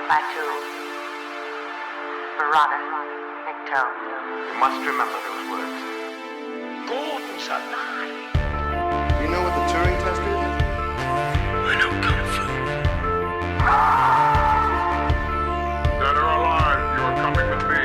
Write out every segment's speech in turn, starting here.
Batu, Barada, Nikto. You must remember those words. Gordon's alive. You know what the Turing test is? I know Kung Fu. Dead or alive, you are coming with me.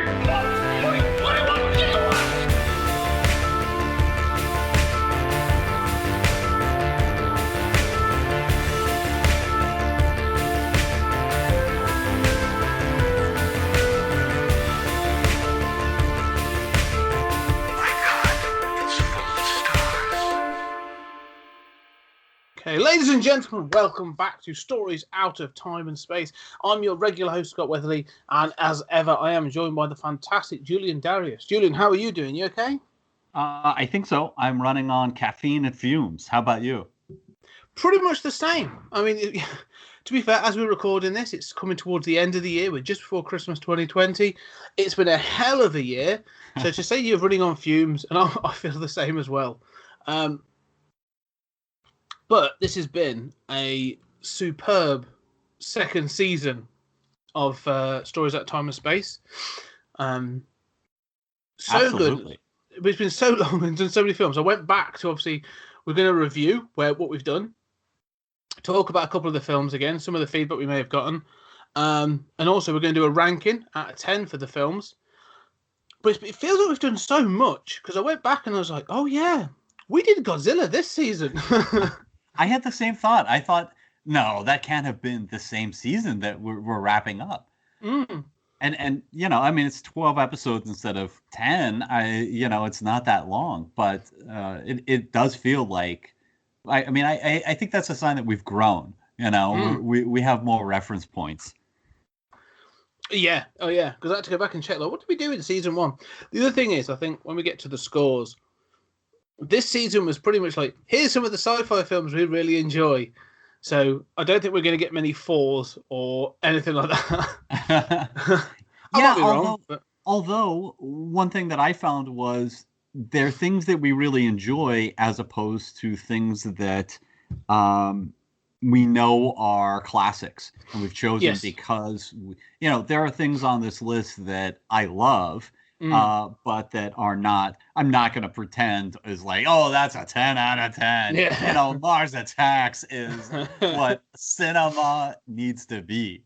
Okay, ladies and gentlemen, welcome back to Stories Out of Time and Space. I'm your regular host, Scott Weatherly, and as ever, I am joined by the fantastic Julian Darius. Julian, how are you doing? You okay? I think so. I'm running on caffeine and fumes. How about you? Pretty much the same. I mean, to be fair, as we're recording this, it's coming towards the end of the year. We're just before Christmas 2020. It's been a hell of a year. So to say you're running on fumes, and I feel the same as well. But this has been a superb second season of Stories Out of Time and Space. So Absolutely. good. It's been so long and done so many films. I went back to, obviously, we're going to review what we've done, talk about a couple of the films again, some of the feedback we may have gotten, and also we're going to do a ranking out of 10 for the films. But it feels like we've done so much, because I went back and I was like, oh yeah, we did Godzilla this season. I had the same thought. I thought, no, that can't have been the same season that we're wrapping up. Mm. And you know, I mean, it's 12 episodes instead of 10. It's not that long, but it does feel like, I think that's a sign that we've grown. You know, we have more reference points. Yeah. Oh, yeah. Because I had to go back and check, like, what did we do in season 1? The other thing is, I think when we get to the scores, this season was pretty much like, here's some of the sci-fi films we really enjoy. So I don't think we're going to get many 4s or anything like that. Although one thing that I found was there are things that we really enjoy as opposed to things that we know are classics, and we've chosen because there are things on this list that I love. But that are not, I'm not going to pretend is like, oh, that's a 10 out of 10. Yeah. Mars Attacks is what cinema needs to be.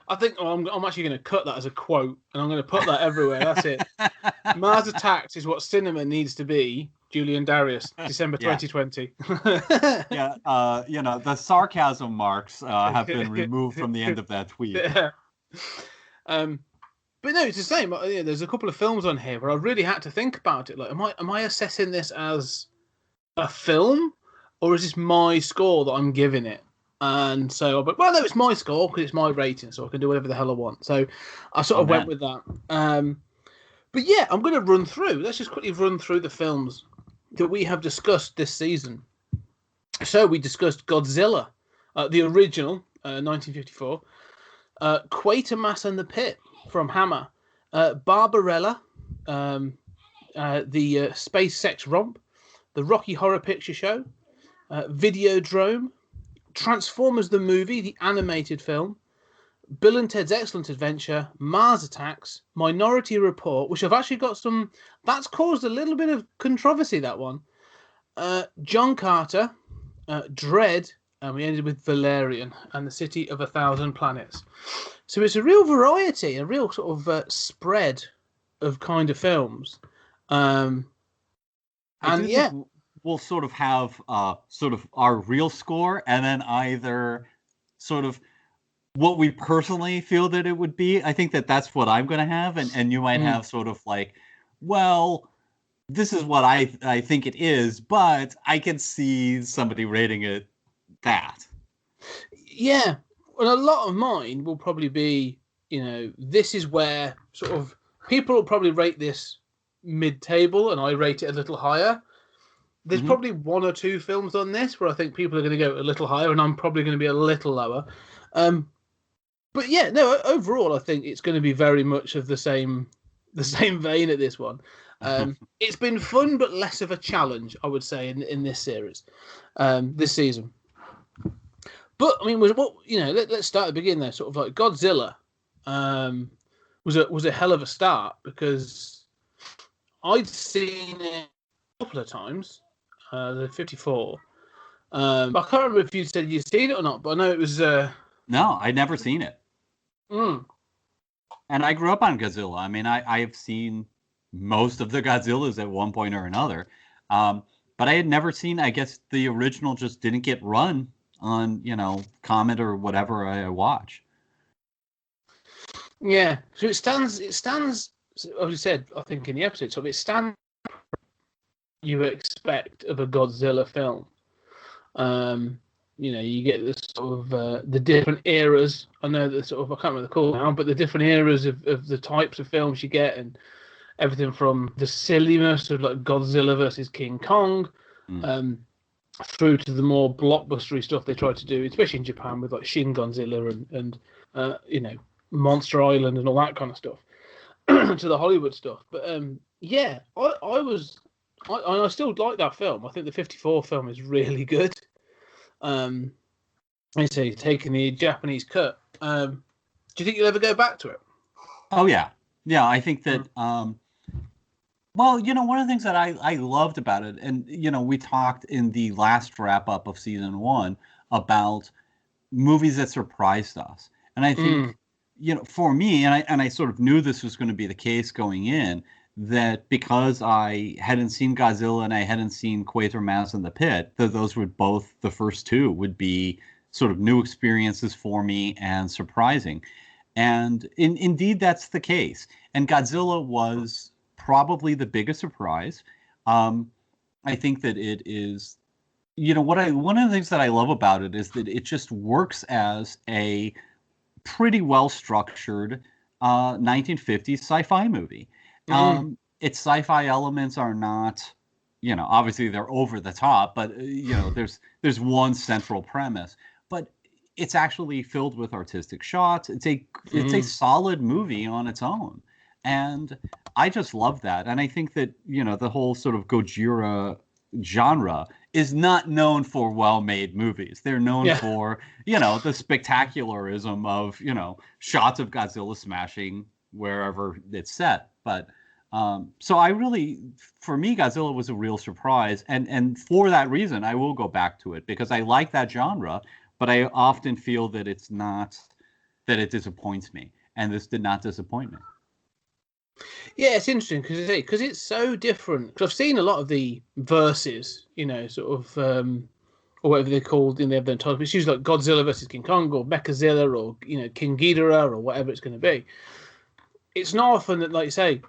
I think I'm actually going to cut that as a quote, and I'm going to put that everywhere. That's it. Mars Attacks is what cinema needs to be. Julian Darius, December 2020. The sarcasm marks have been removed from the end of that tweet. Yeah. But no, it's the same. There's a couple of films on here where I really had to think about it. Like, am I assessing this as a film, or is this my score that I'm giving it? And so, well, no, it's my score because it's my rating, so I can do whatever the hell I want. So I sort of went with that. But yeah, I'm going to run through. Let's just quickly run through the films that we have discussed this season. So we discussed Godzilla, the original, 1954, Quatermass and the Pit from Hammer, Barbarella, the Space Sex Romp, the Rocky Horror Picture Show, Videodrome, Transformers the Movie, the animated film, Bill and Ted's Excellent Adventure, Mars Attacks, Minority Report, which I've actually got some, that's caused a little bit of controversy, that one, John Carter, Dread, and we ended with Valerian and the City of 1,000 Planets. So it's a real variety, a real sort of spread of kind of films. We'll sort of have sort of our real score, and then either sort of what we personally feel that it would be. I think that's what I'm going to have, and you might have sort of like, well, this is what I think it is, but I can see somebody rating it that. Yeah. Well, a lot of mine will probably be, this is where sort of people will probably rate this mid-table, and I rate it a little higher. There's probably 1 or 2 films on this where I think people are going to go a little higher, and I'm probably going to be a little lower. But yeah, no, overall, I think it's going to be very much of the same vein at this one. It's been fun, but less of a challenge, I would say, in this series, this season. But I mean, was what let's start at the beginning there. Sort of like Godzilla, was a hell of a start because I'd seen it a couple of times, the 54. I can't remember if you said you'd seen it or not, but I know it was. No, I'd never seen it. Mm. And I grew up on Godzilla. I mean, I have seen most of the Godzillas at one point or another. But I had never seen, I guess the original just didn't get run on, Comet or whatever I watch. Yeah. So it stands, as you said, I think in the episode, so it stands you expect of a Godzilla film. You get the sort of the different eras. I know that sort of, I can't remember the call now, but the different eras of the types of films you get, and everything from the silliness of like Godzilla versus King Kong, through to the more blockbustery stuff they try to do, especially in Japan with like Shin Godzilla and Monster Island and all that kind of stuff, to the Hollywood stuff. But I still like that film. I think the 54 film is really good. I say taking the Japanese cut. Do you think you'll ever go back to it? Oh yeah, I think that. Well, one of the things that I loved about it, and we talked in the last wrap up of season 1 about movies that surprised us, and I think for me, and I sort of knew this was going to be the case going in, that because I hadn't seen Godzilla and I hadn't seen Quatermass in the Pit, that those would both, the first two, would be sort of new experiences for me and surprising. And indeed, that's the case. And Godzilla was probably the biggest surprise. I think that it is, one of the things that I love about it is that it just works as a pretty well-structured 1950s sci-fi movie. Its sci-fi elements are not, obviously they're over the top, but there's one central premise, but it's actually filled with artistic shots. It's a solid movie on its own, and I just love that. And I think that the whole sort of Gojira genre is not known for well-made movies. They're known for the spectacularism of shots of Godzilla smashing wherever it's set. But so I really, for me, Godzilla was a real surprise, and for that reason, I will go back to it because I like that genre, but I often feel that it's not, that it disappoints me, and this did not disappoint me. Yeah, it's interesting because it's so different. Because I've seen a lot of the verses, sort of, or whatever they're called in the title. It's usually like Godzilla versus King Kong or Mechazilla or King Ghidorah or whatever it's going to be. It's not often that, like you say,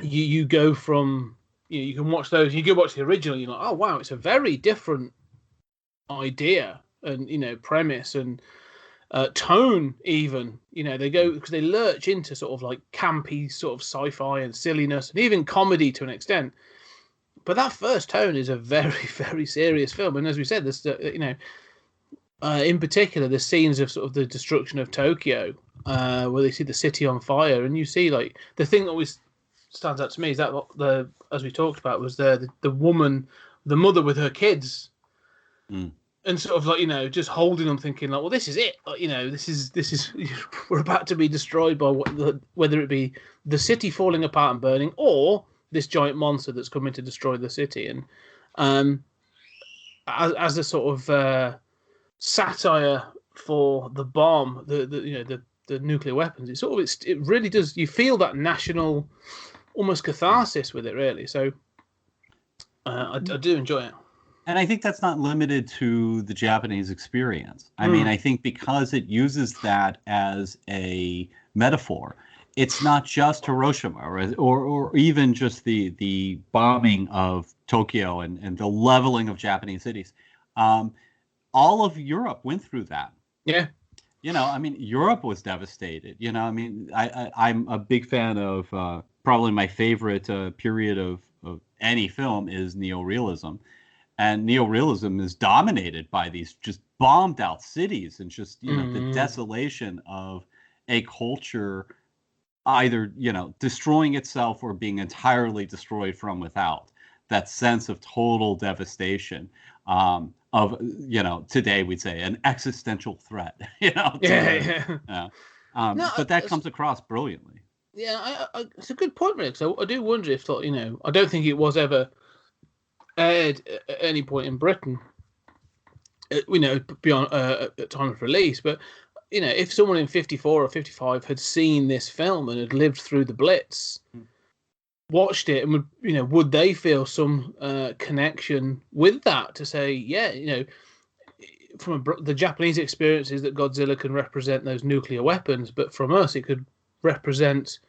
you go from you can watch those. You go watch the original. You're like, oh wow, it's a very different idea and premise and tone. Even they go because they lurch into sort of like campy sort of sci-fi and silliness and even comedy to an extent. But that first tone is a very, very serious film. And as we said, this in particular the scenes of sort of the destruction of Tokyo, where they see the city on fire, and you see like the thing that always stands out to me is that as we talked about was the woman, the mother with her kids, and sort of like just holding them, thinking like, well, this is it, like, this is we're about to be destroyed by whether it be the city falling apart and burning or this giant monster that's coming to destroy the city. And as a sort of satire for the bomb, the nuclear weapons, it really does, you feel that national almost catharsis with it, really. So I do enjoy it. And I think that's not limited to the Japanese experience. I mean, I think because it uses that as a metaphor, it's not just Hiroshima or even just the bombing of Tokyo and the leveling of Japanese cities. All of Europe went through that. Yeah. I mean, Europe was devastated. I mean, I'm a big fan of probably my favorite period of any film is neorealism. And neorealism is dominated by these just bombed out cities and just, the desolation of a culture either, destroying itself or being entirely destroyed from without. That sense of total devastation. today we'd say an existential threat. Yeah. No, But that comes across brilliantly. Yeah, it's a good point, Rick. So I do wonder if, I don't think it was ever aired at any point in Britain, beyond at time of release. But if someone in 54 or 55 had seen this film and had lived through the Blitz, watched it, and would they feel some connection with that to say, yeah, from the Japanese experiences that Godzilla can represent those nuclear weapons, but from us it could represent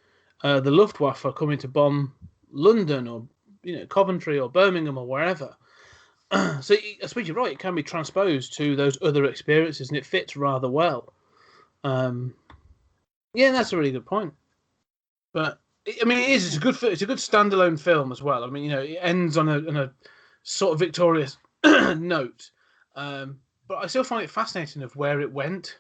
the Luftwaffe coming to bomb London or Coventry or Birmingham or wherever. So I suppose you're right. It can be transposed to those other experiences, and it fits rather well. Yeah, that's a really good point. But I mean, it's a good standalone film as well. I mean, it ends on a sort of victorious note. But I still find it fascinating of where it went.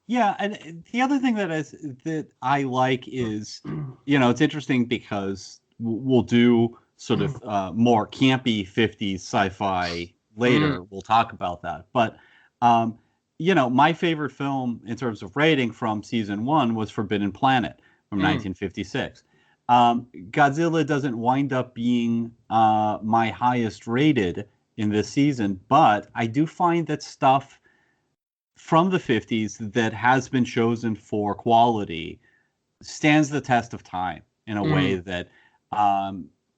Yeah, and the other thing that I like is, it's interesting because we'll do sort of more campy 50s sci-fi later. We'll talk about that. But, my favorite film in terms of rating from season 1 was Forbidden Planet from 1956. Godzilla doesn't wind up being my highest rated in this season, but I do find that stuff from the 50s that has been chosen for quality stands the test of time in a way that,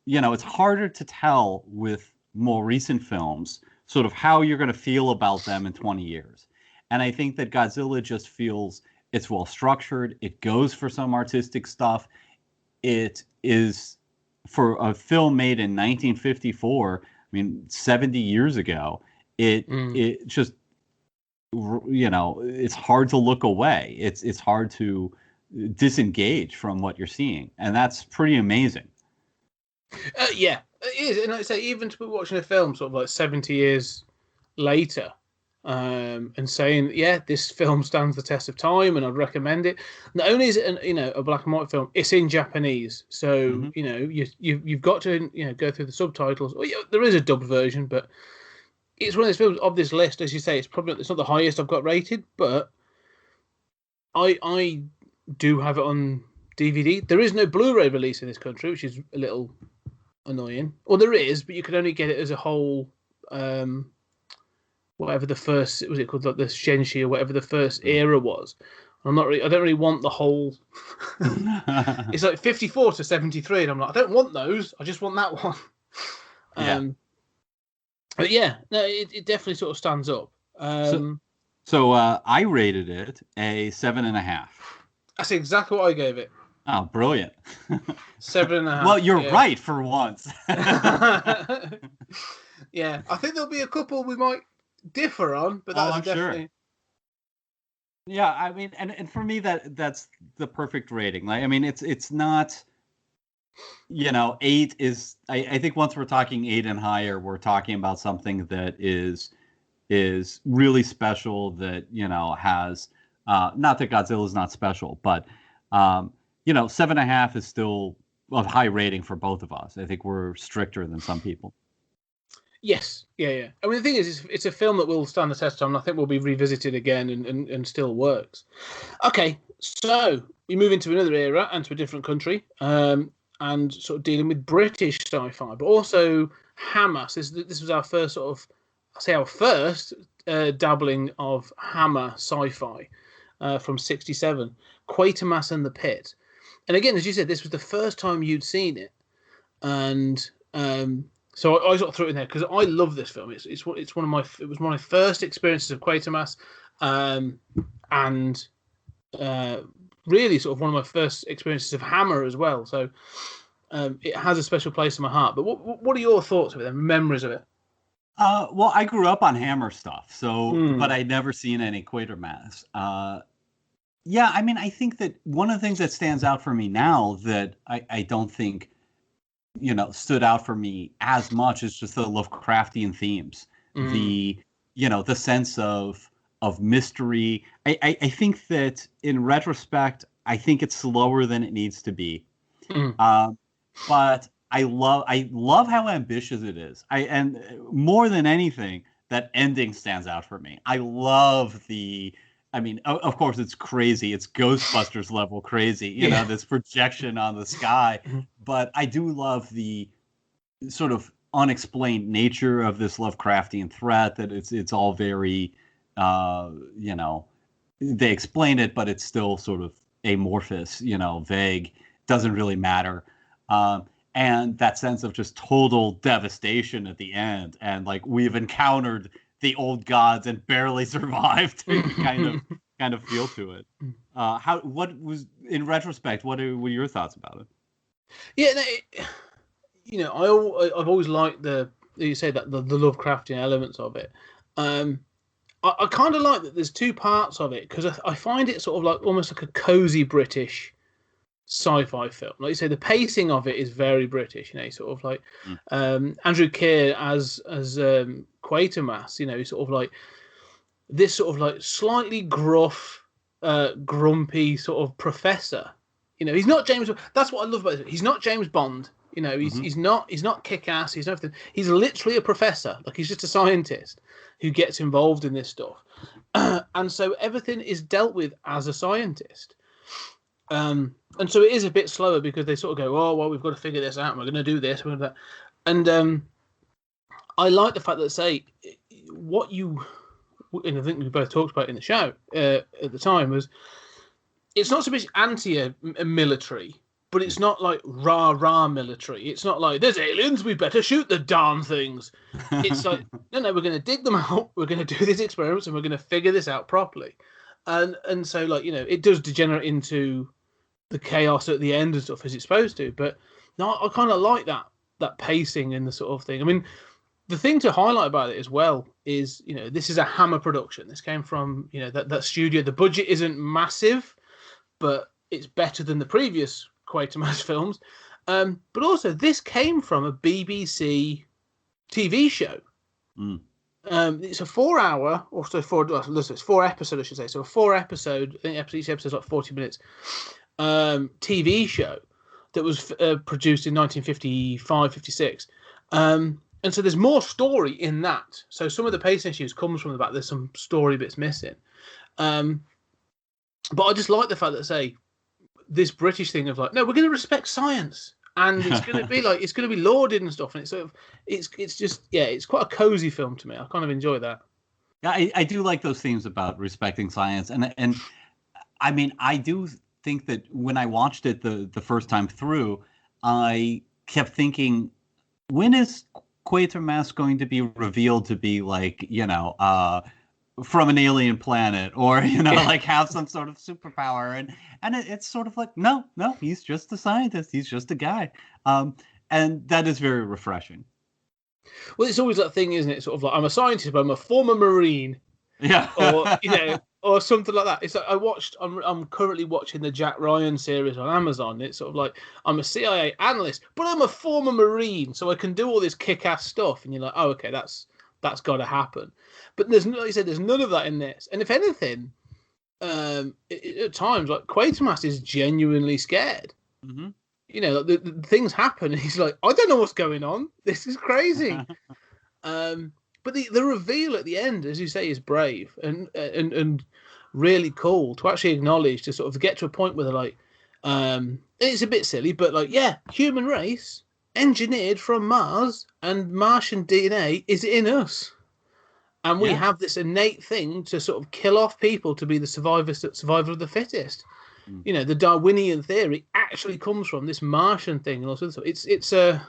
it's harder to tell with more recent films sort of how you're going to feel about them in 20 years. And I think that Godzilla just feels it's well structured. It goes for some artistic stuff. It is, for a film made in 1954, 70 years ago, it just, it's hard to look away. It's hard to disengage from what you're seeing. And that's pretty amazing. Yeah, it is. And like I say, even to be watching a film sort of like 70 years later, and saying, yeah, this film stands the test of time and I'd recommend it. Not only is it a black and white film, it's in Japanese. So, you've got to, go through the subtitles. Well, there is a dubbed version, but it's one of those films of this list, as you say, it's not the highest I've got rated, but I do have it on DVD. There is no Blu-ray release in this country, which is a little annoying. Or there is, but you can only get it as a whole, whatever the first, was it called, like the Shenshi or whatever the first era was. I don't really want the whole. It's like 54 to 73, and I'm like, I don't want those. I just want that one. But yeah, no, it definitely sort of stands up. So I rated it a 7.5. That's exactly what I gave it. Oh, brilliant. 7.5. Well, you're right for once. Yeah, I think there'll be a couple we might differ on, but that's definitely. Sure. Yeah, I mean, and for me that's the perfect rating. Like, I mean, it's not, 8 is. I think once we're talking 8 and higher, we're talking about something that is really special. That has not that Godzilla is not special, but 7.5 is still a high rating for both of us. I think we're stricter than some people. Yes, yeah. I mean, the thing is, it's a film that will stand the test of time, and I think will be revisited again and still works. Okay, so we move into another era and to a different country, and sort of dealing with British sci-fi, but also Hammer. So this was our first dabbling of Hammer sci-fi from '67, Quatermass and the Pit. And again, as you said, this was the first time you'd seen it, and so I sort of threw it in there because I love this film. It was one of my first experiences of Quatermass, and really sort of one of my first experiences of Hammer as well. So it has a special place in my heart. But what are your thoughts of it and memories of it? Well, I grew up on Hammer stuff, but I'd never seen any Quatermass. Yeah, I mean, I think that one of the things that stands out for me now that I don't think stood out for me as much is just the Lovecraftian themes, the sense of mystery. I think that in retrospect, I think it's slower than it needs to be. But I love how ambitious it is. And more than anything, that ending stands out for me. I love I mean, of course, it's crazy. It's Ghostbusters level crazy, you know, this projection on the sky. But I do love the sort of unexplained nature of this Lovecraftian threat, that it's all very, you know, they explain it, but it's still sort of amorphous, you know, vague, doesn't really matter. And that sense of just total devastation at the end. And like, we've encountered the old gods and barely survived kind of feel to it. What was, in retrospect, what were your thoughts about it? Yeah, no, you know, I've always liked you say that the Lovecraftian elements of it. I kind of like that there's two parts of it, because I find it sort of like almost like a cozy British sci-fi film. Like you say, the pacing of it is very British. You know, sort of like Andrew Keir as Quatermass. You know, sort of like this sort of like slightly gruff, grumpy sort of professor. You know, he's not James. That's what I love about it. He's not James Bond. You know, he's not kick-ass. He's nothing. He's literally a professor. Like, he's just a scientist who gets involved in this stuff, and so everything is dealt with as a scientist. And so it is a bit slower, because they sort of go, oh well, we've got to figure this out. We're going to do this. We're going to that. And I like the fact that, say, what you, and I think we both talked about in the show at the time, was it's not so much anti-military. But it's not like rah military. It's not like, there's aliens, we better shoot the darn things. It's like, no, we're going to dig them out. We're going to do these experiments, and we're going to figure this out properly. And so, like, you know, it does degenerate into the chaos at the end and stuff, as it's supposed to. But no, I kind of like that pacing and the sort of thing. I mean, the thing to highlight about it as well is, you know, this is a Hammer production. This came from, you know, that studio. The budget isn't massive, but it's better than the previous Quatermass films, but also this came from a BBC TV show. It's a 4-hour, or so it's 4 episodes, I should say. So a 4 episode, I think each episode's like 40 minutes. TV show that was produced in 1955, 56. And so there's more story in that. So some of the pacing issues comes from the fact there's some story bits missing. But I just like the fact that, say, this British thing of like, no, we're going to respect science, and it's going to be like, it's going to be lauded and stuff, and it's sort of, it's just, yeah, it's quite a cozy film to me. I kind of enjoy that. Yeah, I do like those themes about respecting science, and I mean, I do think that when I watched it the first time through, I kept thinking, when is Quatermass going to be revealed to be like, you know, from an alien planet, or, you know, like have some sort of superpower, and it's sort of like, no, he's just a scientist, he's just a guy, and that is very refreshing. Well, it's always that thing, isn't it? Sort of like, I'm a scientist, but I'm a former Marine, or you know, or something like that. It's like I'm currently watching the Jack Ryan series on Amazon. It's sort of like, I'm a CIA analyst, but I'm a former Marine, so I can do all this kick-ass stuff, and you're like, oh, okay, that's got to happen. But there's, like you said, there's none of that in this. And if anything, at times, like, Quatermass is genuinely scared. Mm-hmm. You know, the things happen, and he's like, I don't know what's going on. This is crazy. But the reveal at the end, as you say, is brave and really cool to actually acknowledge, to sort of get to a point where they're like, it's a bit silly, but like, yeah, human race engineered from Mars, and Martian DNA is in us. And we have this innate thing to sort of kill off people to be the survivor of the fittest. You know, the Darwinian theory actually comes from this Martian thing, and also it's a,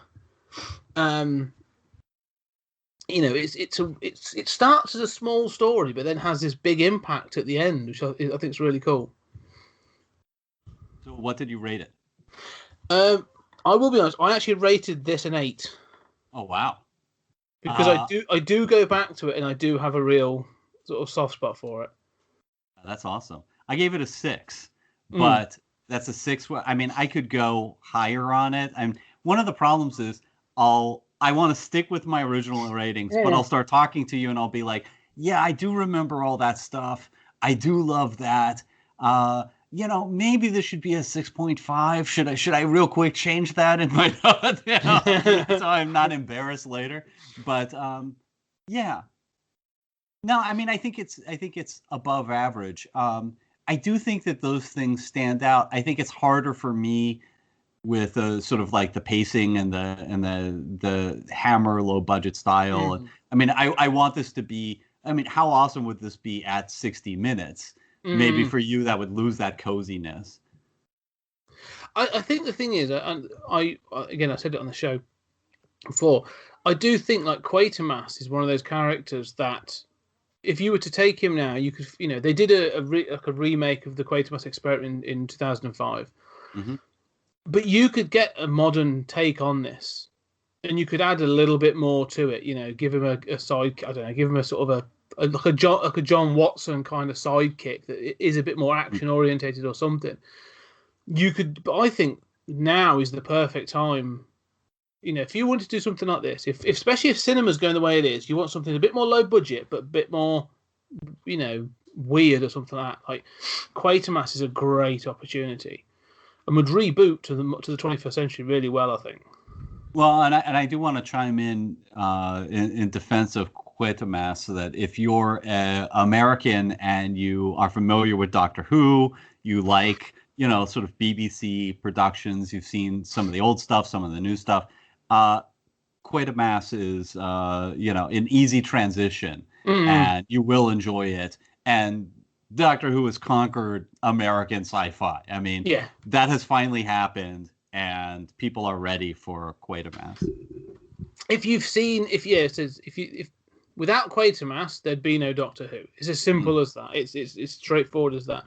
you know, it starts as a small story, but then has this big impact at the end, which I think is really cool. So, what did you rate it? I will be honest, I actually rated this an 8. Oh wow! Because I do go back to it, and I do have a real sort of soft spot for it. That's awesome. I gave it a 6, but that's a 6. I mean, I could go higher on it. And one of the problems is I want to stick with my original ratings, but I'll start talking to you, and I'll be like, yeah, I do remember all that stuff. I do love that. You know, maybe this should be a 6.5. Should I real quick change that in my notes? You know? So I'm not embarrassed later. But yeah, No, I mean, I think it's above average. I do think that those things stand out. I think it's harder for me with sort of like the pacing and the Hammer low budget style. Mm. I mean, I want this to be. I mean, how awesome would this be at 60 minutes? Maybe for you that would lose that coziness. I think the thing is, I again I said it on the show before. I do think like Quatermass is one of those characters that if you were to take him now, you could, they did a remake of the Quatermass experiment in 2005, but you could get a modern take on this, and you could add a little bit more to it. Give him a side, I don't know, give him a sort of like a John Watson kind of sidekick that is a bit more action orientated or something. You could, but I think now is the perfect time. If you want to do something like this, if especially if cinema's going the way it is, you want something a bit more low budget, but a bit more, weird or something like that. Like Quatermass is a great opportunity, and would reboot to the 21st century really well, I think. Well, and I do want to chime in defense of Quatermass, so that if you're American and you are familiar with Doctor Who, you like sort of BBC productions, you've seen some of the old stuff, some of the new stuff. Quatermass is, an easy transition, and you will enjoy it. And Doctor Who has conquered American sci-fi. I mean, that has finally happened, and people are ready for Quatermass. If without Quatermass, there'd be no Doctor Who. It's as simple as that. It's straightforward as that.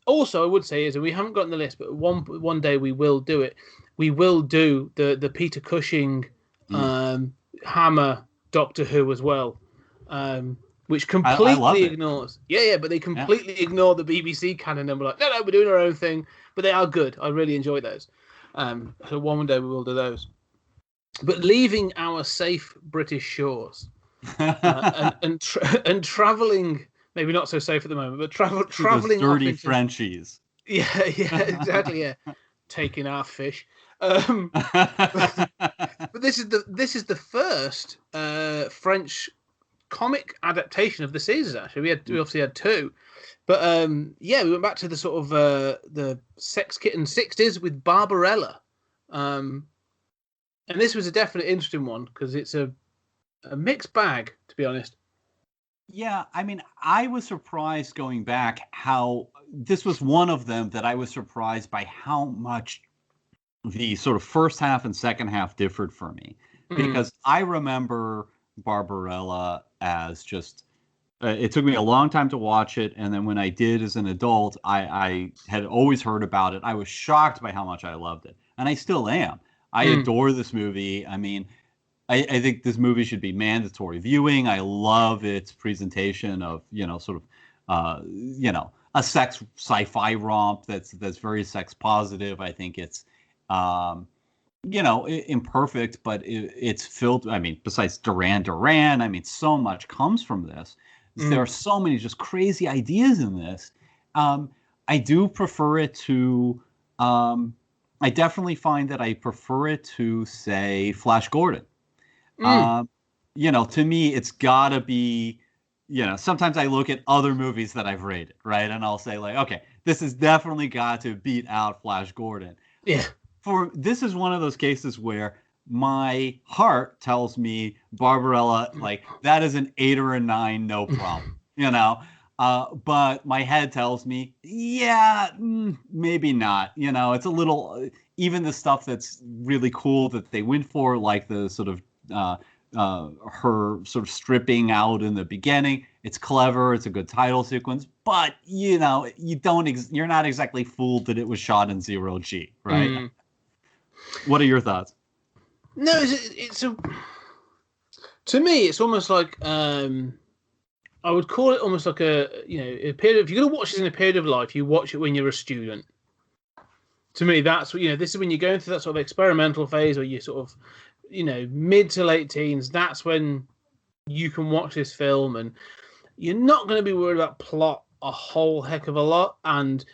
Also, I would say is, and we haven't gotten the list, but one day we will do it. We will do the Peter Cushing Hammer Doctor Who as well, which completely ignores. But they completely ignore the BBC canon and we're like, no, we're doing our own thing. But they are good. I really enjoy those. So one day we will do those. But leaving our safe British shores and traveling. Maybe not so safe at the moment, but traveling dirty into, Frenchies. Yeah, exactly. Yeah, taking our fish. But this is the first French comic adaptation of the Caesars. Actually, we obviously had two, but we went back to the sort of the Sex Kitten 60s with Barbarella, and this was a definite interesting one because it's a mixed bag, to be honest. Yeah, I mean, I was surprised going back how this was one of them that I was surprised by how much the sort of first half and second half differed for me. Because I remember Barbarella as just, it took me a long time to watch it. And then when I did as an adult, I had always heard about it. I was shocked by how much I loved it. And I still am. I adore this movie. I mean, I think this movie should be mandatory viewing. I love its presentation of, sort of, a sex sci-fi romp that's very sex positive. I think it's, imperfect, but it's filled. I mean, besides Duran Duran, I mean, so much comes from this. There are so many just crazy ideas in this. I do prefer it to, I definitely find that I prefer it to, say, Flash Gordon. To me, it's gotta be, sometimes I look at other movies that I've rated, right? And I'll say like, okay, this has definitely got to beat out Flash Gordon. Yeah. This is one of those cases where my heart tells me Barbarella, like that is an 8 or a 9, no problem, but my head tells me, maybe not, it's a little, even the stuff that's really cool that they went for, like the sort of, her sort of stripping out in the beginning. It's clever. It's a good title sequence, but you're not exactly fooled that it was shot in 0G, right? What are your thoughts? No, to me, it's almost like I would call it almost like a period. If you're gonna watch this in a period of life, you watch it when you're a student. To me, that's this is when you're going through that sort of experimental phase, or you sort of mid to late teens. That's when you can watch this film, and you're not going to be worried about plot a whole heck of a lot. And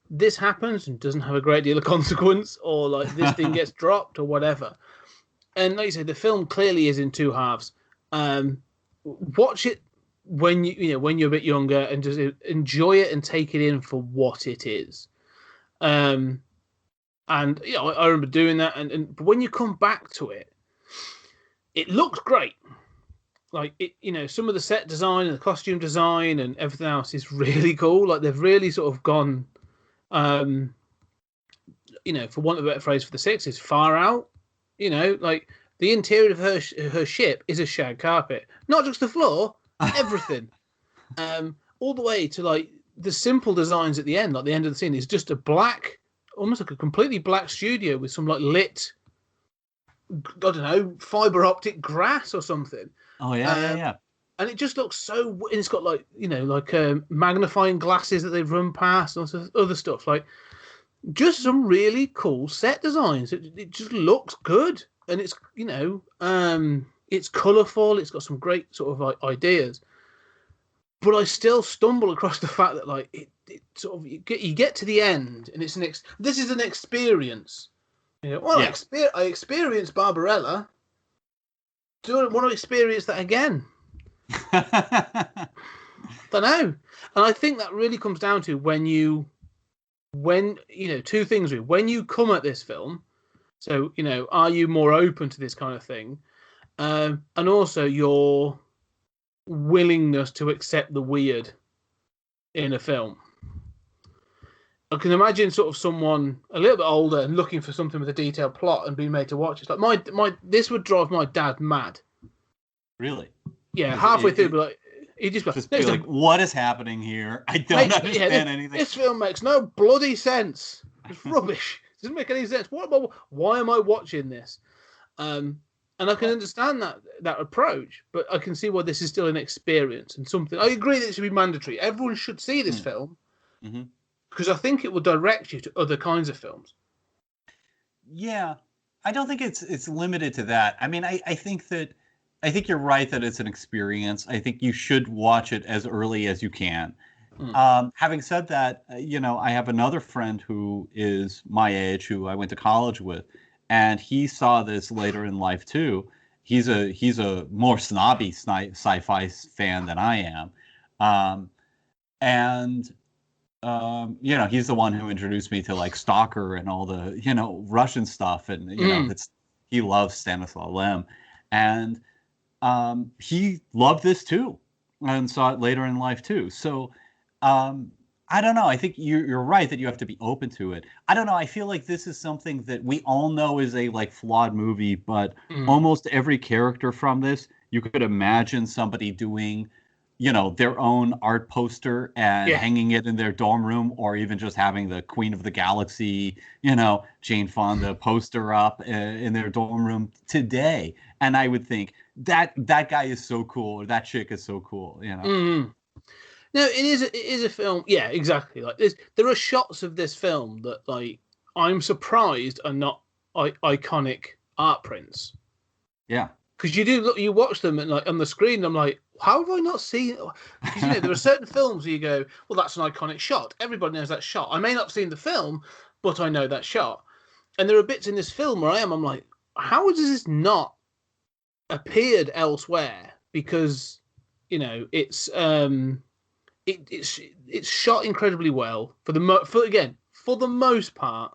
this happens and doesn't have a great deal of consequence, or like this thing gets dropped or whatever. And like you said, the film clearly is in two halves. watch it when when you're a bit younger and just enjoy it and take it in for what it is. And I remember doing that, but when you come back to it, it looks great. Like it, some of the set design and the costume design and everything else is really cool. Like they've really sort of gone, for want of a better phrase for the 60s, far out. Like the interior of her ship is a shag carpet, not just the floor, everything. All the way to like the simple designs at the end, like the end of the scene is just a black, almost like a completely black studio with some like lit, I don't know, fiber optic grass or something. Oh yeah. And it just looks so. And it's got like magnifying glasses that they've run past and other stuff. Like just some really cool set designs. It just looks good, and it's it's colourful. It's got some great sort of like ideas. But I still stumble across the fact that like it sort of you get to the end and it's this is an experience. I experienced Barbarella. Do I want to experience that again? Don't know. And I think that really comes down to when two things really. When you come at this film, so are you more open to this kind of thing, and also your willingness to accept the weird in a film. I can imagine sort of someone a little bit older and looking for something with a detailed plot and being made to watch. It's like this would drive my dad mad. Really? Yeah, halfway through, but like he just be like, what is happening here? I don't understand anything. This film makes no bloody sense. It's rubbish. It doesn't make any sense. Why am I watching this? And I can understand that approach, but I can see why this is still an experience and something. I agree that it should be mandatory. Everyone should see this film because I think it will direct you to other kinds of films. Yeah, I don't think it's limited to that. I mean, I think you're right that it's an experience. I think you should watch it as early as you can. Having said that, I have another friend who is my age, who I went to college with. And he saw this later in life too. He's a more snobby sci-fi fan than I am, he's the one who introduced me to like Stalker and all the Russian stuff, and he loves Stanislaw Lem, and he loved this too, and saw it later in life too. So. I don't know. I think you're right that you have to be open to it. I don't know. I feel like this is something that we all know is a like flawed movie, but almost every character from this, you could imagine somebody doing, their own art poster and hanging it in their dorm room, or even just having the Queen of the Galaxy, Jane Fonda poster up in their dorm room today. And I would think that guy is so cool, or that chick is so cool, No, it is a film. Yeah, exactly. Like there are shots of this film that like I'm surprised are not iconic art prints. Yeah, because you watch them and like on the screen, I'm like, how have I not seen? Because there are certain films where you go, well, that's an iconic shot. Everybody knows that shot. I may not have seen the film, but I know that shot. And there are bits in this film where I'm like, how has this not appeared elsewhere? Because it's It's shot incredibly well for the most part,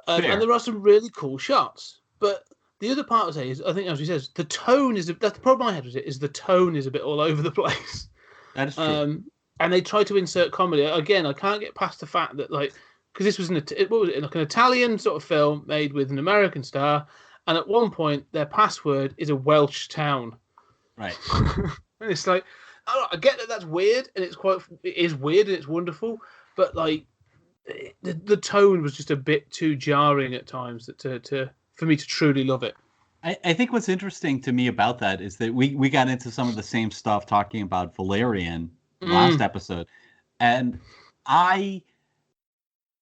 and there are some really cool shots. But the other part I say is, I think as he says, the tone is that's the problem I had with it, is the tone is a bit all over the place. That is true. And they try to insert comedy again. I can't get past the fact that like because this was like an Italian sort of film made with an American star, and at one point their password is a Welsh town. Right. And it's like. I get that that's weird, and it is weird and it's wonderful, but like the tone was just a bit too jarring at times for me to truly love it. I think what's interesting to me about that is that we got into some of the same stuff talking about Valerian last episode, and I'm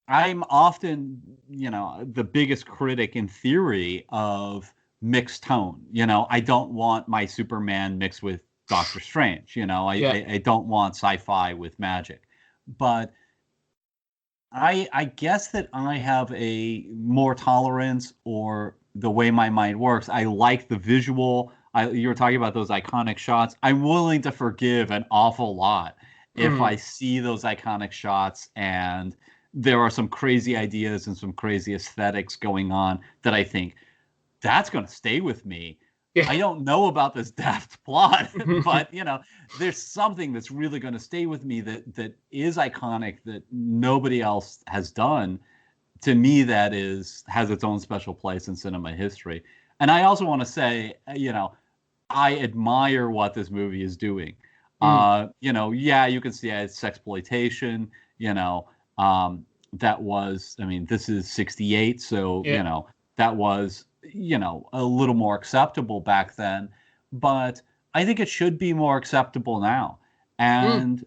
often the biggest critic in theory of mixed tone. I don't want my Superman mixed with Doctor Strange, I don't want sci-fi with magic, but I guess that I have a more tolerance, or the way my mind works. I like the visual. you were talking about those iconic shots. I'm willing to forgive an awful lot if I see those iconic shots and there are some crazy ideas and some crazy aesthetics going on that I think that's going to stay with me. Yeah. I don't know about this daft plot, but there's something that's really going to stay with me that is iconic that nobody else has done. To me, that has its own special place in cinema history. And I also want to say, I admire what this movie is doing. Yeah, you can see it's sexploitation. That was, this is 68, so that was a little more acceptable back then, but I think it should be more acceptable now. And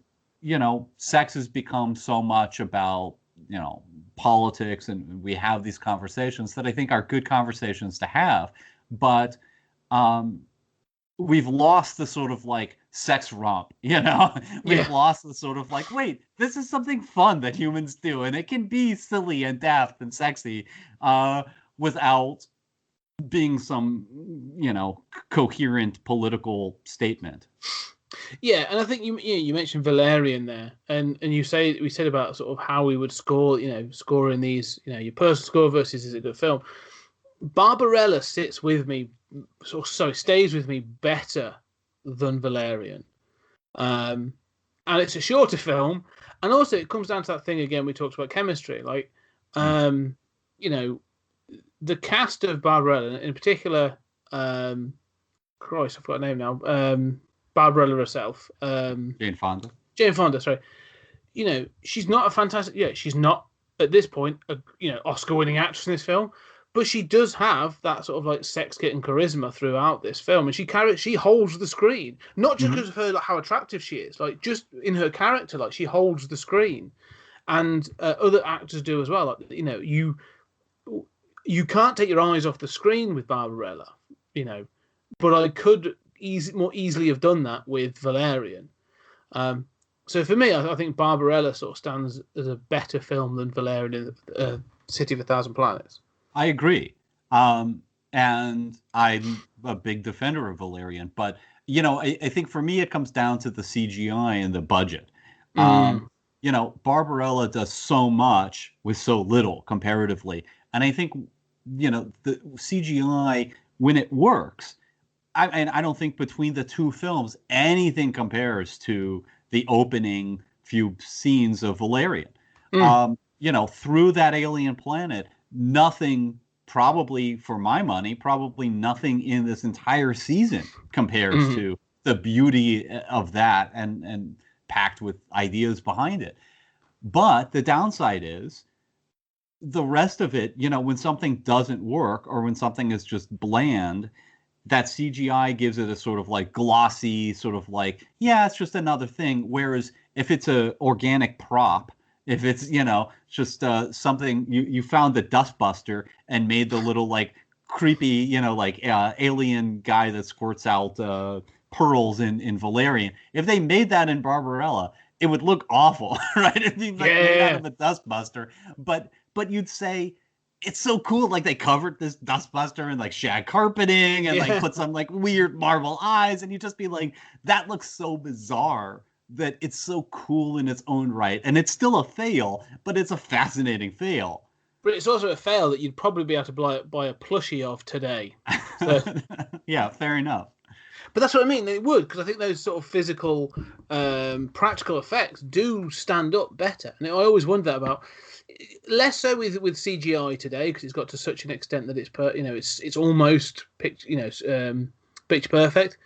sex has become so much about politics, and we have these conversations that I think are good conversations to have, but we've lost the sort of like sex romp, we've lost the sort of like, wait, this is something fun that humans do, and it can be silly and daft and sexy without being some coherent political statement. Yeah, and I think you mentioned Valerian there, and we said about sort of how we would score, scoring these, your personal score versus is it a good film. Barbarella sits with me, stays with me better than Valerian, and it's a shorter film, and also it comes down to that thing again we talked about chemistry, like, the cast of Barbarella, in particular, Christ, I've got her name now. Barbarella herself, Jane Fonda. Sorry. She's not a fantastic. Yeah, she's not at this point a Oscar-winning actress in this film, but she does have that sort of like sex kit and charisma throughout this film, and she holds the screen, not just because of her how attractive she is, like just in her character, like she holds the screen, and other actors do as well. Like, you can't take your eyes off the screen with Barbarella, but I could more easily have done that with Valerian. So for me, I think Barbarella sort of stands as a better film than Valerian in City of a Thousand Planets. I agree. And I'm a big defender of Valerian, but I think for me it comes down to the CGI and the budget. Barbarella does so much with so little comparatively. And I think, the CGI, when it works, I don't think between the two films anything compares to the opening few scenes of Valerian. Through that alien planet, nothing, probably for my money, probably nothing in this entire season compares to the beauty of that and packed with ideas behind it. But the downside is the rest of it, when something doesn't work or when something is just bland, that CGI gives it a sort of like glossy, sort of like, yeah, it's just another thing. Whereas if it's a organic prop, if it's, just something, you found the dustbuster and made the little like creepy, alien guy that squirts out pearls in Valerian. If they made that in Barbarella, it would look awful, right? It'd be like made out of a dustbuster. But you'd say, it's so cool. Like they covered this dustbuster in like shag carpeting and like put some like weird marble eyes. And you just be like, that looks so bizarre that it's so cool in its own right. And it's still a fail, but it's a fascinating fail. But it's also a fail that you'd probably be able to buy a plushie of today. So. Yeah, fair enough. But that's what I mean. They would, because I think those sort of physical, practical effects do stand up better. And I always wonder that about. Less so with CGI today, because it's got to such an extent that it's almost picture perfect.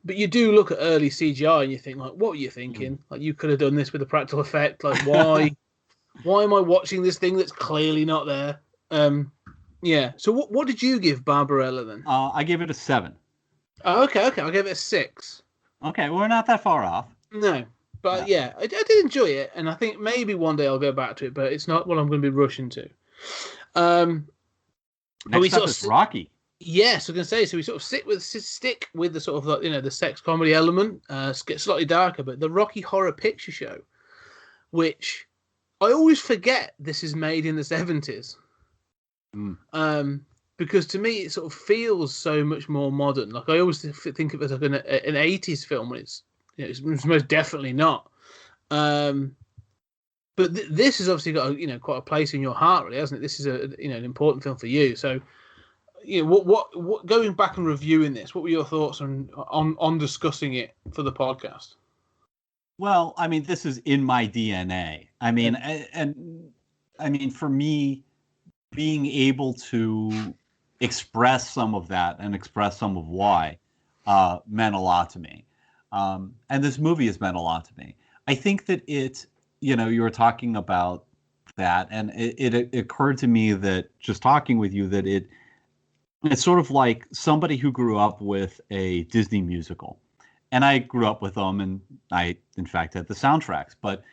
But you do look at early CGI and you think, like, what were you thinking? Like, you could have done this with a practical effect. Like, why? Why am I watching this thing that's clearly not there? So what did you give Barbarella then? I gave it a 7. Oh, okay. I gave it a 6. Okay, we're not that far off. No. But yeah, I did enjoy it, and I think maybe one day I'll go back to it, but it's not what I'm going to be rushing to. Next up is Rocky. Yes, I was going to say, so we sort of stick with the sort of, the sex comedy element, get slightly darker, but the Rocky Horror Picture Show, which I always forget this is made in the 70s. because to me it sort of feels so much more modern. Like I always think of it as like an 80s film when it's, it's most definitely not. But this has obviously got quite a place in your heart, really, hasn't it? This is an important film for you. So what going back and reviewing this, what were your thoughts on discussing it for the podcast? Well, I mean, this is in my DNA. I mean, and I mean, for me, being able to express some of that and express some of why meant a lot to me. And this movie has meant a lot to me. I think that you were talking about that, and it occurred to me that just talking with you that it's sort of like somebody who grew up with a Disney musical. And I grew up with them, and I, in fact, had the soundtracks. But,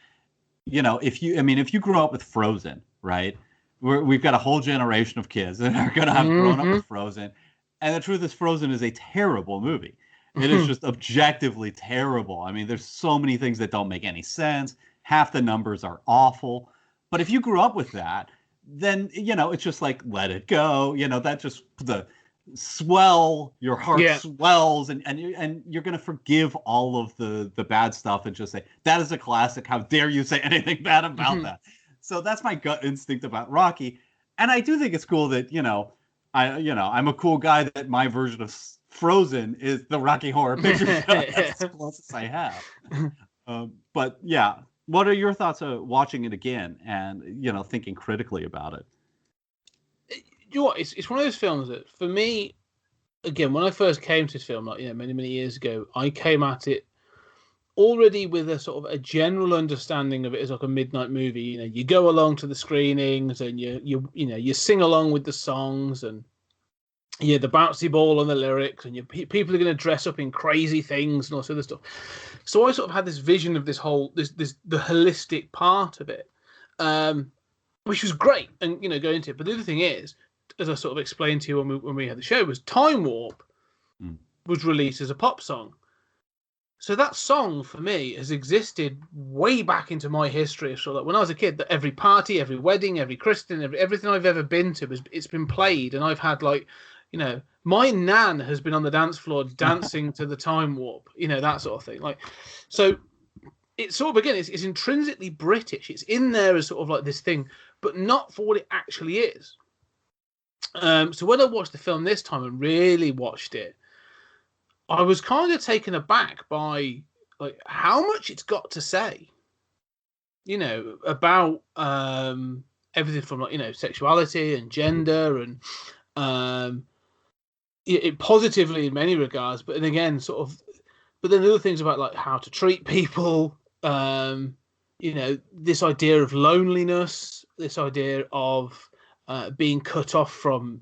if you grew up with Frozen, right? We've got a whole generation of kids that are going to have grown up with Frozen. And the truth is, Frozen is a terrible movie. It is just objectively terrible. I mean, there's so many things that don't make any sense. Half the numbers are awful. But if you grew up with that, then, it's just like, let it go. That just your heart swells, and you're going to forgive all of the bad stuff and just say, that is a classic. How dare you say anything bad about that? So that's my gut instinct about Rocky. And I do think it's cool that, I'm a cool guy that my version of Frozen is the Rocky Horror Picture Show. That's the closest I have. But yeah, what are your thoughts of watching it again and, thinking critically about it? You know what? It's one of those films that, for me, again, when I first came to this film, like many, many years ago, I came at it already with a sort of a general understanding of it as like a midnight movie. You go along to the screenings and you sing along with the songs, and the bouncy ball and the lyrics, and people are going to dress up in crazy things and all sort of stuff. So I sort of had this vision of the holistic part of it, which was great, and going into it. But the other thing is, as I sort of explained to you when we had the show, was Time Warp was released as a pop song. So that song for me has existed way back into my history. So that when I was a kid, that every party, every wedding, every christening, everything I've ever been to, it's been played, and I've had my nan has been on the dance floor dancing to the Time Warp, that sort of thing. So it's sort of, again, it's intrinsically British. It's in there as sort of like this thing, but not for what it actually is. So when I watched the film this time and really watched it, I was kind of taken aback by how much it's got to say, about everything from sexuality and gender and it positively in many regards, but then again but then other things about how to treat people, this idea of loneliness, this idea of being cut off from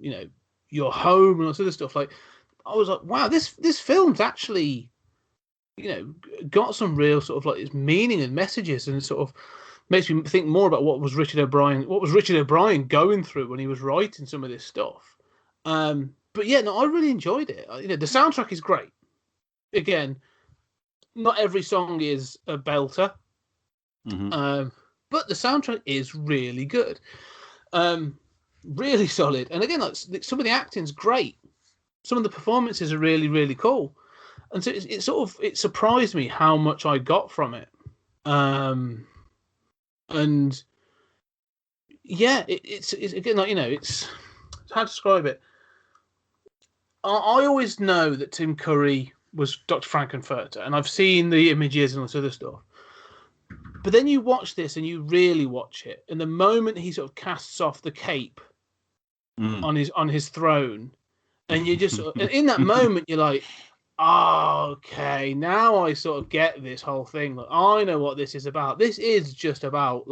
your home and all sort of stuff. I was like, wow, this film's actually got some real sort of its meaning and messages, and sort of makes me think more about what was Richard O'Brien going through when he was writing some of this stuff. But yeah, no, I really enjoyed it. The soundtrack is great. Again, not every song is a belter, but the soundtrack is really good, really solid. And again, some of the acting's great. Some of the performances are really, really cool, and so it surprised me how much I got from it. And yeah, it's again, it's how to describe it. I always know that Tim Curry was Dr. Frankenfurter, and I've seen the images and all this other stuff. But then you watch this and you really watch it, and the moment he sort of casts off the cape on his throne, and you just in that moment you're like, oh, okay, now I sort of get this whole thing. I know what this is about. This is just about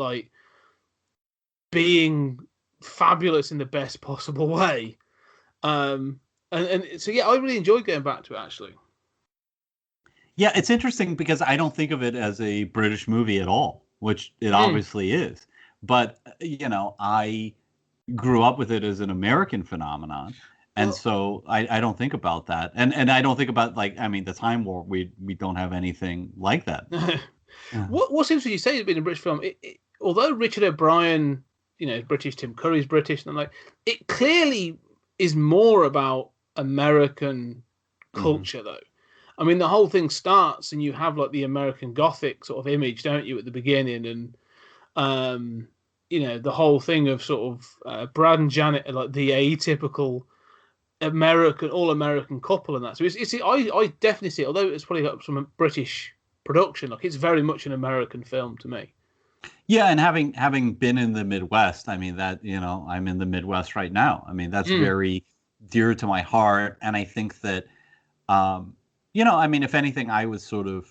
being fabulous in the best possible way. And so yeah, I really enjoyed going back to it, actually. Yeah, it's interesting because I don't think of it as a British movie at all, which it obviously is. But I grew up with it as an American phenomenon, and so I don't think about that. And I don't think about the Time Warp. We don't have anything like that. What's interesting, you say it's been a British film. Although Richard O'Brien, British, Tim Curry's British, and it clearly is more about American culture, though. I mean, the whole thing starts, and you have like the American Gothic sort of image, don't you, at the beginning, and the whole thing of sort of Brad and Janet, like the atypical all American couple, and that. So I definitely see it, although it's probably got some British production, like it's very much an American film to me. Yeah, and having been in the Midwest, I mean that, I'm in the Midwest right now. I mean, that's very dear to my heart, and I think that I mean, if anything, I was sort of,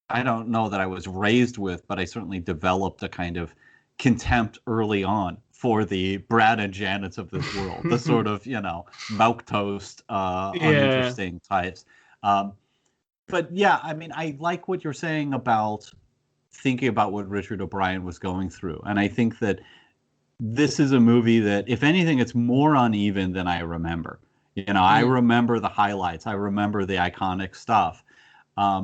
I don't know that I was raised with, but I certainly developed a kind of contempt early on for the Brad and Janets of this world, the sort of, milquetoast, uninteresting types. But yeah, I mean, I like what you're saying about thinking about what Richard O'Brien was going through. And I think that this is a movie that, if anything, it's more uneven than I remember. I remember the highlights. I remember the iconic stuff. I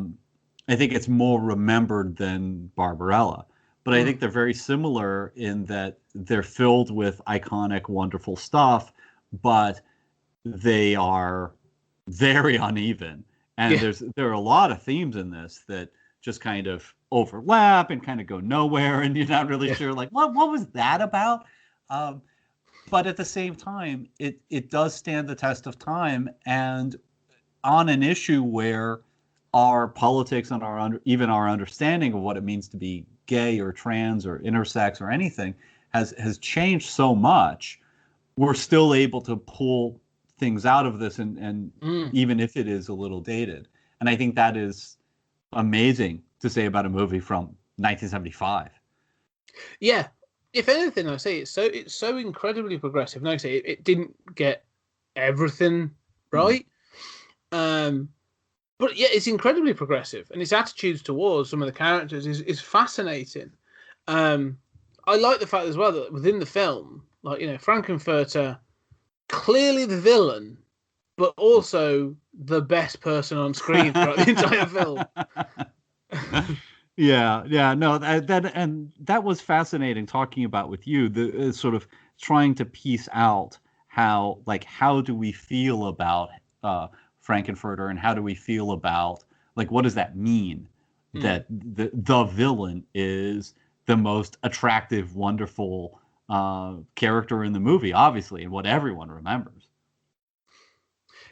think it's more remembered than Barbarella. But I think they're very similar in that they're filled with iconic, wonderful stuff, but they are very uneven. And there are a lot of themes in this that just kind of overlap and kind of go nowhere, and you're not really sure, like, what was that about? But at the same time, it does stand the test of time, and on an issue where our politics and even our understanding of what it means to be gay or trans or intersex or anything has changed so much, we're still able to pull things out of this, and even if it is a little dated. And I think that is amazing to say about a movie from 1975. Yeah. If anything, I say it's so incredibly progressive. And like I say, it didn't get everything right. But yeah, it's incredibly progressive, and its attitudes towards some of the characters is fascinating. I like the fact as well that within the film, like, Frankenfurter, clearly the villain, but also the best person on screen throughout the entire film. No, that was fascinating talking about with you, the sort of trying to piece out how do we feel about Frankenfurter, and how do we feel about, like, what does that mean that the villain is the most attractive, wonderful character in the movie, obviously, and what everyone remembers.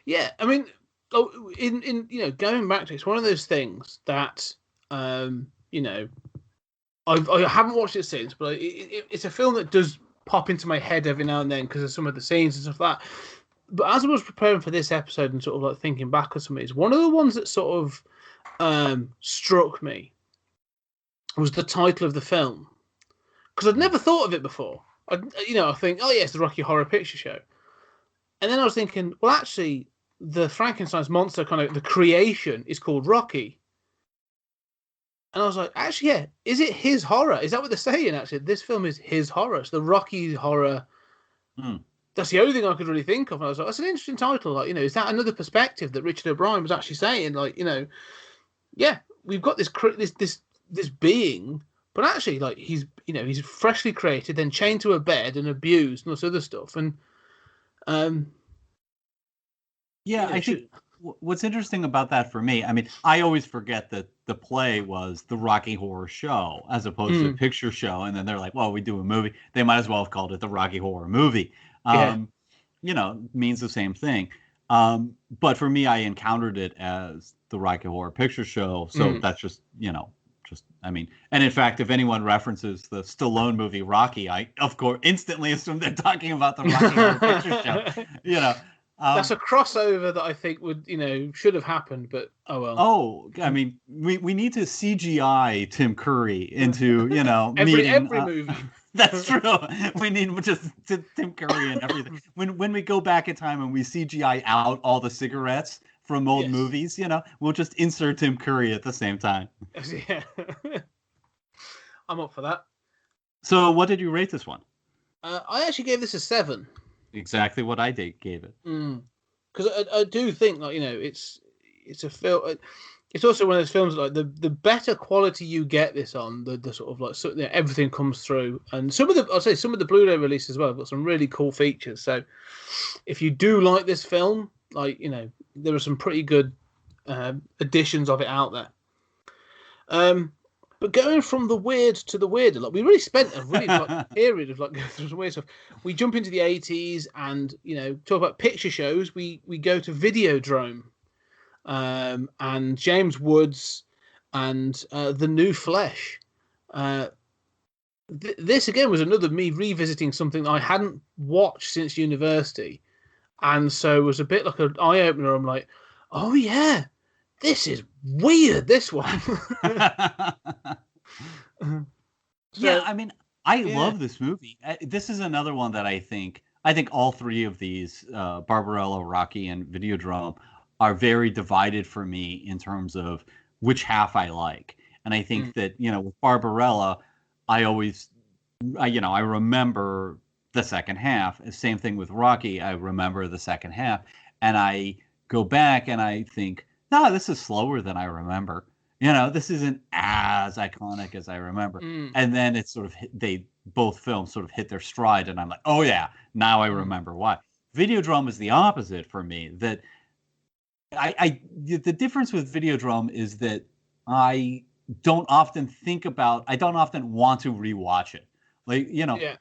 Yeah, I mean, in going back to it, it's one of those things that I haven't watched it since, but it's a film that does pop into my head every now and then because of some of the scenes and stuff like that. But as I was preparing for this episode and sort of like thinking back on some of these, one of the ones that sort of struck me was the title of the film, because I'd never thought of it before. I think, oh yeah, it's the Rocky Horror Picture Show, and then I was thinking, well, actually, the Frankenstein's monster, kind of the creation, is called Rocky. And I was like, actually, yeah, is it his horror? Is that what they're saying, actually? This film is his horror. It's the Rocky horror. That's the only thing I could really think of. And I was like, that's an interesting title. Like, is that another perspective that Richard O'Brien was actually saying? Like, yeah, we've got this being, but actually, like, he's freshly created, then chained to a bed and abused and all this other stuff. And I think what's interesting about that for me, I mean, I always forget that the play was the Rocky Horror Show as opposed to a picture show. And then they're like, well, we do a movie. They might as well have called it the Rocky Horror Movie. Means the same thing. But for me, I encountered it as the Rocky Horror Picture Show. So that's just, and in fact, if anyone references the Stallone movie Rocky, I, of course, instantly assume they're talking about the Rocky Horror Picture Show, that's a crossover that I think would, should have happened, but oh well. Oh, I mean, we need to CGI Tim Curry into, every movie. That's true. We need just Tim Curry and everything. When we go back in time and we CGI out all the cigarettes from old movies, we'll just insert Tim Curry at the same time. Yeah. I'm up for that. So what did you rate this one? I actually gave this a 7. Exactly what I gave it. Because I do think, like, it's a film. it's also one of those films like the better quality you get this on, the sort of like everything comes through, and I'll say some of the Blu-ray releases as well have got some really cool features. So if you do like this film, like there are some pretty good editions of it out there. But going from the weird to the weirder, like we really spent a really period of like going through some weird stuff. We jump into the 80s and talk about picture shows. We go to Videodrome, and James Woods and the New Flesh. This again was another me revisiting something I hadn't watched since university, and so it was a bit like an eye opener. I'm like, oh yeah, this is weird. This one. Yeah, I mean, I love this movie. This is another one that I think all three of these, Barbarella, Rocky, and Videodrome, are very divided for me in terms of which half I like. And I think that, with Barbarella, I remember the second half. Same thing with Rocky, I remember the second half. And I go back and I think, no, this is slower than I remember. This isn't as iconic as I remember. And then it's sort of both films sort of hit their stride, and I'm like, oh yeah, now I remember why. Videodrome is the opposite for me. That the difference with Videodrome is that I don't often want to rewatch it. Like,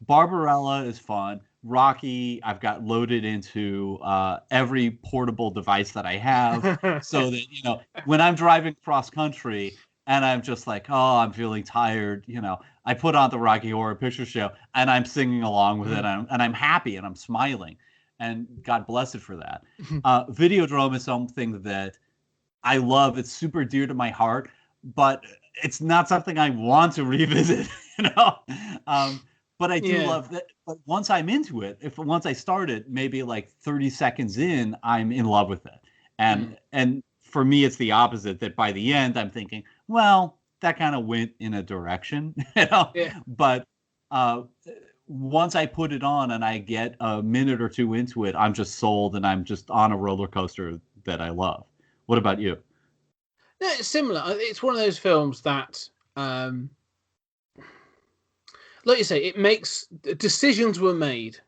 Barbarella is fun. Rocky, I've got loaded into every portable device that I have, so that when I'm driving cross country and I'm just like, oh, I'm feeling tired, I put on the Rocky Horror Picture Show and I'm singing along with it, and I'm happy and I'm smiling, and God bless it for that. Videodrome is something that I love. It's super dear to my heart, but it's not something I want to revisit. But I do love that. But once I'm into it, once I start it, maybe like 30 seconds in, I'm in love with it. And for me, it's the opposite. That by the end, I'm thinking, well, that kind of went in a direction, But once I put it on and I get a minute or two into it, I'm just sold, and I'm just on a roller coaster that I love. What about you? Yeah, it's similar. It's one of those films that. Like you say, it makes decisions were made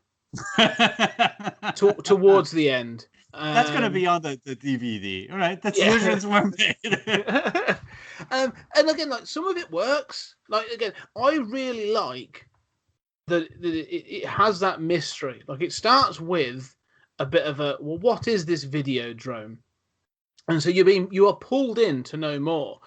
towards the end. That's going to be on the DVD, all right? Decisions were made. And again, like some of it works. Like again, I really like that it has that mystery. Like it starts with a bit of a what is this Videodrome? And so you are pulled in to know more.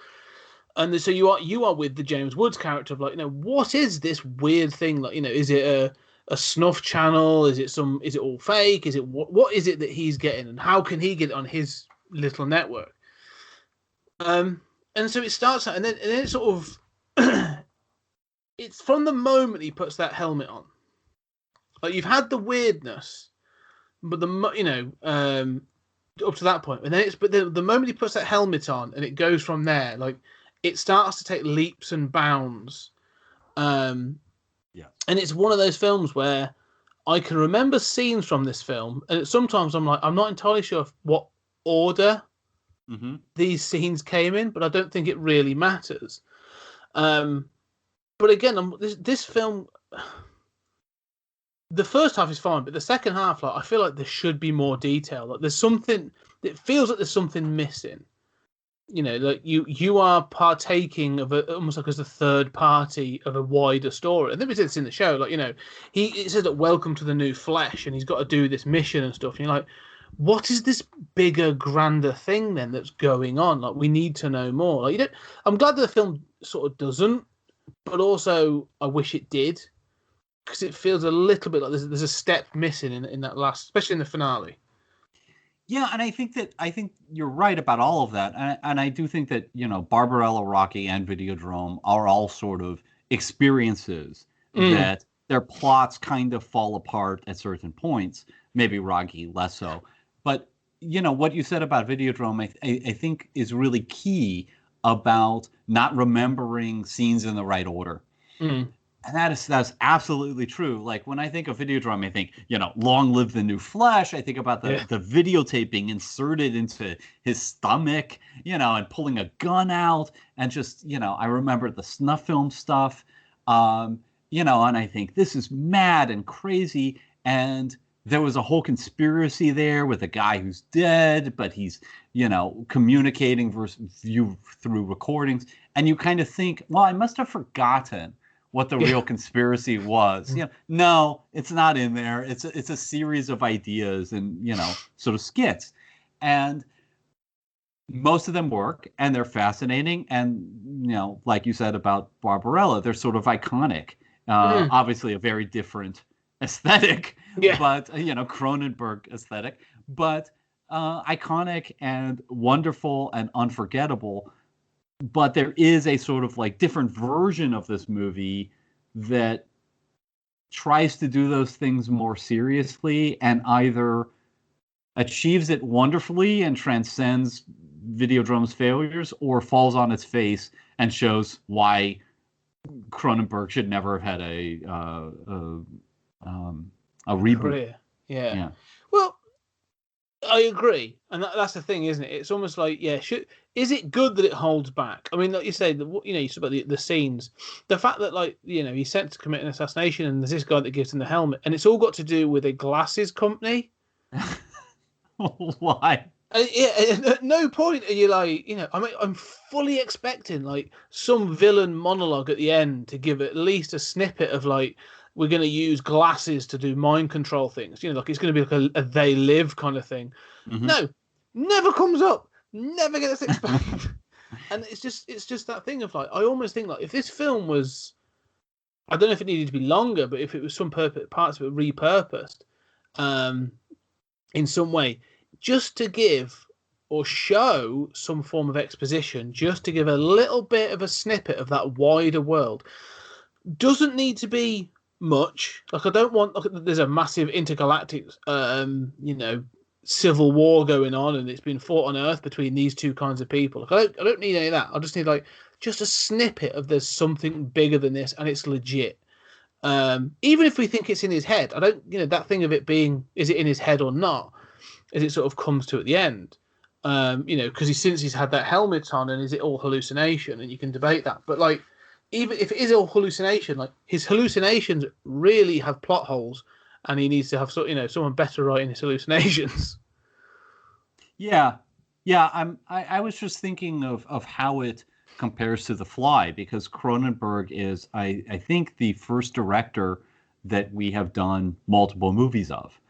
And so you are with the James Woods character of like, what is this weird thing? Like, is it a snuff channel? Is it all fake? Is it what is it that he's getting, and how can he get it on his little network? And so it starts out, and then it sort of it's from the moment he puts that helmet on. Like you've had the weirdness, but up to that point, and then the moment he puts that helmet on, and it goes from there, like. It starts to take leaps and bounds. And it's one of those films where I can remember scenes from this film, and sometimes I'm like, I'm not entirely sure what order these scenes came in, but I don't think it really matters. But again, this film, the first half is fine, but the second half, like I feel like there should be more detail. Like there's something, it feels like there's something missing. Like you are partaking of almost like as a third party of a wider story. And then we said this in the show, like it says that welcome to the New Flesh, and he's got to do this mission and stuff. And you're like, what is this bigger, grander thing then that's going on? Like we need to know more. Like I'm glad that the film sort of doesn't, but also I wish it did, because it feels a little bit like there's a step missing in that last, especially in the finale. Yeah, and I think you're right about all of that, and I do think that Barbarella, Rocky, and Videodrome are all sort of experiences that their plots kind of fall apart at certain points. Maybe Rocky less so, but what you said about Videodrome, I think is really key about not remembering scenes in the right order. And that's absolutely true. Like when I think of Videodrome, I think, long live the new Flesh. I think about the videotape being inserted into his stomach, and pulling a gun out, and just, I remember the snuff film stuff. And I think this is mad and crazy. And there was a whole conspiracy there with a guy who's dead, but he's, communicating you through recordings. And you kind of think, well, I must have forgotten what the real conspiracy was. No, it's not in there. It's a series of ideas and, sort of skits. And most of them work, and they're fascinating. And, like you said about Barbarella, they're sort of iconic. Obviously a very different aesthetic, but, Cronenberg aesthetic, but iconic and wonderful and unforgettable. But there is a sort of like different version of this movie that tries to do those things more seriously and either achieves it wonderfully and transcends Videodrome's failures, or falls on its face and shows why Cronenberg should never have had a reboot. Career. Yeah. Well, I agree, and that's the thing, isn't it? It's almost like, is it good that it holds back? I mean, like you say, you talk about the scenes, the fact that, like, he's sent to commit an assassination, and there's this guy that gives him the helmet, and it's all got to do with a glasses company. Why? At no point are you like, I'm fully expecting like some villain monologue at the end to give at least a snippet of like, we're going to use glasses to do mind control things. Like it's going to be like a They Live kind of thing. Mm-hmm. No, never comes up. Never gets explained. And it's just that thing of like, I almost think like if this film was, I don't know if it needed to be longer, but if it was some parts of it repurposed, in some way, just to give or show some form of exposition, just to give a little bit of a snippet of that wider world, doesn't need to be much. Like I don't want. There's a massive intergalactic, civil war going on, and it's been fought on Earth between these two kinds of people. Like I don't need any of that. I just need like just a snippet of there's something bigger than this, and it's legit. Even if we think it's in his head, I don't. That thing of it being, is it in his head or not, as it sort of comes to at the end. Because since he's had that helmet on, and is it all hallucination? And you can debate that, but like, even if it is all hallucination, like his hallucinations really have plot holes, and he needs to have someone better writing his hallucinations. Yeah. I was just thinking of how it compares to The Fly, because Cronenberg is, I think, the first director that we have done multiple movies of.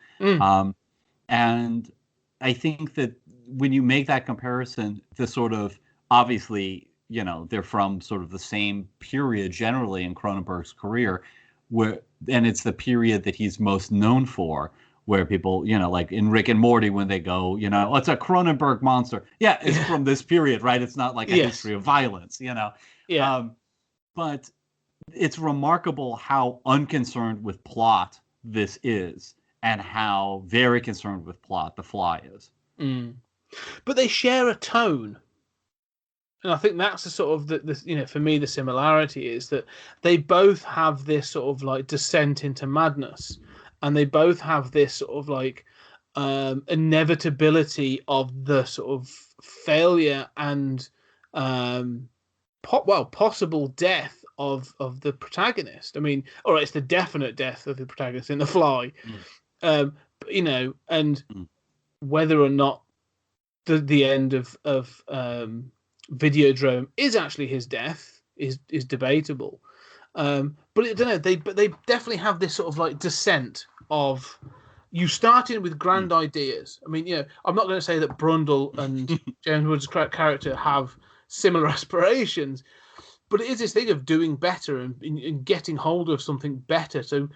And I think that when you make that comparison, the sort of, obviously, they're from sort of the same period generally in Cronenberg's career, and it's the period that he's most known for, where people, like in Rick and Morty, when they go, it's a Cronenberg monster. Yeah, it's from this period, right? It's not like a history of violence, Yeah. But it's remarkable how unconcerned with plot this is, and how very concerned with plot The Fly is. But they share a tone. And I think that's the sort of the for me, the similarity is that they both have this sort of like descent into madness, and they both have this sort of like inevitability of the sort of failure and possible death of the protagonist. I mean, all right, it's the definite death of the protagonist in The Fly, and whether or not the end of Videodrome is actually his death is debatable, but I don't know. They definitely have this sort of like descent of you starting with grand ideas. I mean, I'm not going to say that Brundle and James Woods' character have similar aspirations, but it is this thing of doing better and getting hold of something better. So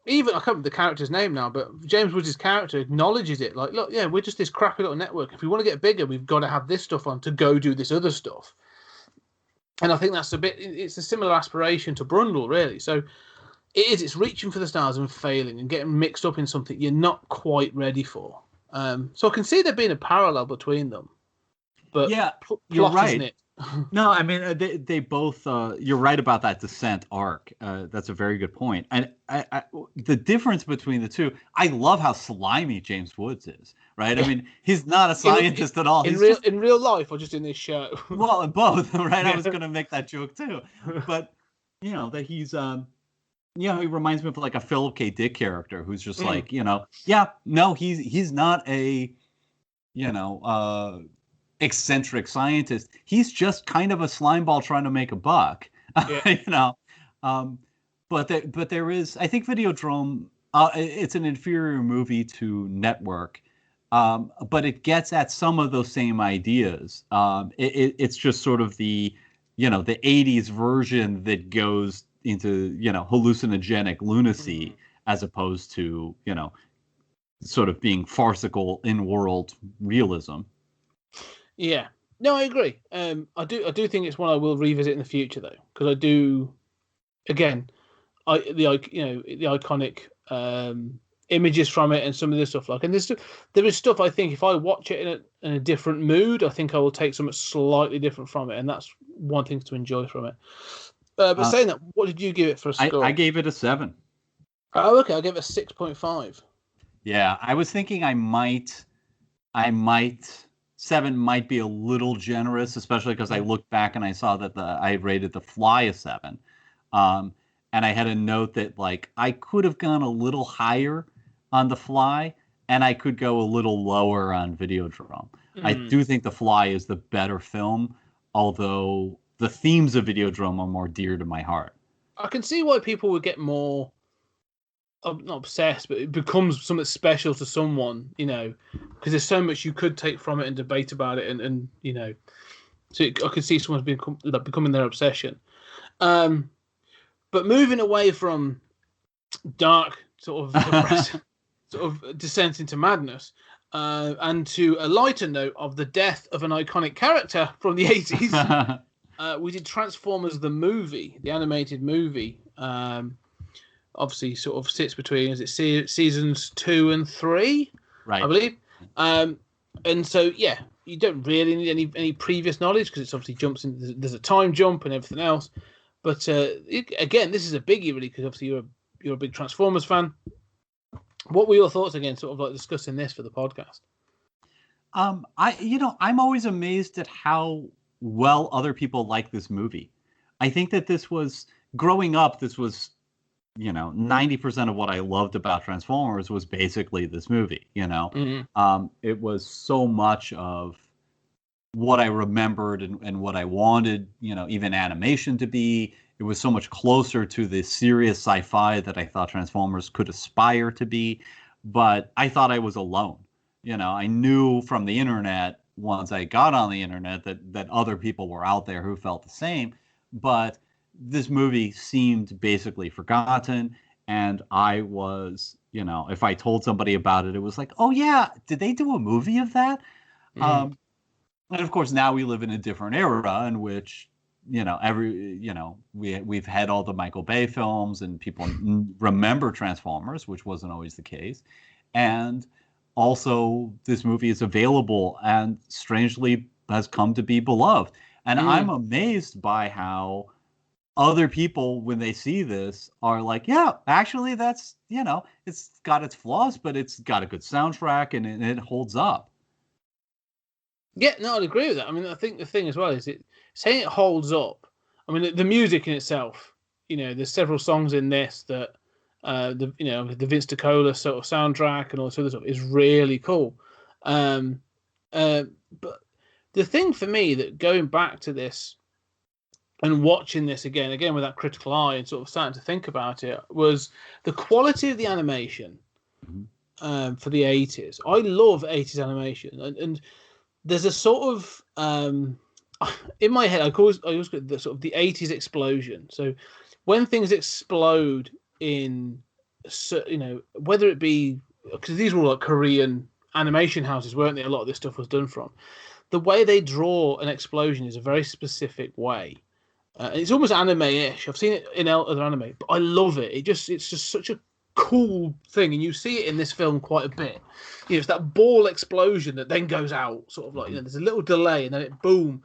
even, I can't remember the character's name now, but James Woods' character acknowledges it. Like, look, we're just this crappy little network. If we want to get bigger, we've got to have this stuff on to go do this other stuff. And I think that's it's a similar aspiration to Brundle, really. So it's reaching for the stars and failing and getting mixed up in something you're not quite ready for. So I can see there being a parallel between them. But you're right. Isn't it? No, I mean they both. You're right about that descent arc. That's a very good point. And the difference between the two, I love how slimy James Woods is. Right? I mean, he's not a scientist at all. He's just, in real life or just in this show? well, in both. Right? I Yeah. was going to make that joke too, but that he's he reminds me of like a Philip K. Dick character who's just like he's not a eccentric scientist. He's just kind of a slimeball trying to make a buck. Yeah. But there is, I think, Videodrome. It's an inferior movie to Network, but it gets at some of those same ideas. It's just sort of the the '80s version that goes into hallucinogenic lunacy as opposed to sort of being farcical in-world realism. Yeah, no, I agree. I do think it's one I will revisit in the future though, because I do. Again, the iconic images from it and some of this stuff and there is stuff I think if I watch it in a different mood, I think I will take something slightly different from it, and that's one thing to enjoy from it. But saying that, what did you give it for a score? I gave it a 7. Oh, okay, I gave it a 6.5. Yeah, I was thinking I might 7 might be a little generous, especially because I looked back and I saw that I rated The Fly a 7. And I had a note that like I could have gone a little higher on The Fly and I could go a little lower on Videodrome. I do think The Fly is the better film, although the themes of Videodrome are more dear to my heart. I can see why people would get more not obsessed, but it becomes something special to someone, because there's so much you could take from it and debate about it, and so I could see someone's becoming their obsession. But moving away from dark sort of sort of descent into madness, and to a lighter note of the death of an iconic character from the 80s, we did Transformers the movie, the animated movie. Obviously sort of sits between, is it seasons 2 and 3, right? I believe. And so you don't really need any previous knowledge because it's obviously jumps in. There's a time jump and everything else. But again, this is a biggie really because obviously you're a big Transformers fan. What were your thoughts again, sort of like discussing this for the podcast? I'm always amazed at how well other people like this movie. I think that this was growing up. This was 90% of what I loved about Transformers was basically this movie. It was so much of what I remembered and what I wanted, even animation to be. It was so much closer to the serious sci-fi that I thought Transformers could aspire to be. But I thought I was alone. I knew from the internet, once I got on the internet, that other people were out there who felt the same. But this movie seemed basically forgotten. And I was, if I told somebody about it, it was like, oh yeah, did they do a movie of that? And of course, now we live in a different era in which, we've had all the Michael Bay films and people remember Transformers, which wasn't always the case. And also this movie is available and strangely has come to be beloved. And I'm amazed by how other people, when they see this, are like, yeah, actually that's, it's got its flaws, but it's got a good soundtrack and it holds up. Yeah, no, I'd agree with that. I mean, I think the thing as well is saying it holds up. I mean, the music in itself, there's several songs in this that, the Vince DiCola sort of soundtrack and all this other stuff is really cool. But the thing for me that going back to this and watching this again with that critical eye and sort of starting to think about it was the quality of the animation for the 80s. I love 80s animation, and there's a sort of in my head I always get the sort of the 80s explosion. So when things explode in, whether it be because these were all like Korean animation houses, weren't they? A lot of this stuff was done from. The way they draw an explosion is a very specific way. It's almost anime-ish. I've seen it in other anime, but I love it. It's just such a cool thing, and you see it in this film quite a bit. It's that ball explosion that then goes out, sort of like there's a little delay, and then it boom.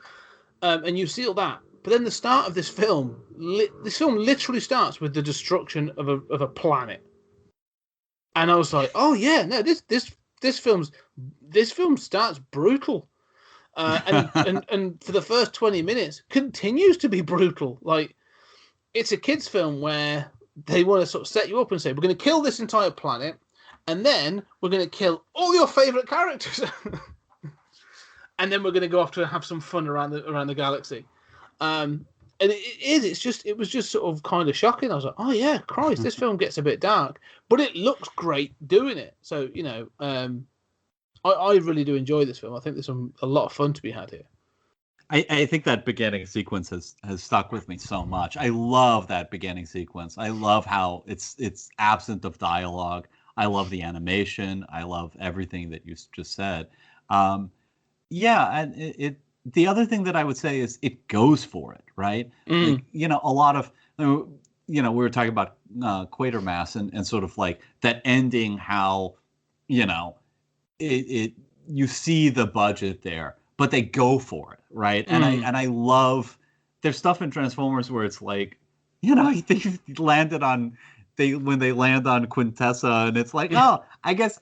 and you see all that. But then the start of this film, literally starts with the destruction of a planet, and I was like, oh yeah, no, this film starts brutal, and for the first 20 minutes continues to be brutal. Like, it's a kids' film where they want to sort of set you up and say, we're going to kill this entire planet, and then we're going to kill all your favorite characters, and then we're going to go off to have some fun around the galaxy. And it was just sort of kind of shocking. I was like, oh yeah, Christ, this film gets a bit dark, but it looks great doing it. So, I really do enjoy this film. I think there's a lot of fun to be had here. I think that beginning sequence has stuck with me so much. I love that beginning sequence. I love how it's absent of dialogue. I love the animation. I love everything that you just said. Yeah, and the other thing that I would say is it goes for it, right? Like, a lot of, we were talking about Quatermass and sort of like that ending, how, you see the budget there, but they go for it, right? And I love, there's stuff in Transformers where it's like, they landed on, when they land on Quintessa, and it's like, oh, I guess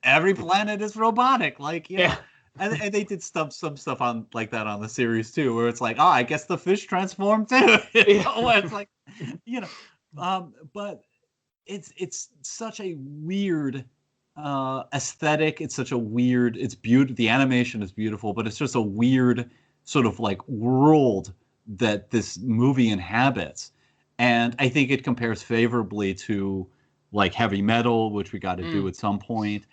every planet is robotic, like, yeah. And they did some stuff on like that on the series too, where it's like, oh, I guess the fish transformed too. It's like, but it's such a weird aesthetic. It's such a weird. It's beautiful. The animation is beautiful, but it's just a weird sort of like world that this movie inhabits. And I think it compares favorably to like Heavy Metal, which we got to do at some point.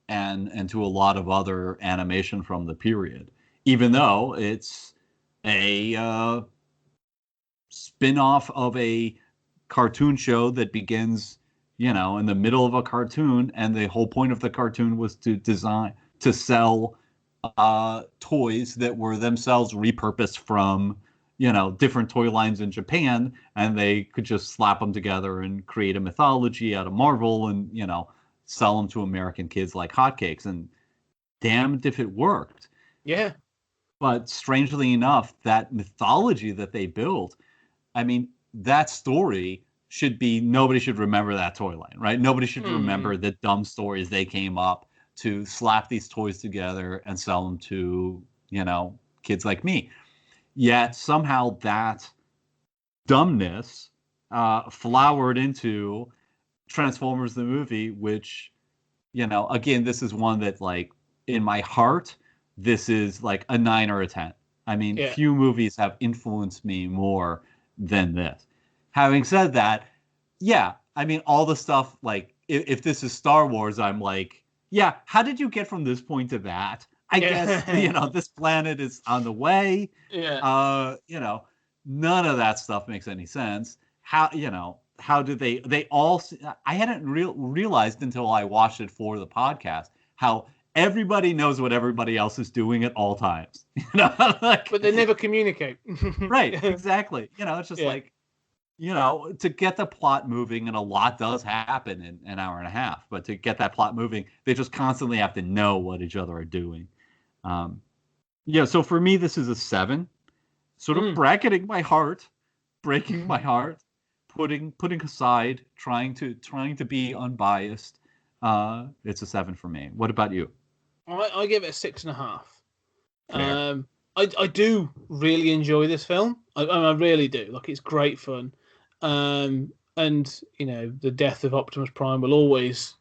And to a lot of other animation from the period, even though it's a spin-off of a cartoon show that begins, in the middle of a cartoon, and the whole point of the cartoon was to sell toys that were themselves repurposed from, different toy lines in Japan, and they could just slap them together and create a mythology out of Marvel, and, sell them to American kids like hotcakes, and damned if it worked. Yeah. But strangely enough, that mythology that they built, I mean, that story nobody should remember that toy line, right? Nobody should remember the dumb stories they came up to slap these toys together and sell them to, kids like me. Yet somehow that dumbness flowered into Transformers the movie, which, again, this is one that, like, in my heart, this is like a 9 or a 10. I mean, few movies have influenced me more than this. Having said that, yeah, I mean, all the stuff, like, if this is Star Wars, I'm like, yeah, how did you get from this point to that? I guess, this planet is on the way. Yeah. None of that stuff makes any sense. How did they all, I hadn't realized until I watched it for the podcast, how everybody knows what everybody else is doing at all times. Like, but they never communicate. Right, exactly. It's just like, to get the plot moving, and a lot does happen in an hour and a half, but to get that plot moving, they just constantly have to know what each other are doing. So for me, this is a 7, sort of bracketing my heart, breaking my heart. Putting aside, trying to be unbiased, it's a 7 for me. What about you? I give it a 6.5. I do really enjoy this film. I really do. Like, it's great fun. And the death of Optimus Prime will always,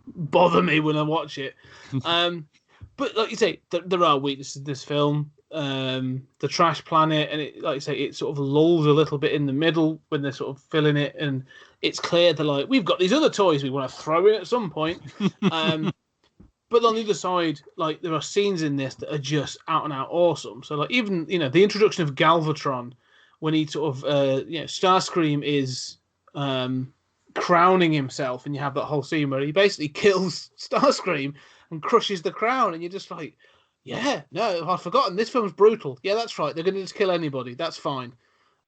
bother me when I watch it. But like you say, there are weaknesses in this film. The trash planet, and it, like you say, it sort of lulls a little bit in the middle when they're sort of filling it, and it's clear they're like, we've got these other toys we want to throw in at some point. But on the other side, like, there are scenes in this that are just out and out awesome. So, like, even the introduction of Galvatron, when he sort of Starscream is crowning himself, and you have that whole scene where he basically kills Starscream and crushes the crown, and you're just like, yeah, no, I've forgotten. This film's brutal. Yeah, that's right. They're going to just kill anybody. That's fine.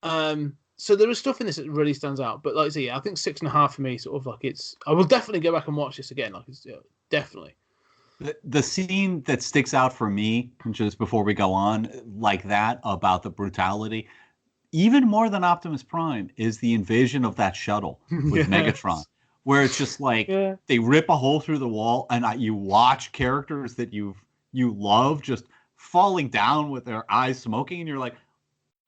So there is stuff in this that really stands out. But like I say, yeah, I think 6.5 for me, sort of like, it's. I will definitely go back and watch this again. Like, it's definitely. The scene that sticks out for me, just before we go on, like that, about the brutality, even more than Optimus Prime, is the invasion of that shuttle with Yes. Megatron, where it's just like Yeah. they rip a hole through the wall, and you watch characters that you love just falling down with their eyes smoking, and you're like,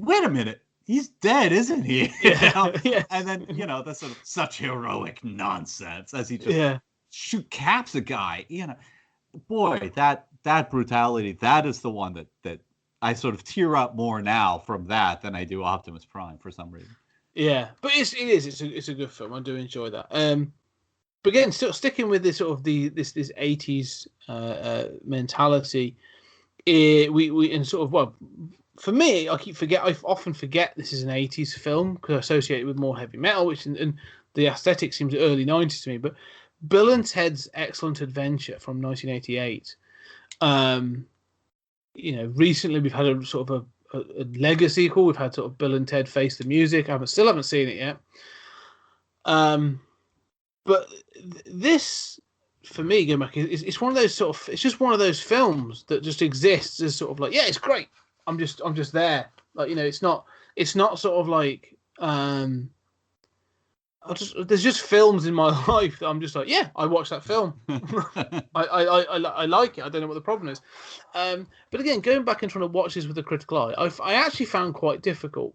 wait a minute, he's dead, isn't he? Yeah. You know? Yes. And then that's sort of such heroic nonsense as he just Yeah. caps a guy. Boy, that brutality, that is the one that I sort of tear up more now from that than I do Optimus Prime for some reason. Yeah, but it's a good film. I do enjoy that. But again, still sticking with this sort of this 80s mentality. We and sort of, well, for me, I often forget this is an 80s film because I associate it with more heavy metal, which and the aesthetic seems early 90s to me. But Bill and Ted's Excellent Adventure from 1988. Recently we've had a sort of a Lego sequel. We've had sort of Bill and Ted Face the Music. Still haven't seen it yet. But this, for me, going back, it's one of those sort of, it's just one of those films that just exists as sort of like, yeah, it's great. I'm just there. Like, it's not sort of like, there's just films in my life that I'm just like, yeah, I watched that film. I like it. I don't know what the problem is. But again, going back and trying to watch this with a critical eye, I actually found quite difficult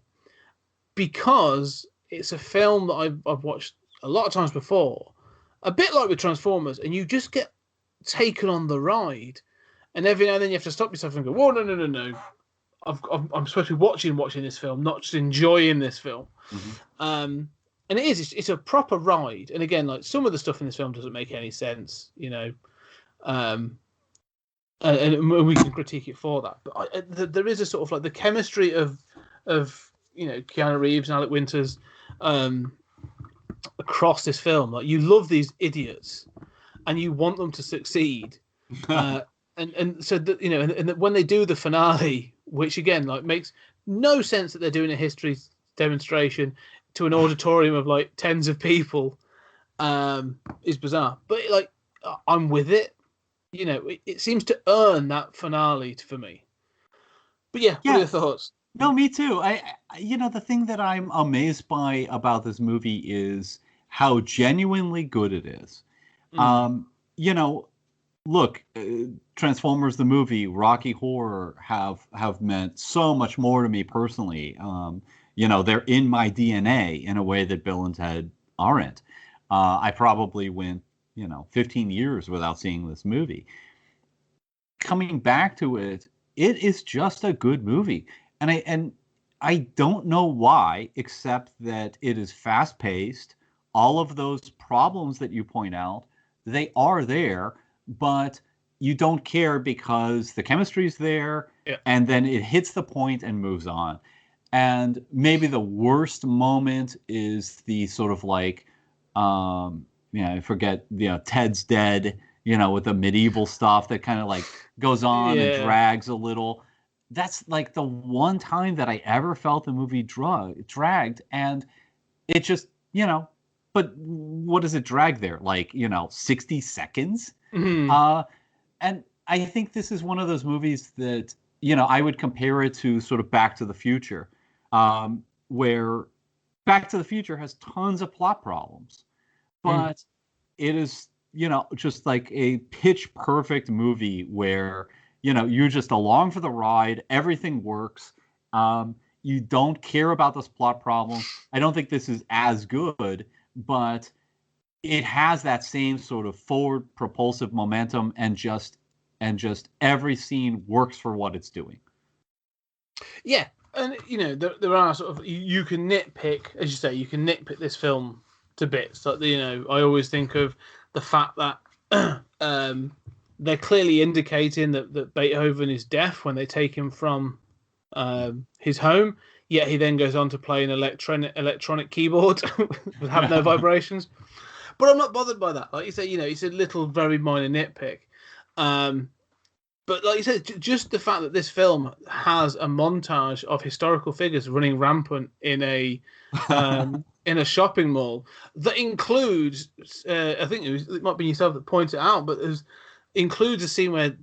because it's a film that I've watched a lot of times before, a bit like with Transformers, and you just get taken on the ride, and every now and then you have to stop yourself and go, whoa, no. I'm supposed to be watching this film, not just enjoying this film. Mm-hmm. And it's a proper ride. And again, like some of the stuff in this film doesn't make any sense, and we can critique it for that. But there is a sort of like the chemistry of Keanu Reeves and Alec Winters across this film. Like, you love these idiots and you want them to succeed. And so that, and when they do the finale, which again, like, makes no sense that they're doing a history demonstration to an auditorium of like tens of people, is bizarre. But like, I'm with it. It seems to earn that finale for me. But yeah, what are your thoughts? No, me too. The thing that I'm amazed by about this movie is how genuinely good it is. Look, Transformers the movie, Rocky Horror have meant so much more to me personally. They're in my DNA in a way that Bill and Ted aren't. I probably went, 15 years without seeing this movie. Coming back to it, it is just a good movie. And I don't know why, except that it is fast-paced. All of those problems that you point out, they are there, but you don't care because the chemistry's there, and then it hits the point and moves on. And maybe the worst moment is the sort of like, I forget, Ted's dead, with the medieval stuff that kind of like goes on and drags a little. That's like the one time that I ever felt the movie dragged, and it just, but what does it drag there? Like, 60 seconds? Mm-hmm. And I think this is one of those movies that, I would compare it to sort of Back to the Future, where Back to the Future has tons of plot problems, but it is, just like a pitch perfect movie where, you're just along for the ride. Everything works. You don't care about those plot problems. I don't think this is as good, but it has that same sort of forward propulsive momentum, and just every scene works for what it's doing. Yeah. And, there are sort of, you can nitpick, as you say, you can nitpick this film to bits. Like, I always think of the fact that they're clearly indicating that Beethoven is deaf when they take him from his home, yet he then goes on to play an electronic keyboard with have no vibrations. But I'm not bothered by that. Like you say, it's a little very minor nitpick. But like you said, just the fact that this film has a montage of historical figures running rampant in a shopping mall that includes, I think it might be yourself that pointed it out, but there's includes a scene where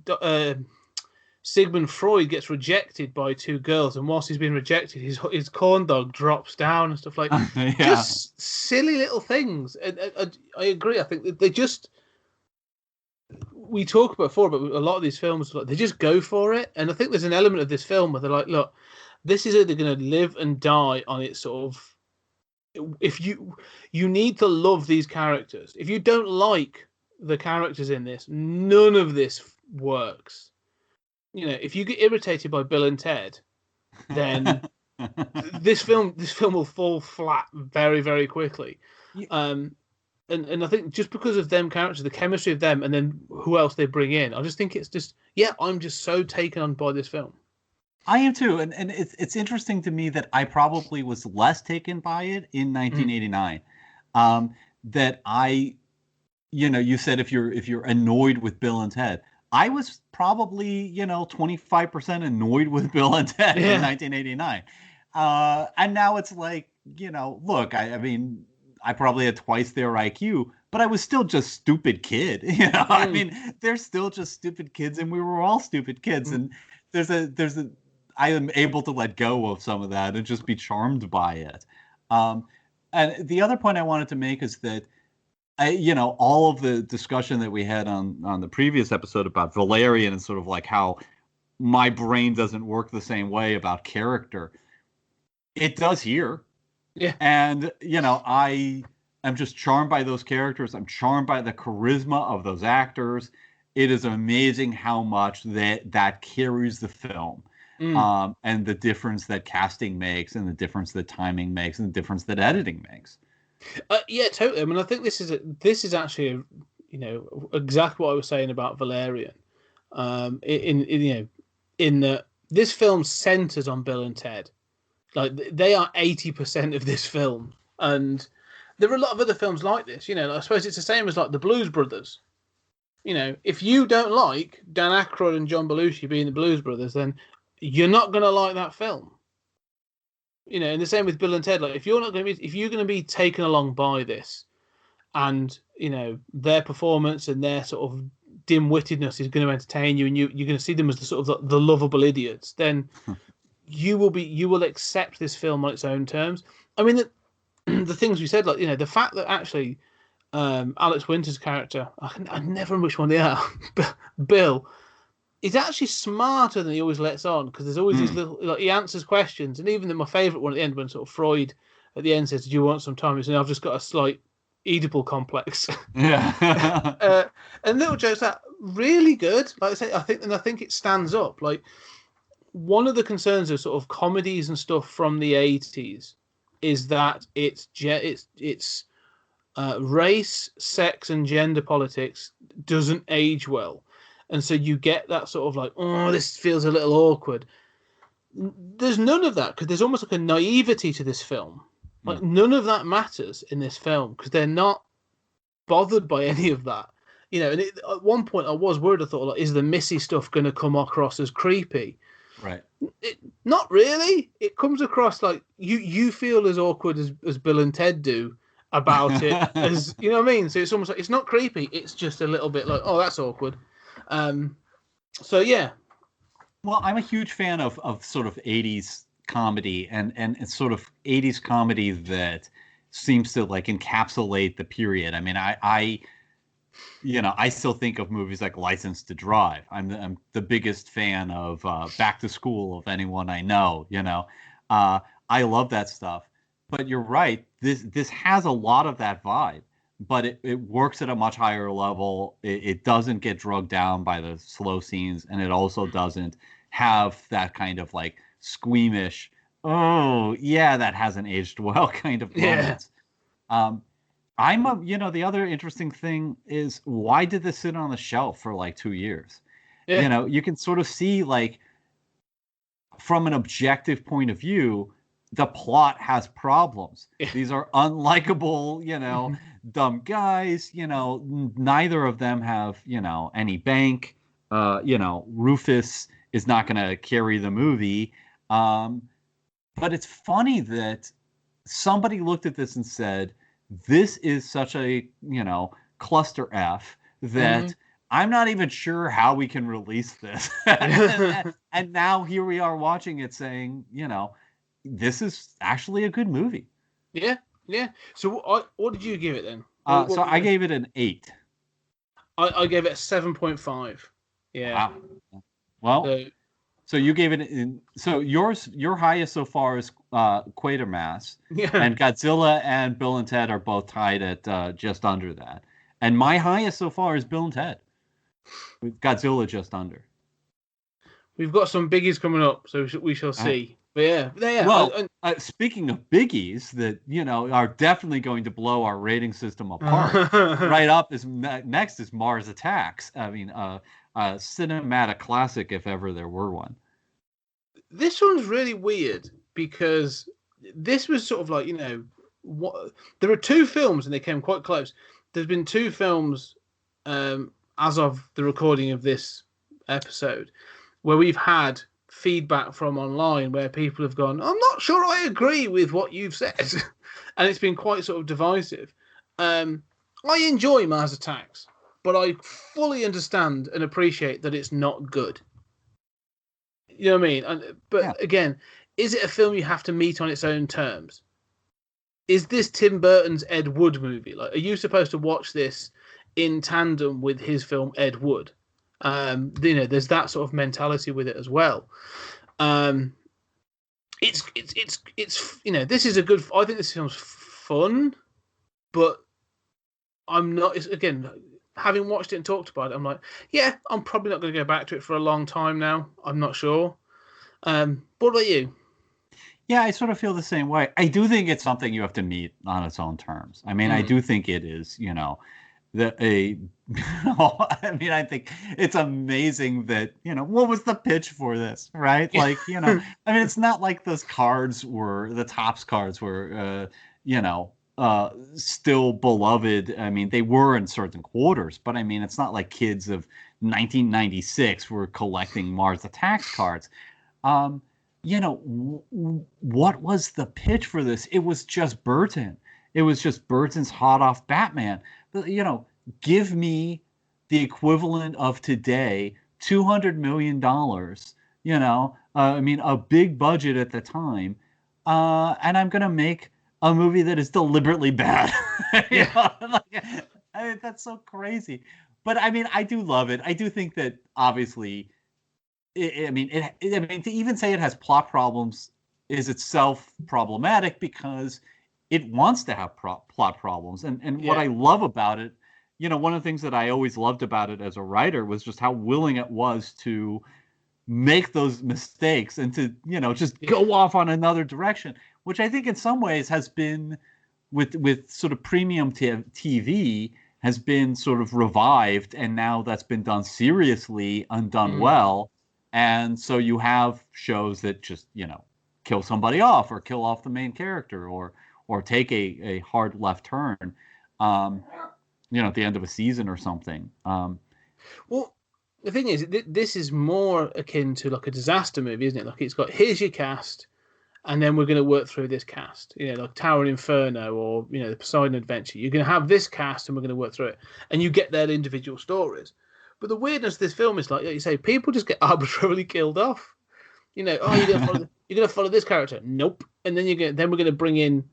Sigmund Freud gets rejected by two girls, and whilst he's been rejected, his corn dog drops down and stuff like Yeah. just silly little things. And I agree. I think they just we talked before, but a lot of these films like they just go for it, and I think there's an element of this film where they're like, look, this is either going to live and die on its sort of. If you need to love these characters, if you don't like the characters in this, none of this works. You know, if you get irritated by Bill and Ted, then this film will fall flat very, very quickly. And I think just because of them characters, the chemistry of them, and then who else they bring in, I just think it's just I'm just so taken on by this film. I am too, and it's interesting to me that I probably was less taken by it in 1989. That you said if you're annoyed with Bill and Ted, I was probably 25% annoyed with Bill and Ted in 1989, and now it's like look, I mean, I probably had twice their IQ, but I was still just stupid kid. I mean, they're still just stupid kids, and we were all stupid kids, and I am able to let go of some of that and just be charmed by it. And the other point I wanted to make is that, all of the discussion that we had on the previous episode about Valerian and sort of like how my brain doesn't work the same way about character, it does here. Yeah. And, I am just charmed by those characters. I'm charmed by the charisma of those actors. It is amazing how much that carries the film. And the difference that casting makes, and the difference that timing makes, and the difference that editing makes. Yeah, totally. I mean, I think this is actually exactly what I was saying about Valerian. In that this film centers on Bill and Ted, like they are 80% of this film, and there are a lot of other films like this. I suppose it's the same as like the Blues Brothers. If you don't like Dan Aykroyd and John Belushi being the Blues Brothers, then you're not going to like that film. And the same with Bill and Ted. Like, if you're going to be taken along by this, and their performance and their sort of dim-wittedness is going to entertain you, and you're going to see them as the sort of the lovable idiots, then you will accept this film on its own terms. I mean, the things we said, like the fact that actually Alex Winter's character, I never remember which one they are, but Bill. He's actually smarter than he always lets on, because there's always these little, like, he answers questions, and even my favourite one at the end, when sort of Freud at the end says, "Do you want some time?" He's saying, "I've just got a slight Oedipal complex." Yeah. And little jokes that really good. Like I say, I think it stands up. Like, one of the concerns of sort of comedies and stuff from the 80s is that it's race, sex, and gender politics doesn't age well. And so you get that sort of like, oh, this feels a little awkward. There's none of that, because there's almost like a naivety to this film. Like, none of that matters in this film, because they're not bothered by any of that. And at one point I was worried. I thought, like, is the Missy stuff going to come across as creepy? Right. Not really. It comes across like you feel as awkward as Bill and Ted do about it. As you know what I mean? So it's almost like it's not creepy. It's just a little bit like, oh, that's awkward. So yeah. Well, I'm a huge fan of sort of 80s comedy and sort of 80s comedy that seems to like encapsulate the period. I mean, I still think of movies like License to Drive. I'm the biggest fan of Back to School of anyone I know. I love that stuff. But you're right. This has a lot of that vibe. But it works at a much higher level. It doesn't get drugged down by the slow scenes, and it also doesn't have that kind of like squeamish, oh yeah, that hasn't aged well kind of moments. The other interesting thing is, why did this sit on the shelf for like 2 years? Yeah. You can sort of see, like, from an objective point of view, the plot has problems. These are unlikable, dumb guys. Neither of them have, any bank. Rufus is not going to carry the movie. But it's funny that somebody looked at this and said, this is such a, cluster F that I'm not even sure how we can release this. And now here we are watching it saying, this is actually a good movie. Yeah, yeah. So what did you give it then? So I gave it an 8. I gave it a 7.5. Yeah. Wow. Well, so you gave it so your highest so far is Quatermass. Yeah. And Godzilla and Bill and Ted are both tied at just under that. And my highest so far is Bill and Ted. With Godzilla just under. We've got some biggies coming up, so we shall see. But yeah. Well, speaking of biggies that are definitely going to blow our rating system apart. Right up is next is Mars Attacks. I mean, a cinematic classic if ever there were one. This one's really weird because this was sort of like there are 2 films and they came quite close. There's been 2 films as of the recording of this episode where we've had feedback from online where people have gone, I'm not sure I agree with what you've said. And it's been quite sort of divisive. I enjoy Mars Attacks, but I fully understand and appreciate that it's not good. You know what I mean? But again, is it a film you have to meet on its own terms? Is this Tim Burton's Ed Wood movie? Like, are you supposed to watch this in tandem with his film Ed Wood? There's that sort of mentality with it as well. It's this is a good. I think this film's fun, but I'm not. Again, having watched it and talked about it, I'm like, yeah, I'm probably not going to go back to it for a long time now. I'm not sure. What about you? Yeah, I sort of feel the same way. I do think it's something you have to meet on its own terms. I mean, I do think it is, I think it's amazing that, what was the pitch for this, right? Like, I mean, it's not like the Topps cards were, still beloved. I mean, they were in certain quarters, but I mean, it's not like kids of 1996 were collecting Mars Attacks cards. What was the pitch for this? It was just Burton. It was just Burton's hot off Batman. But, give me the equivalent of today, $200 million, I mean, a big budget at the time. And I'm going to make a movie that is deliberately bad. I mean, that's so crazy. But I mean, I do love it. I do think that obviously, to even say it has plot problems is itself problematic because it wants to have plot problems. And what I love about it, one of the things that I always loved about it as a writer was just how willing it was to make those mistakes and to, just go off on another direction, which I think in some ways has been with sort of premium TV has been sort of revived. And now that's been done seriously and done well. And so you have shows that just, kill somebody off or kill off the main character or take a hard left turn, at the end of a season or something. Well, the thing is, this is more akin to like a disaster movie, isn't it? Like it's got, here's your cast, and then we're going to work through this cast. Like Tower Inferno or, the Poseidon Adventure. You're going to have this cast and we're going to work through it. And you get their individual stories. But the weirdness of this film is like you say, people just get arbitrarily killed off. You're going to follow this character. Nope. And then we're going to bring in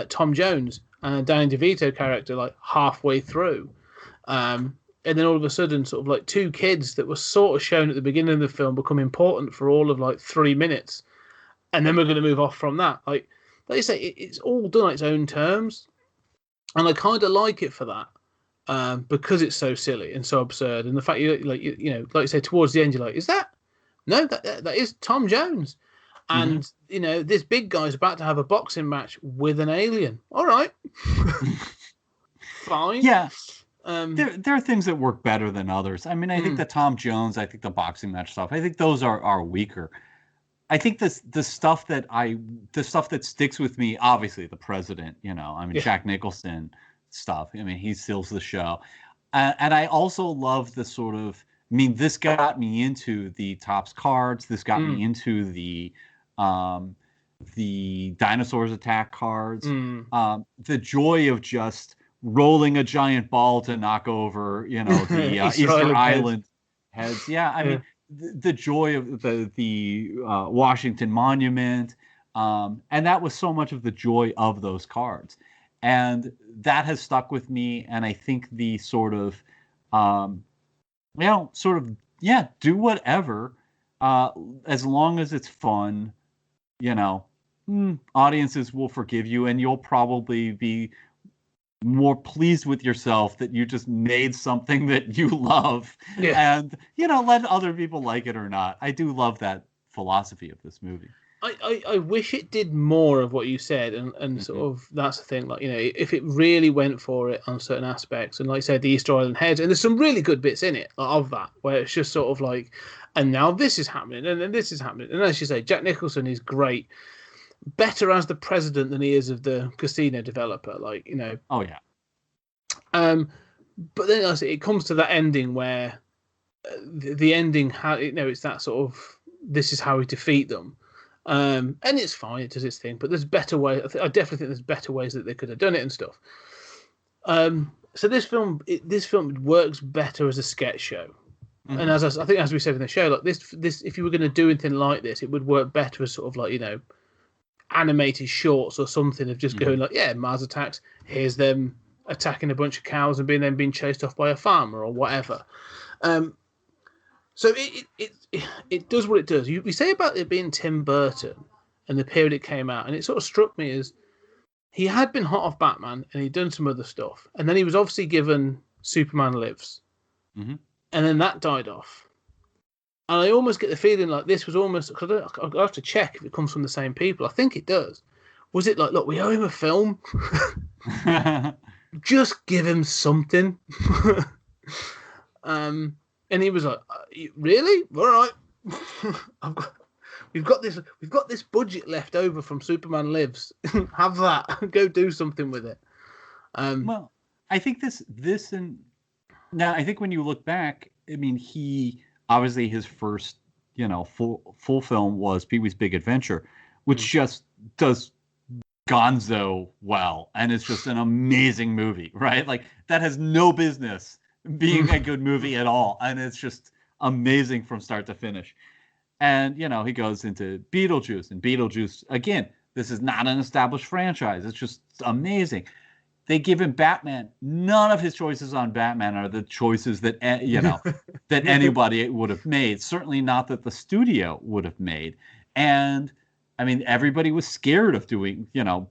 Tom Jones and Danny DeVito character like halfway through. And then all of a sudden, sort of like 2 kids that were sort of shown at the beginning of the film become important for all of like 3 minutes. And then we're going to move off from that. Like you say, it's all done on its own terms. And I kind of like it for that. Because it's so silly and so absurd. And the fact like you say, towards the end, you're like, is that? No, that is Tom Jones. And, this big guy's about to have a boxing match with an alien. All right. Fine. Yeah. There are things that work better than others. I mean, I think the Tom Jones, I think the boxing match stuff, I think those are weaker. I think the stuff that sticks with me, obviously the president, Jack Nicholson stuff. I mean, he steals the show. And I also love the sort of, this got me into the Topps cards. This got me into the Dinosaurs Attack cards. The joy of just rolling a giant ball to knock over, the Easter Island heads. Yeah, I mean, the joy of the Washington Monument, and that was so much of the joy of those cards, and that has stuck with me. And I think the sort of, do whatever, as long as it's fun, audiences will forgive you, and you'll probably be more pleased with yourself that you just made something that you love, and let other people like it or not. I do love that philosophy of this movie. I wish it did more of what you said, and sort of that's the thing. Like, if it really went for it on certain aspects, and like I said, the Easter Island heads, and there's some really good bits in it of that, where it's just sort of like, and now this is happening, and then this is happening, and as you say, Jack Nicholson is great, better as the president than he is of the casino developer. Like, Oh yeah. But then it comes to that ending where the ending, it's that sort of, this is how we defeat them. And it's fine, it does its thing, but there's better ways. I definitely think there's better ways that they could have done it and stuff. So this film works better as a sketch show, and I think as we said in the show, like this, if you were going to do anything like this, it would work better as sort of like animated shorts or something of just going like, Mars Attacks. Here's them attacking a bunch of cows and being chased off by a farmer or whatever. So it does what it does. We say about it being Tim Burton and the period it came out, and it sort of struck me as he had been hot off Batman and he'd done some other stuff, and then he was obviously given Superman Lives, and then that died off. And I almost get the feeling like this was almost, because I have to check if it comes from the same people. I think it does. Was it like, look, we owe him a film, just give him something? And he was like, "Really? All right. We've got this budget left over from Superman Lives. Have that. Go do something with it." Well, I think this and now I think when you look back, I mean, he obviously his first full film was Pee-wee's Big Adventure, which just does gonzo well, and it's just an amazing movie, right? Like, that has no business being a good movie at all, and it's just amazing from start to finish. And he goes into Beetlejuice, and Beetlejuice, again, this is not an established franchise, it's just amazing. They give him Batman. None of his choices on Batman are the choices that that anybody would have made, certainly not that the studio would have made. And I mean, everybody was scared of doing,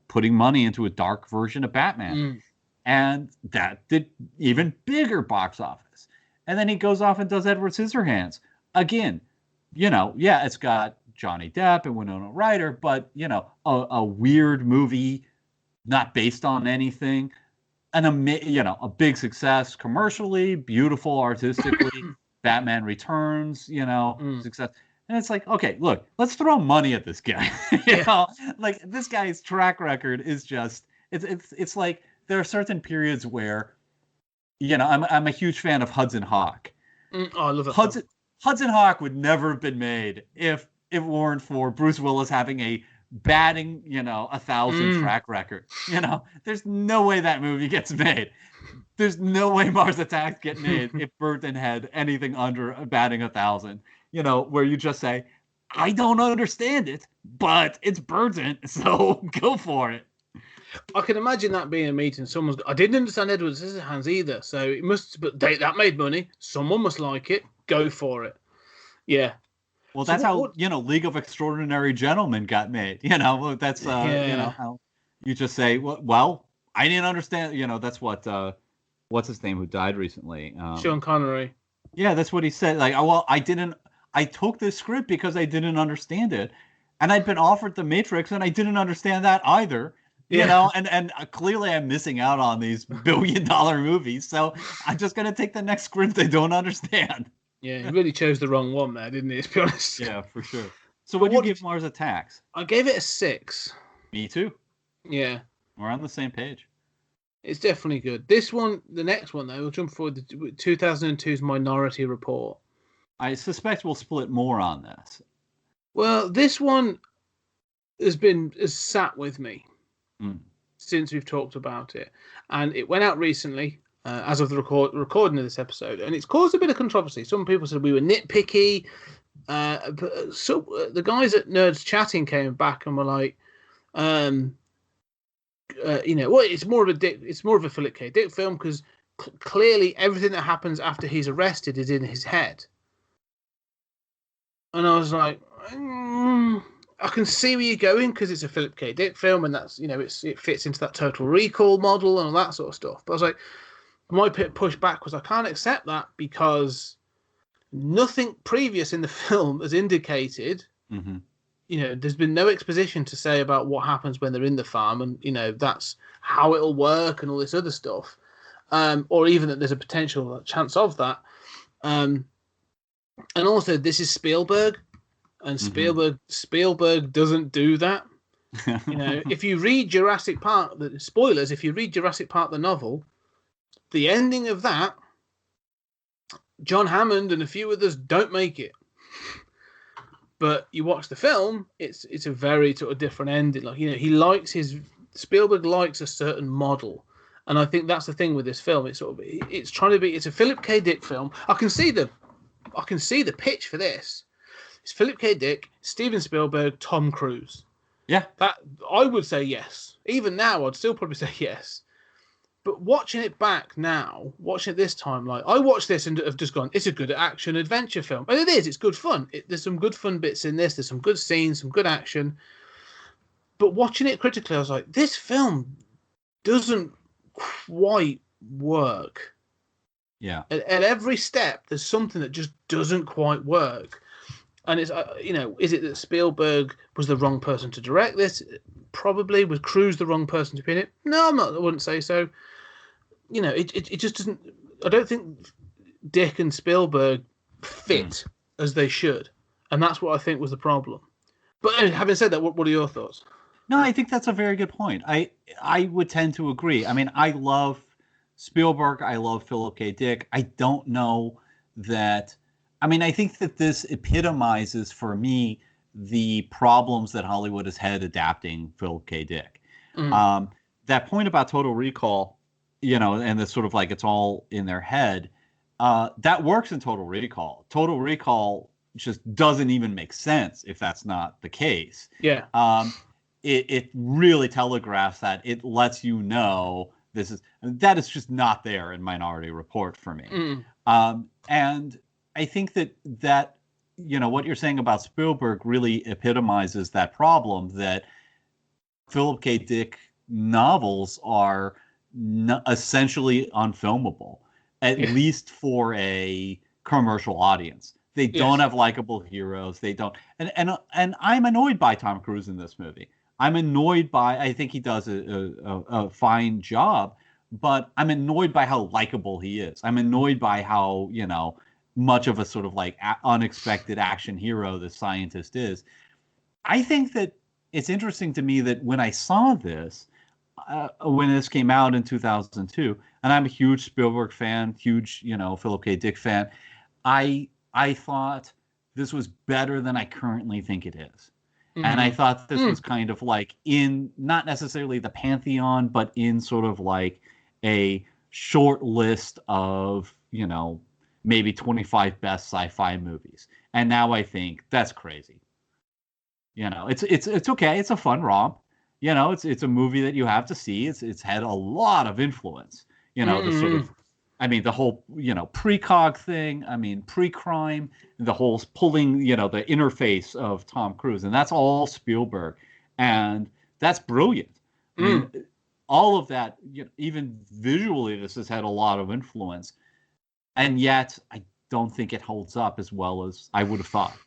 putting money into a dark version of Batman. And that did even bigger box office. And then he goes off and does Edward Scissorhands. Again, it's got Johnny Depp and Winona Ryder, but, a weird movie, not based on anything. And, a big success commercially, beautiful artistically. Batman Returns, success. And it's like, okay, look, let's throw money at this guy. Like, this guy's track record is just, it's like, there are certain periods where, I'm a huge fan of Hudson Hawk. Oh, I love it. Hudson Hawk would never have been made if it weren't for Bruce Willis having a batting, 1,000 track record. There's no way that movie gets made. There's no way Mars Attacks get made if Burton had anything under batting 1,000. Where you just say, I don't understand it, but it's Burton, so go for it. I can imagine that being a meeting. I didn't understand Edward Scissorhands either, so it must. But that made money. Someone must like it. Go for it. Yeah. Well, that's how League of Extraordinary Gentlemen got made. That's how you just say, well, I didn't understand. That's what's his name who died recently? Sean Connery. Yeah, that's what he said. Like, I took this script because I didn't understand it, and I'd been offered The Matrix, and I didn't understand that either. And clearly I'm missing out on these billion-dollar movies, so I'm just going to take the next script I don't understand. Yeah, he really chose the wrong one there, didn't he, to be honest? Yeah, for sure. So what do you give Mars Attacks? I gave it a 6. Me too. Yeah. We're on the same page. It's definitely good. This one, the next one, though, we'll jump forward to 2002's Minority Report. I suspect we'll split more on this. Well, this one has sat with me since we've talked about it, and it went out recently. As of the recording of this episode, and it's caused a bit of controversy. Some people said we were nitpicky. But the guys at Nerds Chatting came back and were like, well, it's more of a Philip K. Dick film because clearly everything that happens after he's arrested is in his head. And I was like, I can see where you're going because it's a Philip K. Dick film, and that's it fits into that Total Recall model and all that sort of stuff. But I was like, my push back was I can't accept that because nothing previous in the film has indicated. Mm-hmm. There's been no exposition to say about what happens when they're in the farm, and that's how it'll work and all this other stuff, or even that there's a potential chance of that. And also, this is Spielberg, and Spielberg doesn't do that. If you read Jurassic Park, spoilers. If you read Jurassic Park the novel, the ending of that, John Hammond and a few others don't make it. But you watch the film, it's a very sort of different ending. Like Spielberg likes a certain model, and I think that's the thing with this film. It's a Philip K. Dick film. I can see the pitch for this. It's Philip K. Dick, Steven Spielberg, Tom Cruise. Yeah, that I would say yes. Even now, I'd still probably say yes. But watching it back now, watching it this time, like I watched this and have just gone, it's a good action adventure film. And it is, it's good fun. There's some good fun bits in this. There's some good scenes, some good action. But watching it critically, I was like, this film doesn't quite work. Yeah. At every step, there's something that just doesn't quite work. And it's, is it that Spielberg was the wrong person to direct this? Probably. Was Cruise the wrong person to be in it? No, I wouldn't say so. It just doesn't. I don't think Dick and Spielberg fit as they should, and that's what I think was the problem. But having said that, what are your thoughts? No, I think that's a very good point. I would tend to agree. I mean, I love Spielberg. I love Philip K. Dick. I don't know that. I mean, I think that this epitomizes for me the problems that Hollywood has had adapting Philip K. Dick. That point about Total Recall, and the sort of like it's all in their head, that works in Total Recall. Total Recall just doesn't even make sense if that's not the case. Yeah. It really telegraphs that. It lets you know that is just not there in Minority Report for me. And I think that what you're saying about Spielberg really epitomizes that problem, that Philip K. Dick novels are essentially unfilmable, at least for a commercial audience. They don't have likable heroes. They don't, and I'm annoyed by Tom Cruise in this movie. I'm annoyed by. I think he does a fine job, but I'm annoyed by how likable he is. I'm annoyed by how much of a sort of like unexpected action hero the scientist is. I think that it's interesting to me that when I saw this, when this came out in 2002, and I'm a huge Spielberg fan, huge, Philip K. Dick fan, I thought this was better than I currently think it is. And I thought this was kind of like in, not necessarily the pantheon, but in sort of like a short list of, maybe 25 best sci-fi movies. And now I think that's crazy. It's okay. It's a fun romp. It's a movie that you have to see. It's had a lot of influence. The sort of, I mean, the whole, precog thing. I mean, pre-crime, the whole pulling, the interface of Tom Cruise, and that's all Spielberg, and that's brilliant. I mean, all of that, even visually, this has had a lot of influence. And yet, I don't think it holds up as well as I would have thought.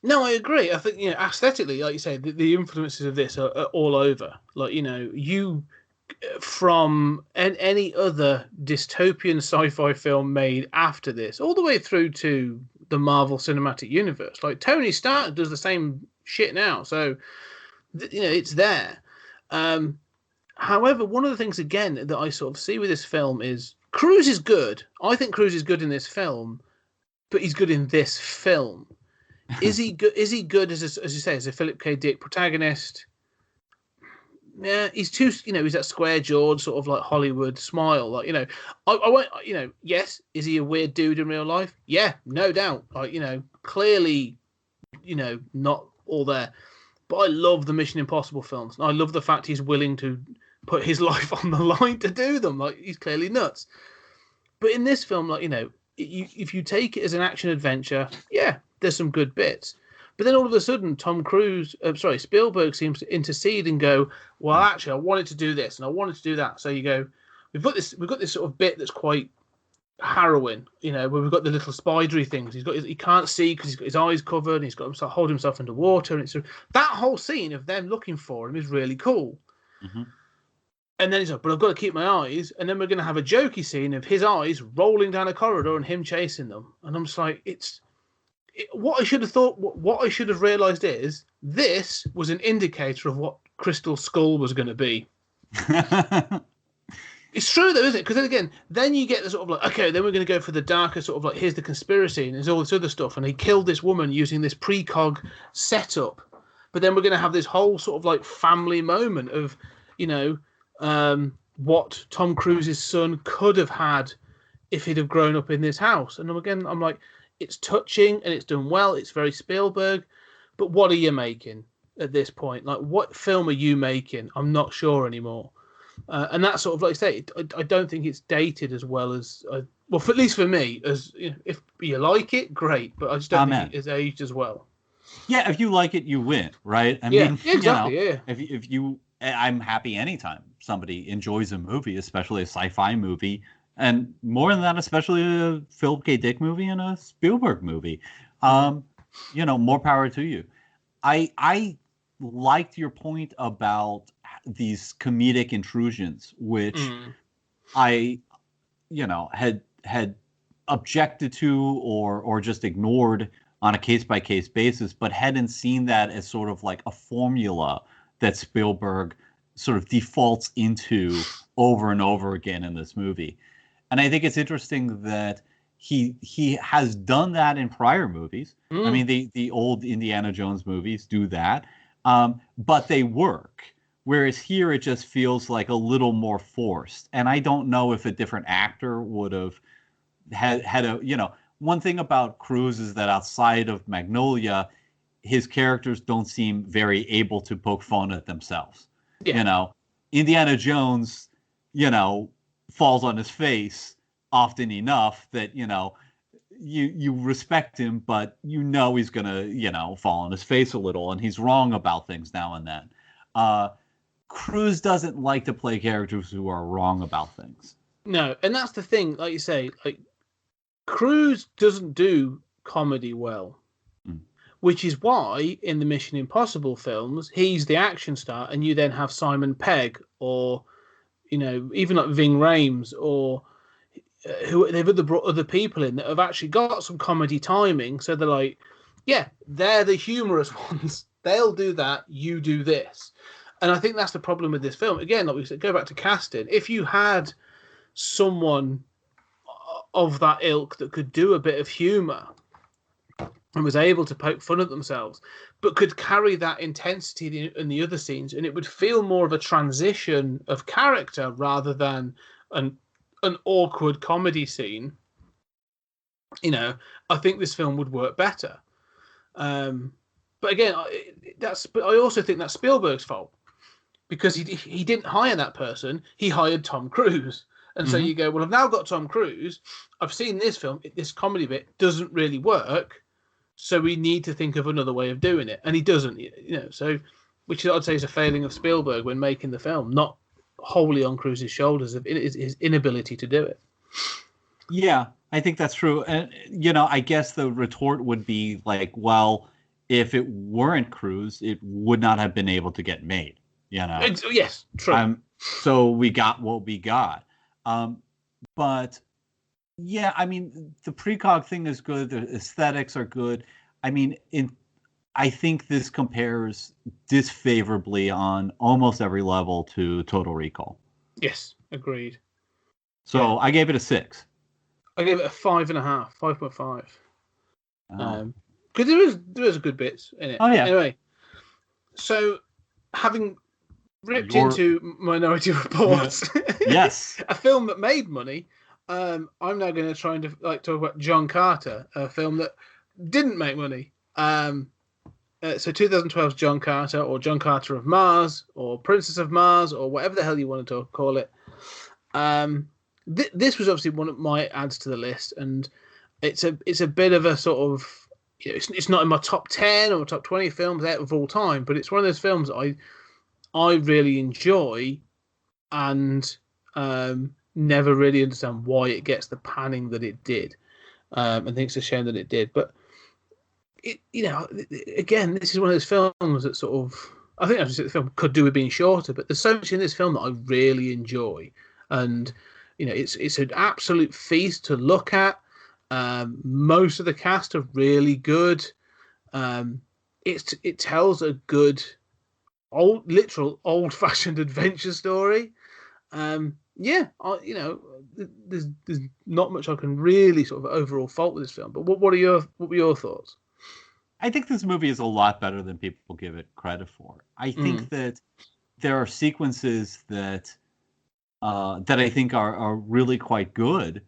No, I agree. I think, aesthetically, like you say, the influences of this are all over. Like, you from any other dystopian sci-fi film made after this, all the way through to the Marvel Cinematic Universe. Like, Tony Stark does the same shit now. So, it's there. However, one of the things, again, that I sort of see with this film is Cruise is good. I think Cruise is good in this film, but he's good in this film. Is he good? Is he good as you say, as a Philip K. Dick protagonist? yeah, he's too, he's that square jawed sort of like Hollywood smile. Like, I won't, yes, is he a weird dude in real life? Yeah, no doubt. Like, clearly, not all there. But I love the Mission Impossible films. I love the fact he's willing to put his life on the line to do them. Like, he's clearly nuts. But in this film, like, if you take it as an action adventure, yeah, there's some good bits. But then all of a sudden, Spielberg seems to intercede and go, well, actually, I wanted to do this and I wanted to do that. So you go, we've got this sort of bit that's quite harrowing, where we've got the little spidery things. He can't see because he's got his eyes covered and he's got himself hold himself underwater, and that whole scene of them looking for him is really cool. Mm-hmm. And then he's like, but I've got to keep my eyes, and then we're going to have a jokey scene of his eyes rolling down a corridor and him chasing them. And I'm just like, what I should have thought, what I should have realized is this was an indicator of what Crystal Skull was going to be. It's true, though, isn't it? Because then again, then you get the sort of like, okay, then we're going to go for the darker sort of like, here's the conspiracy and there's all this other stuff. And he killed this woman using this precog setup. But then we're going to have this whole sort of like family moment of, what Tom Cruise's son could have had if he'd have grown up in this house. And again, I'm like, it's touching and it's done well. It's very Spielberg. But what are you making at this point? Like, what film are you making? I'm not sure anymore. And that's sort of like I say, I don't think it's dated as well as, at least for me, as if you like it, great. But I just don't think it's aged as well. Yeah, if you like it, you win, right? I mean, exactly. Yeah. If you, I'm happy anytime somebody enjoys a movie, especially a sci-fi movie, and more than that, especially a Philip K. Dick movie and a Spielberg movie. More power to you. I liked your point about these comedic intrusions, which I, had objected to or just ignored on a case-by-case basis, but hadn't seen that as sort of like a formula that Spielberg sort of defaults into over and over again in this movie. And I think it's interesting that he has done that in prior movies. I mean, the old Indiana Jones movies do that, but they work. Whereas here it just feels like a little more forced. And I don't know if a different actor would have had a, one thing about Cruise is that outside of Magnolia, his characters don't seem very able to poke fun at themselves. Yeah. Indiana Jones, falls on his face often enough that, you respect him, but he's going to, fall on his face a little, and he's wrong about things now and then. Cruise doesn't like to play characters who are wrong about things. No, and that's the thing, like you say, like Cruise doesn't do comedy well. Which is why in the Mission Impossible films, he's the action star, and you then have Simon Pegg or, even like Ving Rhames or who they've brought other people in that have actually got some comedy timing. So they're like, yeah, they're the humorous ones. They'll do that. You do this. And I think that's the problem with this film. Again, like we said, go back to casting. If you had someone of that ilk that could do a bit of humor and was able to poke fun at themselves, but could carry that intensity in the other scenes, and it would feel more of a transition of character rather than an awkward comedy scene, I think this film would work better. But again, I also think that's Spielberg's fault, because he didn't hire that person. He hired Tom Cruise. And so you go, well, I've now got Tom Cruise. I've seen this film. This comedy bit doesn't really work. So we need to think of another way of doing it. And he doesn't, so, which I'd say is a failing of Spielberg when making the film, not wholly on Cruise's shoulders of his inability to do it. Yeah, I think that's true. And, I guess the retort would be like, well, if it weren't Cruise, it would not have been able to get made, Yes, true. So we got what we got. But yeah, I mean, the precog thing is good. The aesthetics are good. I mean, I think this compares disfavorably on almost every level to Total Recall. Yes, agreed. So I gave it a 6. I gave it a 5.5, 5.5. Because there is good bits in it. Oh yeah. Anyway, so having ripped Your- into Minority Reports. Yes. A film that made money. I'm now going to try and talk about John Carter, a film that didn't make money. So 2012's John Carter, or John Carter of Mars, or Princess of Mars, or whatever the hell you want to call it. This was obviously one of my adds to the list, and it's a bit of a sort of, it's not in my top 10 or top 20 films out of all time, but it's one of those films I really enjoy, and never really understand why it gets the panning that it did. I think it's a shame that it did, but again, this is one of those films that sort of, I think the film could do with being shorter, but there's so much in this film that I really enjoy, and it's an absolute feast to look at. Most of the cast are really good. It tells a good old-fashioned adventure story. There's not much I can really sort of overall fault with this film. But what were your thoughts? I think this movie is a lot better than people give it credit for. I think that there are sequences that I think are really quite good.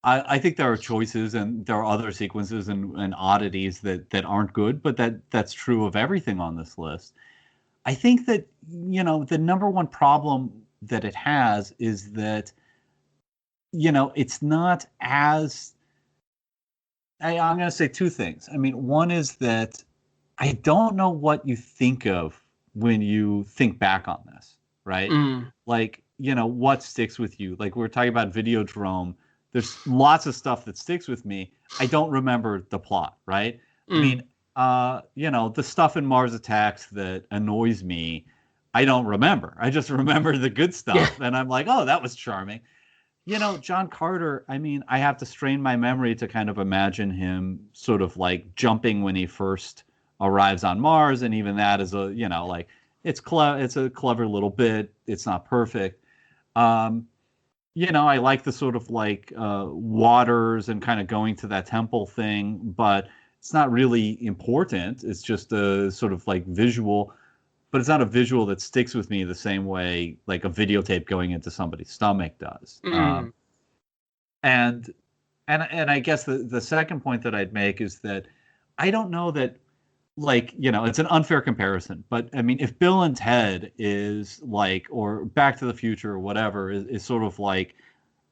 I think there are choices and there are other sequences and oddities that aren't good, but that's true of everything on this list. I think that, the number one problem that it has is that, it's not as... I'm going to say two things. I mean, one is that I don't know what you think of when you think back on this, right? Like, what sticks with you? Like, we're talking about Videodrome. There's lots of stuff that sticks with me. I don't remember the plot, right? I mean, the stuff in Mars Attacks that annoys me, I don't remember. I just remember the good stuff. And I'm like, oh, that was charming. John Carter, I mean, I have to strain my memory to kind of imagine him sort of like jumping when he first arrives on Mars. And even that is it's a clever little bit. It's not perfect. I like the sort of like waters and kind of going to that temple thing, but it's not really important. It's just a sort of like visual, but it's not a visual that sticks with me the same way like a videotape going into somebody's stomach does. And I guess the second point that I'd make is that I don't know that, like, it's an unfair comparison, but I mean, if Bill and Ted is like, or Back to the Future or whatever is sort of like,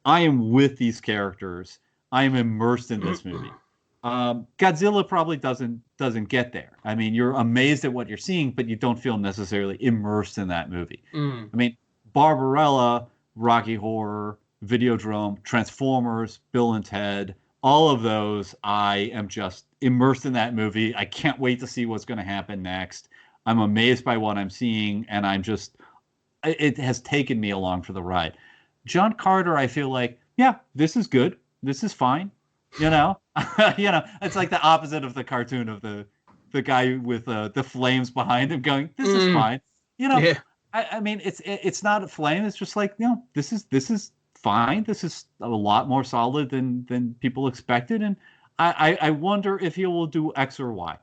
I am with these characters, I am immersed in this movie. Godzilla probably doesn't get there. I mean, you're amazed at what you're seeing, but you don't feel necessarily immersed in that movie. I mean, Barbarella, Rocky Horror, Videodrome, Transformers, Bill and Ted, all of those, I am just immersed in that movie. I can't wait to see what's going to happen next. I'm amazed by what I'm seeing, and it has taken me along for the ride. John Carter, I feel like, yeah, this is good. This is fine. It's like the opposite of the cartoon of the guy with the flames behind him going, this is fine. I mean, it's not a flame. It's just like, this is fine. This is a lot more solid than people expected. And I wonder if he will do X or Y.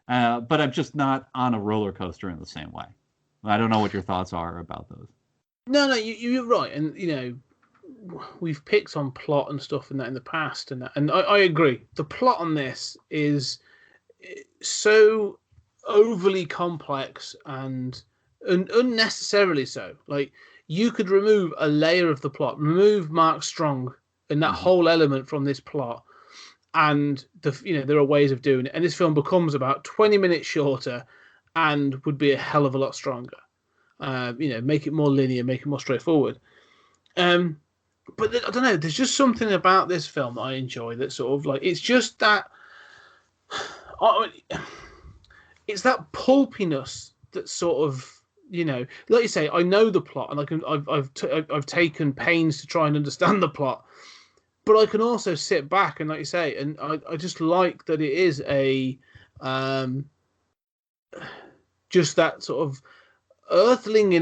But I'm just not on a roller coaster in the same way. I don't know what your thoughts are about those. No, you're right. And, we've picked on plot and stuff in the past, and I agree. The plot on this is so overly complex and unnecessarily so. Like, you could remove a layer of the plot, remove Mark Strong and that whole element from this plot, and there are ways of doing it. And this film becomes about 20 minutes shorter and would be a hell of a lot stronger. Make it more linear, make it more straightforward. But I don't know. There's just something about this film that I enjoy. That sort of like, it's just that, it's that pulpiness that sort of, like you say, I know the plot, and I've taken pains to try and understand the plot, but I can also sit back and, like you say, and I just like that it is a just that sort of Earthling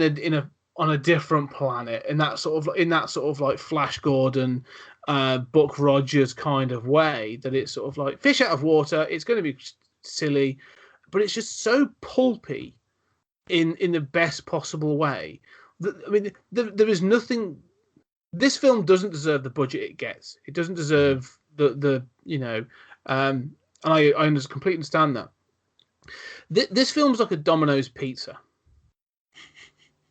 on a different planet, in that sort of like Flash Gordon, Buck Rogers kind of way, that it's sort of like fish out of water. It's going to be silly, but it's just so pulpy in the best possible way. I mean, there is nothing. This film doesn't deserve the budget it gets. It doesn't deserve the and I completely understand that. This film's like a Domino's pizza.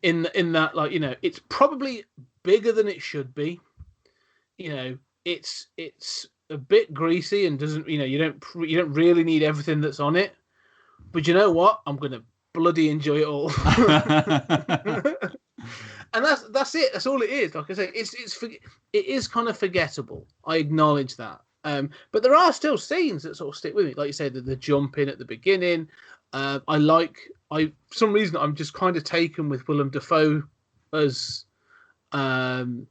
In that, like, it's probably bigger than it should be. It's a bit greasy and doesn't, you don't really need everything that's on it. But you know what? I'm gonna bloody enjoy it all. And that's it. That's all it is. Like I say, it is kind of forgettable. I acknowledge that. But there are still scenes that sort of stick with me. Like you said, the jump in at the beginning. For some reason I'm just kind of taken with Willem Dafoe as Tars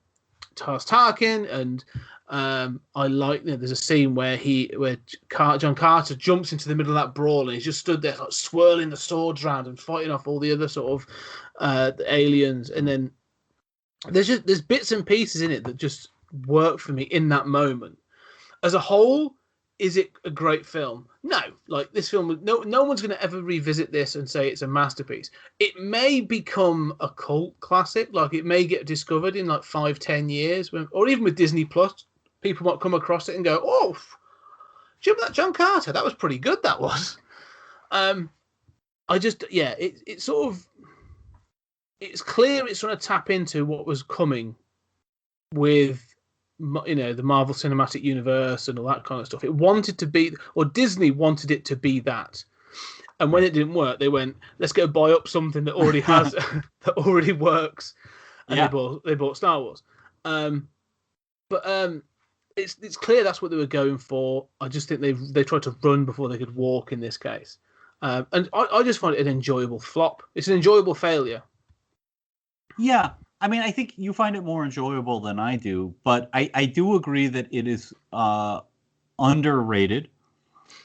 Tarkin, and I like, there's a scene where John Carter jumps into the middle of that brawl and he's just stood there like swirling the swords around and fighting off all the other sort of the aliens, and then there's bits and pieces in it that just work for me in that moment. As a whole, is it a great film? No. Like, this film, no one's going to ever revisit this and say it's a masterpiece. It may become a cult classic. Like, it may get discovered in like 5-10 years, or even with Disney Plus, people might come across it and go, "Oh, do you remember that John Carter? That was pretty good. That was." It's sort of, it's clear it's trying to tap into what was coming with, the Marvel Cinematic Universe and all that kind of stuff. It wanted to be, or Disney wanted it to be that. And when it didn't work, they went, "Let's go buy up something that already has, that already works." And they bought Star Wars. It's clear that's what they were going for. I just think they tried to run before they could walk in this case. And I just find it an enjoyable flop. It's an enjoyable failure. Yeah. I mean, I think you find it more enjoyable than I do, but I do agree that it is underrated,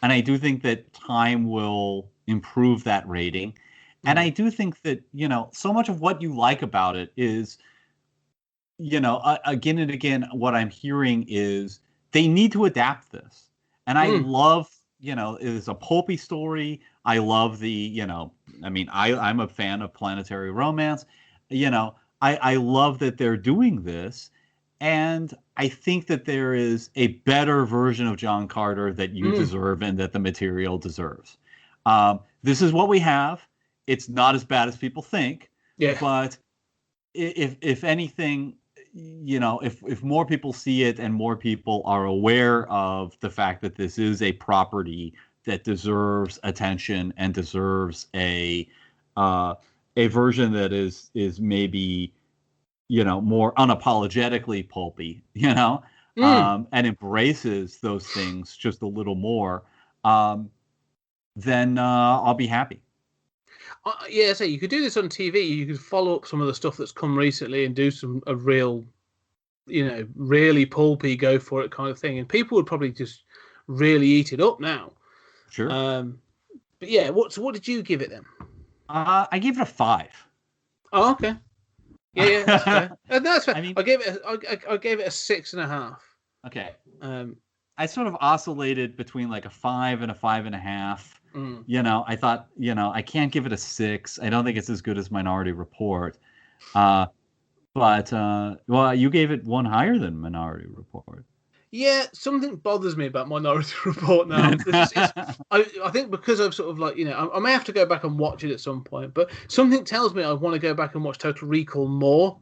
and I do think that time will improve that rating. And I do think that, so much of what you like about it is, again and again, what I'm hearing is they need to adapt this. And I love, it is a pulpy story. I love I'm a fan of planetary romance. I love that they're doing this, and I think that there is a better version of John Carter that you deserve and that the material deserves. This is what we have. It's not as bad as people think, but if anything, if more people see it and more people are aware of the fact that this is a property that deserves attention and deserves a version that is maybe, more unapologetically pulpy, and embraces those things just a little more, then I'll be happy. So you could do this on TV. You could follow up some of the stuff that's come recently and do a real, really pulpy, go for it kind of thing, and people would probably just really eat it up now. Sure. But yeah, what did you give it then? I gave it a 5. Oh, okay. Yeah, that's fair. That's fair. I mean, I gave it a 6.5. Okay. I sort of oscillated between like a 5 and a 5.5. I thought, I can't give it a 6. I don't think it's as good as Minority Report. But you gave it one higher than Minority Report. Yeah, something bothers me about Minority Report now. I think because I've sort of like, I may have to go back and watch it at some point, but something tells me I want to go back and watch Total Recall more.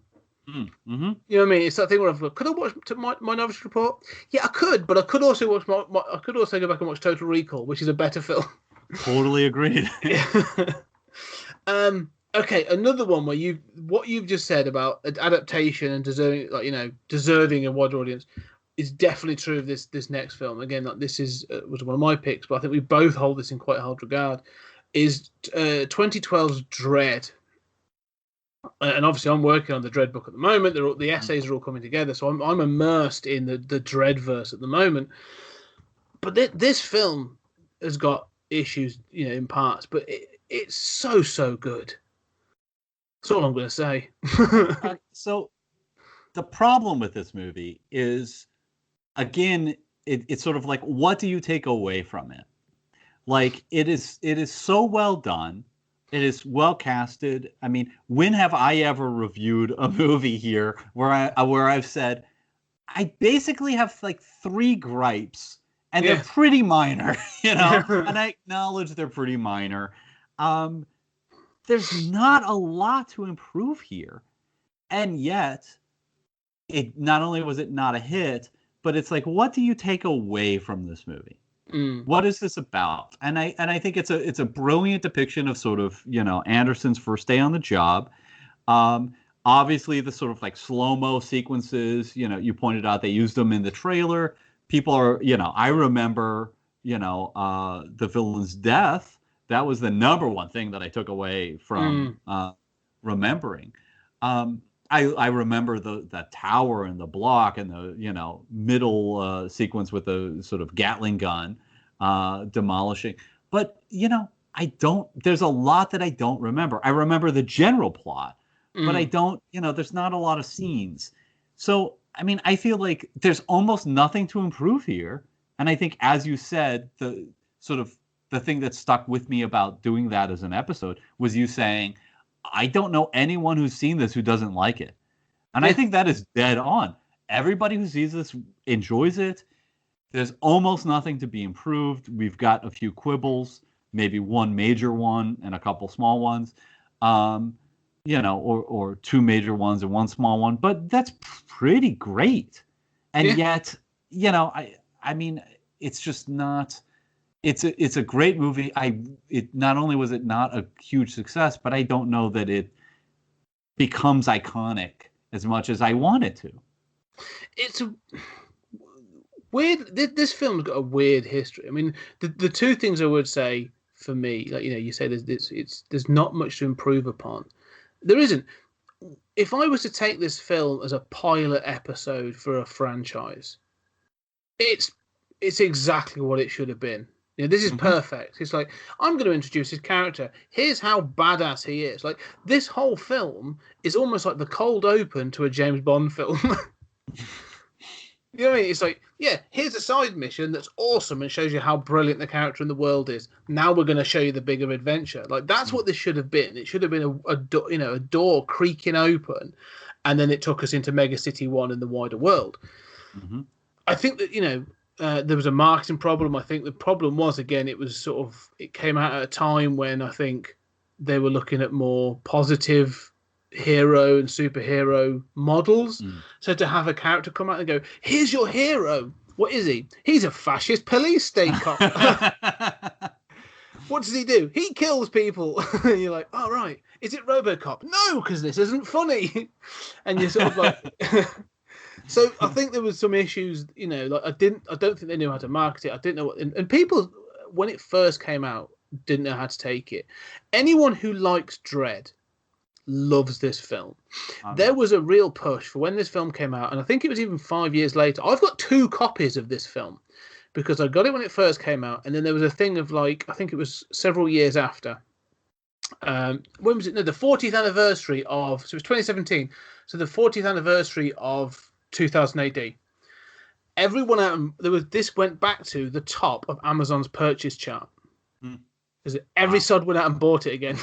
Mm-hmm. You know what I mean? It's that thing where could I watch Minority Report? Yeah, I could, but I could also watch I could also go back and watch Total Recall, which is a better film. Totally agreed. Okay, another one where what you've just said about adaptation and deserving a wider audience is definitely true of this next film. Again, like, this was one of my picks, but I think we both hold this in quite high regard. Is 2012's Dread, and obviously I'm working on the Dread book at the moment. The essays are all coming together, so I'm immersed in the Dreadverse at the moment. But this film has got issues, in parts, but it's so good. That's all I'm going to say. So the problem with this movie is, again, it's sort of like, what do you take away from it? Like, it is so well done. It is well casted. I mean, when have I ever reviewed a movie here where I've said I basically have like 3 gripes, and they're pretty minor, you know, and I acknowledge they're pretty minor. There's not a lot to improve here, and yet it not only was it not a hit, but it's like, what do you take away from this movie? What is this about? And I think it's a brilliant depiction of sort of, you know, Anderson's first day on the job. Obviously, the sort of like slow-mo sequences, you know, you pointed out they used them in the trailer. People are, you know, I remember, you know, the villain's death. That was the number one thing that I took away from remembering. I remember the tower and the block and the, you know, middle sequence with the sort of Gatling gun demolishing. But, you know, there's a lot that I don't remember. I remember the general plot, but I don't, you know, there's not a lot of scenes. So, I mean, I feel like there's almost nothing to improve here. And I think, as you said, the thing that stuck with me about doing that as an episode was you saying, I don't know anyone who's seen this who doesn't like it. And I think that is dead on. Everybody who sees this enjoys it. There's almost nothing to be improved. We've got a few quibbles, maybe one major one and a couple small ones, you know, or 2 major ones and 1 small one. But that's pretty great. And yet, you know, I mean, it's just not... It's a great movie. It not only was it not a huge success, but I don't know that it becomes iconic as much as I want it to. It's a weird. This film's got a weird history. I mean, the 2 things I would say for me, like, you know, you say there's not much to improve upon. There isn't. If I was to take this film as a pilot episode for a franchise, it's exactly what it should have been. You know, this is perfect. It's like, I'm going to introduce his character. Here's how badass he is. Like, this whole film is almost like the cold open to a James Bond film. You know what I mean? It's like, yeah, here's a side mission that's awesome and shows you how brilliant the character in the world is. Now we're going to show you the bigger adventure. Like, that's what this should have been. It should have been a door creaking open, and then it took us into Mega City 1 and the wider world. I think that, you know, there was a marketing problem. I think the problem was, again, it came out at a time when I think they were looking at more positive hero and superhero models. So to have a character come out and go, here's your hero. What is he? He's a fascist police state cop. What does he do? He kills people. And you're like, oh, right. Is it RoboCop? No, because this isn't funny. And you're sort of like... So I think there was some issues, you know, like I don't think they knew how to market it. I didn't know what, and people, when it first came out, didn't know how to take it. Anyone who likes Dredd loves this film. There was a real push for when this film came out, and I think it was even 5 years later. I've got 2 copies of this film because I got it when it first came out, and then there was a thing of, like, I think it was several years after. When was it? No, the 40th anniversary of, so it was 2017. So the 40th anniversary of 2000 AD. Everyone out this went back to the top of Amazon's purchase chart because every sod went out and bought it again.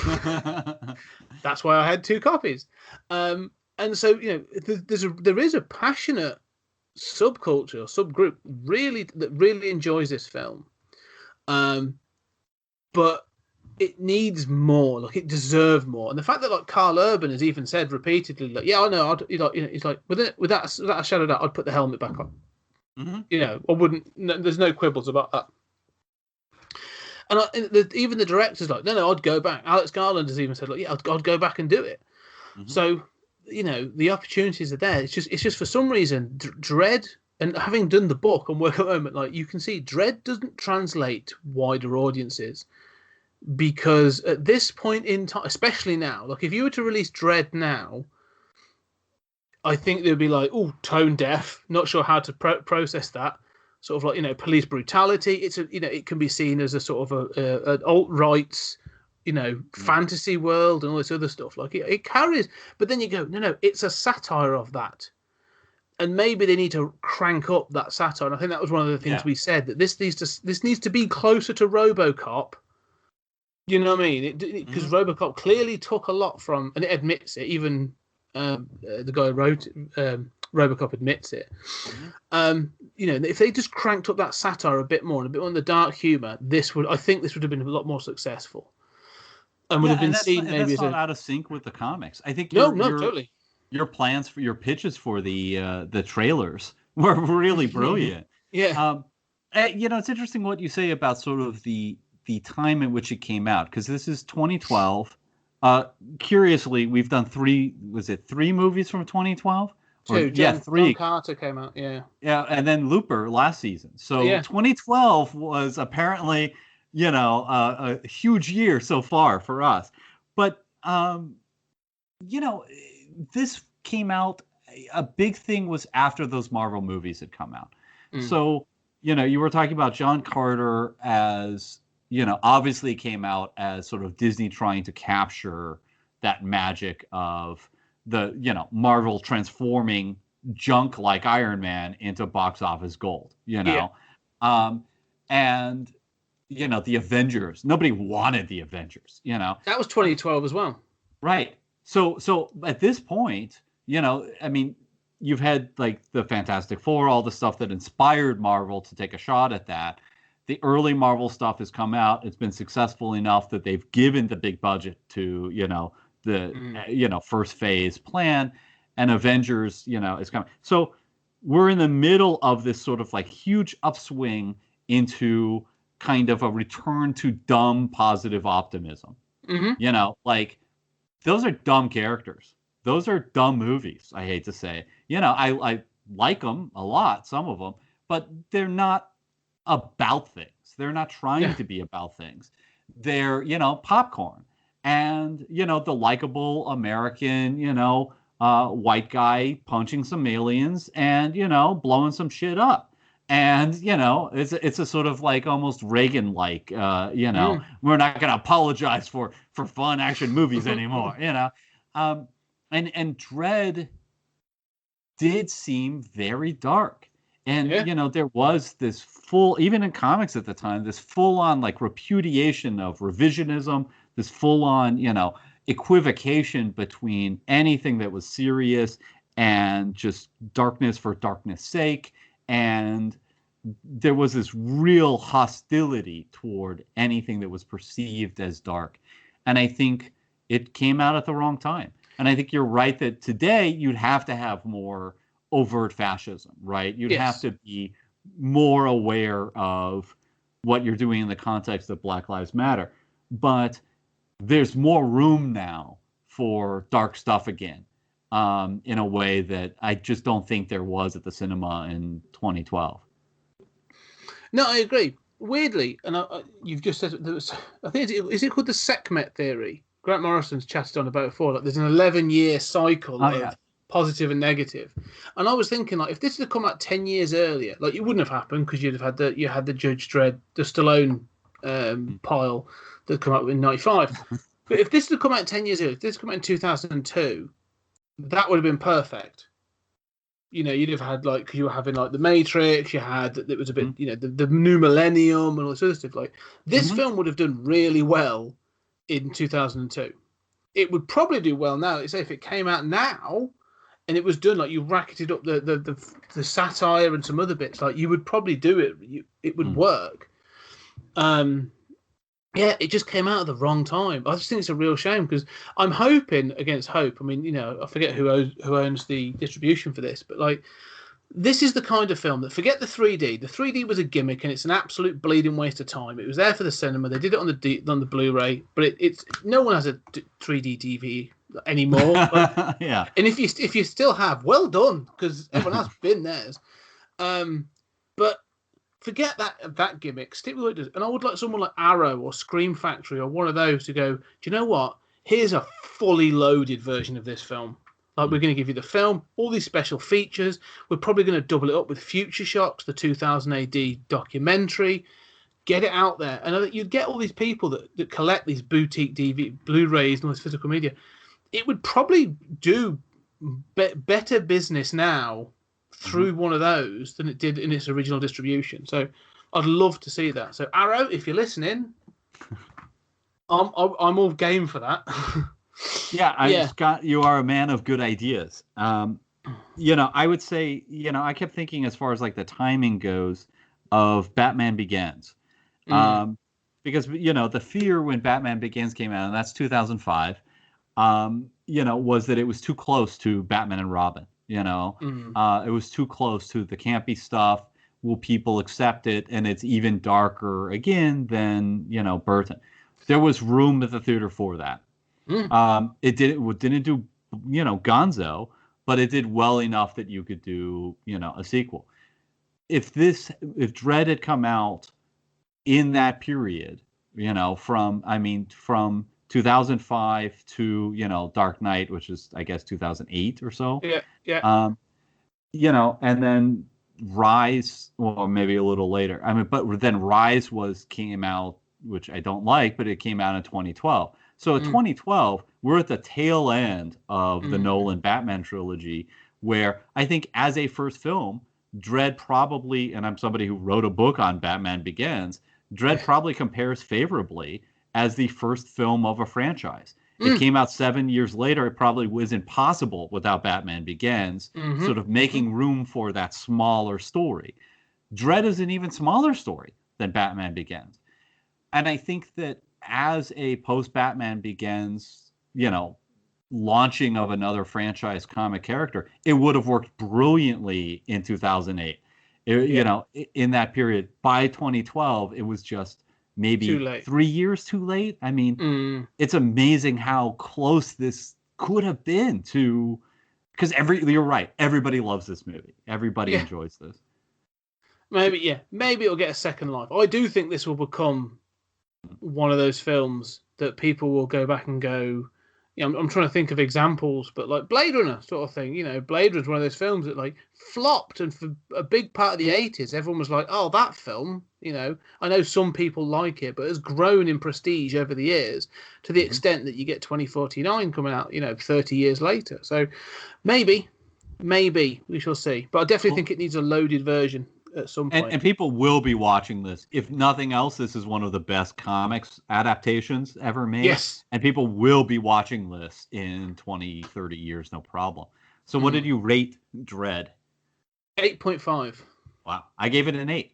That's why I had 2 copies. And so, you know, there is a passionate subculture, subgroup that really enjoys this film, but it needs more. Like, it deserved more. And the fact that, like, Carl Urban has even said repeatedly, like, yeah, I know, he's like, without a shadow of doubt, I'd put the helmet back on. You know, I wouldn't. There's no quibbles about that. And even the director's like, no, I'd go back. Alex Garland has even said, like, yeah, I'd go back and do it. So, you know, the opportunities are there. It's just for some reason, Dredd, and having done the book and work at the moment, like, you can see Dredd doesn't translate to wider audiences. Because at this point in time, especially now, like, if you were to release Dredd now, I think they'd be like, oh, tone deaf, not sure how to process that. Sort of like, you know, police brutality. It can be seen as a sort of an alt-right, you know, fantasy world and all this other stuff. Like, it carries, but then you go, no, it's a satire of that. And maybe they need to crank up that satire. And I think that was one of the things we said, that this needs to be closer to RoboCop You know what I mean? Because RoboCop clearly took a lot from, and it admits it. Even the guy who wrote RoboCop admits it. If they just cranked up that satire a bit more and a bit more on the dark humor, I think this would have been a lot more successful, and would have been seen maybe that's as not out of sync with the comics. I think totally. Your plans for your pitches for the trailers were really brilliant. Yeah. It's interesting what you say about sort of the time in which it came out, because this is 2012. Curiously, we've done three movies from 2012? Three. John Carter came out, yeah, and then Looper last season. So 2012 was apparently, a huge year so far for us. But this came out. A big thing was after those Marvel movies had come out. So you were talking about John Carter as, obviously came out as sort of Disney trying to capture that magic of the, Marvel transforming junk like Iron Man into box office gold, and, the Avengers. Nobody wanted the Avengers, That was 2012 as well. Right. So at this point, you've had like the Fantastic Four, all the stuff that inspired Marvel to take a shot at that. The early Marvel stuff has come out. It's been successful enough that they've given the big budget to, the first phase plan, and Avengers, is coming. So we're in the middle of this sort of like huge upswing into kind of a return to dumb positive optimism. Like those are dumb characters. Those are dumb movies, I hate to say. I like them a lot, some of them, but they're not about things. They're not trying to be about things. They're, popcorn. And, the likable American, white guy punching some aliens and, blowing some shit up. And, it's a sort of like almost Reagan-like, we're not going to apologize for fun action movies anymore, And Dread did seem very dark. And, there was this even in comics at the time, this full-on like repudiation of revisionism, this full-on, equivocation between anything that was serious and just darkness for darkness sake. And there was this real hostility toward anything that was perceived as dark. And I think it came out at the wrong time. And I think you're right that today you'd have to have more overt fascism, right? You'd have to be more aware of what you're doing in the context of Black Lives Matter. But there's more room now for dark stuff again, in a way that I just don't think there was at the cinema in 2012. No, I agree. Weirdly, and you've just said there was, I think is it called the Sekhmet theory? Grant Morrison's chatted on about it before. Like, there's an 11-year cycle of positive and negative. And I was thinking, like, if this had come out 10 years earlier, like, it wouldn't have happened because you had the Judge Dredd, the Stallone pile that come out in '95. But if this had come out 10 years earlier, if this had come out in 2002, that would have been perfect. You'd have had, like, you were having, like, The Matrix, you had, it was a bit, the new millennium and all this other stuff. Like, this film would have done really well in 2002. It would probably do well now. Say if it came out now and it was done, like, you racketed up the satire and some other bits, like, you would probably do it. It would work. It just came out at the wrong time. I just think it's a real shame because I'm hoping against hope. I mean, I forget who owns the distribution for this, but like, this is the kind of film that, forget the 3D. The 3D was a gimmick and it's an absolute bleeding waste of time. It was there for the cinema. They did it on the Blu-ray, but it's no one has a 3D TV anymore. But, and if you still have, well done, because everyone has been theirs. But forget that gimmick. Stick with what it does. And I would like someone like Arrow or Scream Factory or one of those to go, do you know what? Here's a fully loaded version of this film. Like, we're going to give you the film, all these special features. We're probably going to double it up with Future Shocks, the 2000 AD documentary. Get it out there. And you'd get all these people that collect these boutique DVD, Blu-rays and all this physical media. It would probably do better business now through one of those than it did in its original distribution. So I'd love to see that. So Arrow, if you're listening, I'm all game for that. Yeah, Scott, you are a man of good ideas. I would say, I kept thinking as far as like the timing goes of Batman Begins. Because, the fear when Batman Begins came out, and that's 2005, was that it was too close to Batman and Robin. It was too close to the campy stuff. Will people accept it? And it's even darker again than, Burton. There was room at the theater for that. It didn't do, Gonzo, but it did well enough that you could do, a sequel. If Dredd had come out in that period, from 2005 to, Dark Knight, which is, I guess, 2008 or so. Yeah. And then Rise, well, maybe a little later. But then Rise came out, which I don't like, but it came out in 2012. So in 2012, we're at the tail end of the Nolan Batman trilogy, where I think as a first film, Dredd probably, and I'm somebody who wrote a book on Batman Begins, Dredd probably compares favorably as the first film of a franchise. It came out 7 years later. It probably was impossible without Batman Begins, sort of making room for that smaller story. Dredd is an even smaller story than Batman Begins. And I think that as a post-Batman Begins, launching of another franchise comic character, it would have worked brilliantly in 2008. In that period. By 2012, it was just maybe 3 years too late. I mean, it's amazing how close this could have been to, because you're right. Everybody loves this movie. Everybody enjoys this. Maybe it'll get a second life. I do think this will become one of those films that people will go back and go, I'm trying to think of examples, but like Blade Runner sort of thing. Blade Runner is one of those films that like flopped, and for a big part of the 80s, everyone was like, oh, that film, I know some people like it, but it's grown in prestige over the years to the extent that you get 2049 coming out, 30 years later. So maybe we shall see. But I definitely think it needs a loaded version at some point. And people will be watching this. If nothing else, this is one of the best comics adaptations ever made. Yes. And people will be watching this in 20, 30 years, no problem. So what did you rate Dredd? 8.5. Wow. I gave it an 8.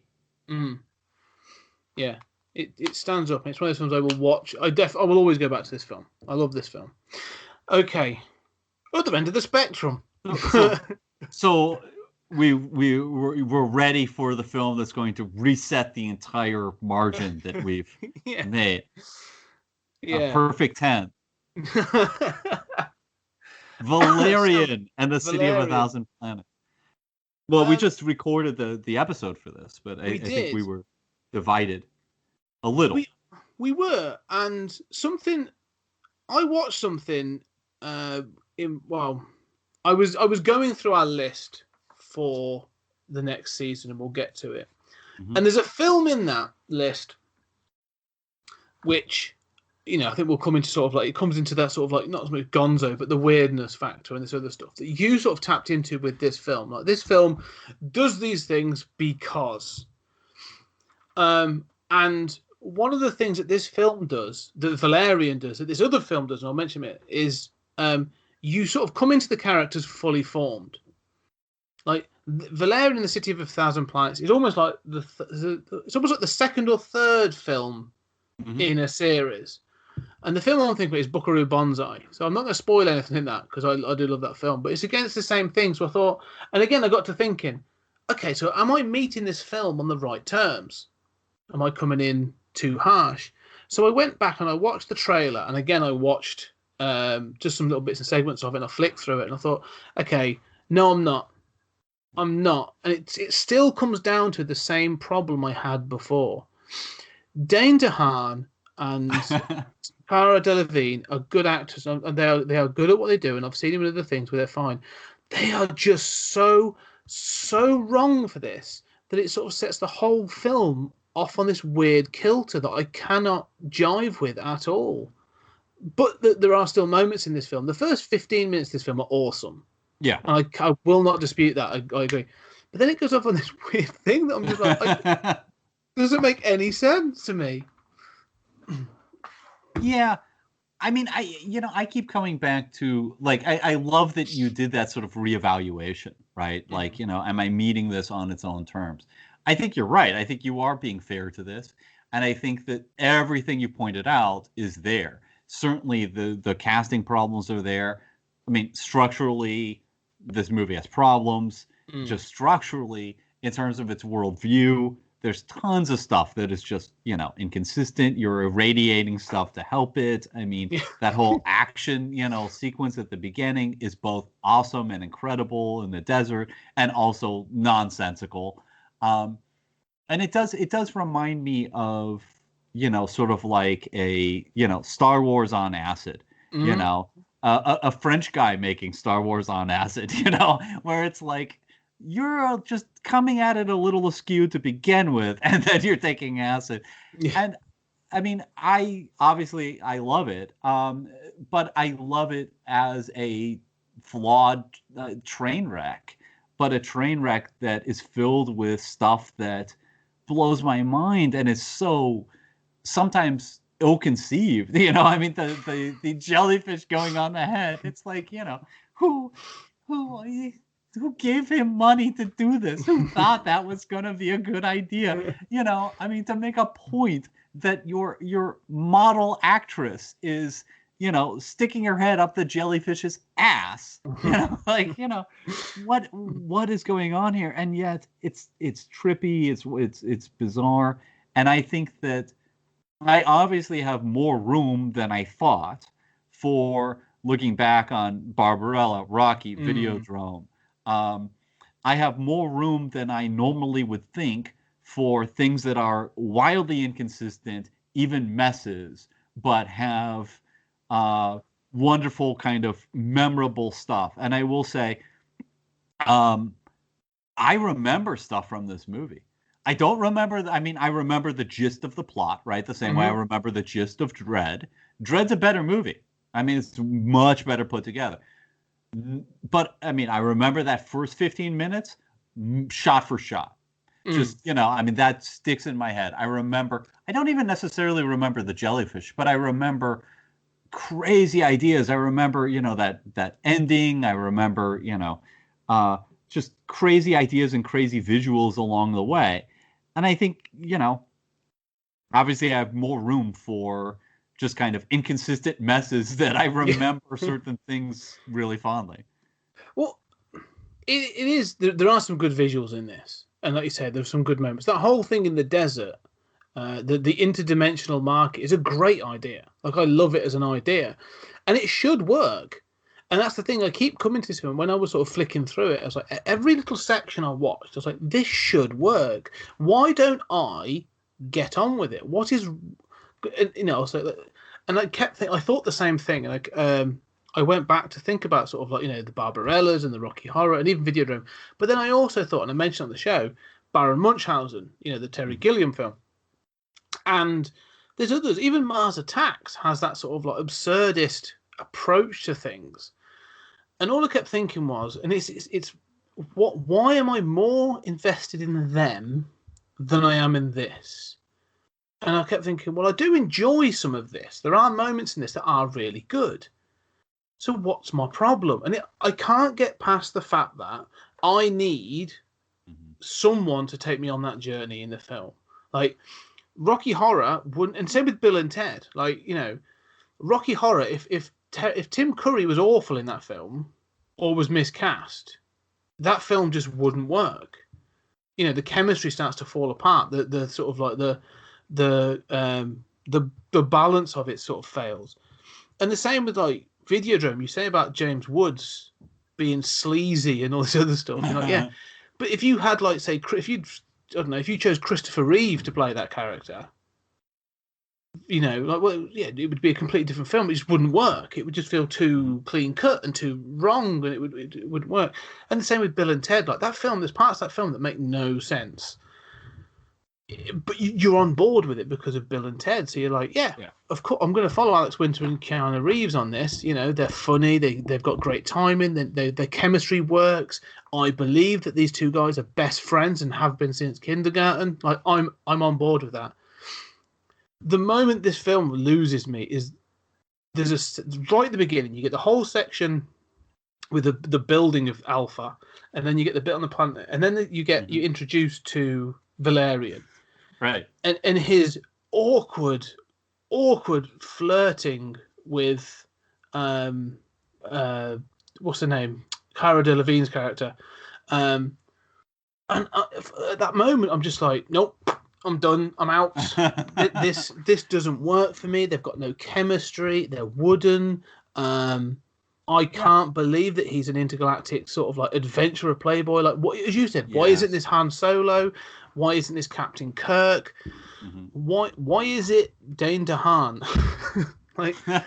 Yeah. It stands up. It's one of those films I will watch. I will always go back to this film. I love this film. Okay. Other end of the spectrum. So we're ready for the film that's going to reset the entire margin that we've made. Yeah. A perfect 10. Valerian and the City of a Thousand Planets. Well, we just recorded the episode for this, but I think we were divided a little. We were, and I watched something I was going through our list for the next season, and we'll get to it. And there's a film in that list which, I think we'll come into sort of like, it comes into that sort of like, not as much gonzo, but the weirdness factor and this other stuff that you sort of tapped into with this film. Like, this film does these things because, and one of the things that this film does, that Valerian does, that this other film does, and I'll mention it, is you sort of come into the characters fully formed. Like, Valerian in the City of a Thousand Planets is almost like it's almost like the second or third film in a series. And the film I'm thinking about is Buckaroo Banzai. So I'm not going to spoil anything in that, because I do love that film. But it's against the same thing. So I thought, and again, I got to thinking, okay, so am I meeting this film on the right terms? Am I coming in too harsh? So I went back and I watched the trailer. And again, I watched just some little bits and segments of it. And I flicked through it and I thought, okay, no, I'm not. And it still comes down to the same problem I had before. Dane DeHaan and Cara Delevingne are good actors, and they are good at what they do, and I've seen them in other things where they're fine. They are just so wrong for this that it sort of sets the whole film off on this weird kilter that I cannot jive with at all. But there are still moments in this film. The first 15 minutes of this film are awesome. Yeah. And I will not dispute that. I agree. But then it goes off on this weird thing that I'm just like, doesn't make any sense to me. Yeah. I mean, I keep coming back to, like, I love that you did that sort of reevaluation, right? Like, am I meeting this on its own terms? I think you're right. I think you are being fair to this. And I think that everything you pointed out is there. Certainly the casting problems are there. I mean, structurally, this movie has problems. Mm. Just structurally, in terms of its worldview, there's tons of stuff that is just, inconsistent. You're irradiating stuff to help it. I mean, Yeah. that whole action, sequence at the beginning is both awesome and incredible in the desert, and also nonsensical. And it does remind me of, sort of like a, Star Wars on acid, Mhm. a French guy making Star Wars on acid, where it's like, you're just coming at it a little askew to begin with, and then you're taking acid. Yeah. And I mean, I love it, but I love it as a flawed train wreck, but a train wreck that is filled with stuff that blows my mind and is so sometimes ill-conceived. I mean, the jellyfish going on the head. It's like, who who who gave him money to do this? Who thought that was going to be a good idea? I mean, to make a point that your model actress is, sticking her head up the jellyfish's ass. Like, what is going on here? And yet it's trippy, it's bizarre. And I think that I obviously have more room than I thought for looking back on Barbarella, Rocky, Videodrome. I have more room than I normally would think for things that are wildly inconsistent, even messes, but have wonderful kind of memorable stuff. And I will say, I remember stuff from this movie. I don't remember. I mean, I remember the gist of the plot, right? The same way I remember the gist of Dredd. Dredd's a better movie. I mean, it's much better put together. But I mean, I remember that first 15 minutes, shot for shot. Just, I mean, that sticks in my head. I don't even necessarily remember the jellyfish, but I remember crazy ideas. I remember, that ending. I remember, just crazy ideas and crazy visuals along the way. And I think, obviously I have more room for just kind of inconsistent messes that I remember certain things really fondly. Well, it is. There are some good visuals in this. And like you said, there's some good moments. That whole thing in the desert, the interdimensional market is a great idea. Like, I love it as an idea. And it should work. And that's the thing. I keep coming to this film. When I was sort of flicking through it, I was like, every little section I watched, I was like, this should work. Why don't I get on with it? What is, so, and I kept thinking, I thought the same thing. Like, I went back to think about sort of like, the Barbarellas and the Rocky Horror and even Videodrome. But then I also thought, and I mentioned on the show, Baron Munchausen, the Terry Gilliam film. And there's others. Even Mars Attacks has that sort of like absurdist approach to things. And all I kept thinking was, and it's why am I more invested in them than I am in this? And I kept thinking, well, I do enjoy some of this. There are moments in this that are really good. So what's my problem? And I can't get past the fact that I need someone to take me on that journey in the film. Like, Rocky Horror wouldn't, and same with Bill and Ted. Like, Rocky Horror, if Tim Curry was awful in that film or was miscast, that film just wouldn't work. The chemistry starts to fall apart. The sort of like the balance of it sort of fails. And the same with like Videodrome. You say about James Woods being sleazy and all this other stuff. You're like, yeah, but if you had like say if you chose Christopher Reeve to play that character, it would be a completely different film. It just wouldn't work. It would just feel too clean cut and too wrong, and it wouldn't work. And the same with Bill and Ted. Like, that film, there's parts of that film that make no sense, but you're on board with it because of Bill and Ted. So you're like, yeah. Of course, I'm going to follow Alex Winter and Keanu Reeves on this. They're funny. They've got great timing. Their chemistry works. I believe that these two guys are best friends and have been since kindergarten. Like, I'm on board with that. the moment this film loses me is right at the beginning. You get the whole section with the building of Alpha, and then you get the bit on the planet, and then you introduced to Valerian, right? And his awkward flirting with what's her name, Cara Delevingne's character, and at that moment I'm just like, nope, I'm done, I'm out. This doesn't work for me. They've got no chemistry. They're wooden. I can't believe that he's an intergalactic sort of like adventurer playboy. Like what, as you said, why isn't this Han Solo? Why isn't this Captain Kirk? Mm-hmm. Why is it Dane DeHaan? Like, and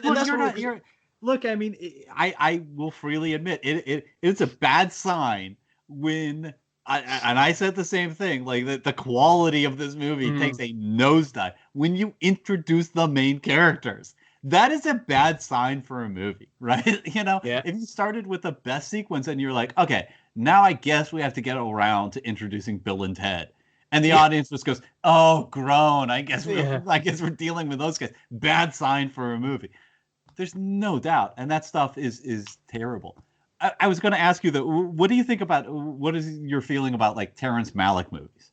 that's what look, I mean, I will freely admit it's a bad sign when I said the same thing. Like the quality of this movie takes a nosedive when you introduce the main characters. That is a bad sign for a movie, right? You know, if you started with the best sequence and you're like, okay, now I guess we have to get around to introducing Bill and Ted, and the audience just goes, "Oh, groan! I guess we're dealing with those guys." Bad sign for a movie. There's no doubt, and that stuff is terrible. I was going to ask you though, what do you think about? What is your feeling about like Terrence Malick movies?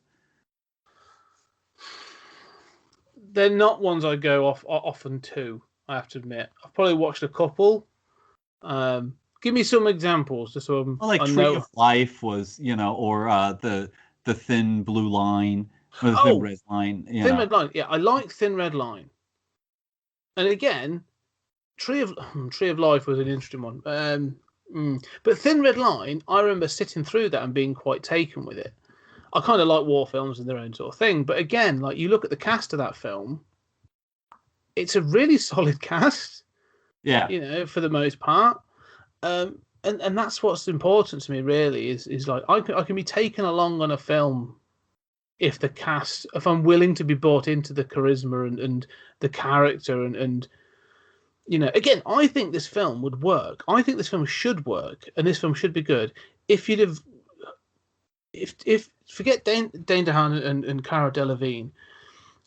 They're not ones I go often to. I have to admit, I've probably watched a couple. Give me some examples, just so I'm. Well, like Tree of Life was, or the Thin Blue Line, or the Thin Red Line. Thin Red Line, yeah, I like Thin Red Line. And again, Tree of Life was an interesting one. But Thin Red Line, I remember sitting through that and being quite taken with it. I kind of like war films and their own sort of thing, but again, like you look at the cast of that film. It's a really solid cast, for the most part, and that's what's important to me. Really, is like I can be taken along on a film if I'm willing to be brought into the charisma and the character and again, I think this film would work. I think this film should work, and this film should be good if forget Dane DeHaan and Cara Delevingne,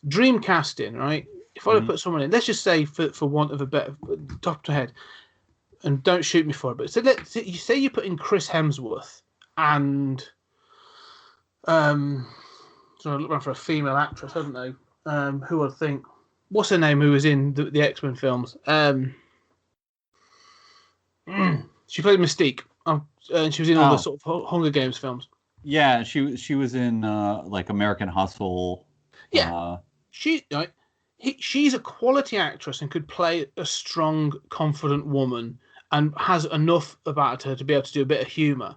dream casting, right? If I put someone in, let's just say, for want of a better top to head, and don't shoot me for it, but so you say you put in Chris Hemsworth and so I look around for a female actress. I don't know who I think. What's her name? Who was in the X-Men films? She played Mystique, and she was in all the sort of Hunger Games films. Yeah, she was in like American Hustle. Yeah, she's a quality actress and could play a strong, confident woman and has enough about her to be able to do a bit of humour.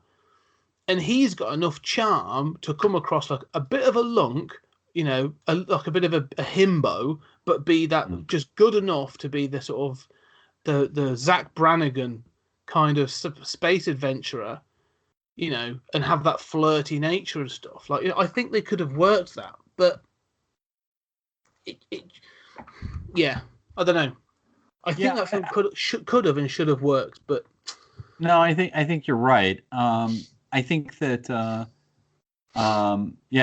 And he's got enough charm to come across like a bit of a lunk, like a bit of a himbo, but be that just good enough to be the sort of the Zach Brannigan kind of space adventurer, and have that flirty nature and stuff. Like, I think they could have worked that, but I don't know. I think that film could have and should have worked, but no, I think you're right. I think that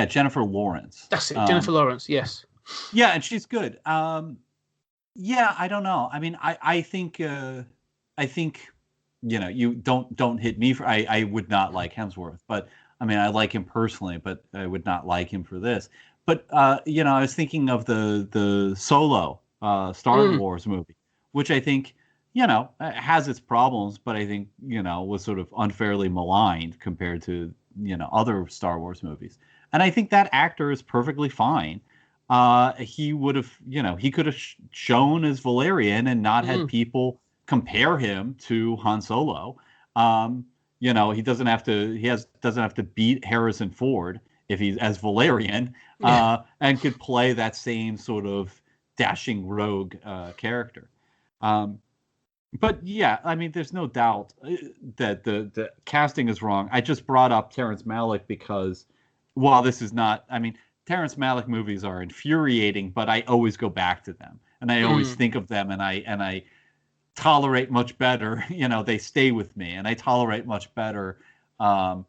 Jennifer Lawrence. That's it, Jennifer Lawrence. Yes. Yeah, and she's good. I don't know. I mean, I think you don't hit me for. I would not like Hemsworth, but I mean, I like him personally, but I would not like him for this. But I was thinking of the Solo Star Wars movie, which I think has its problems, but I think was sort of unfairly maligned compared to other Star Wars movies. And I think that actor is perfectly fine. He would have he could have shown as Valerian and not had people compare him to Han Solo. He doesn't have to beat Harrison Ford if he's as Valerian, and could play that same sort of dashing rogue character. But yeah, I mean, there's no doubt that the casting is wrong. I just brought up Terrence Malick because, while this is not, I mean, Terrence Malick movies are infuriating, but I always go back to them, and I always think of them, and I tolerate much better. They stay with me, and I tolerate much better. Long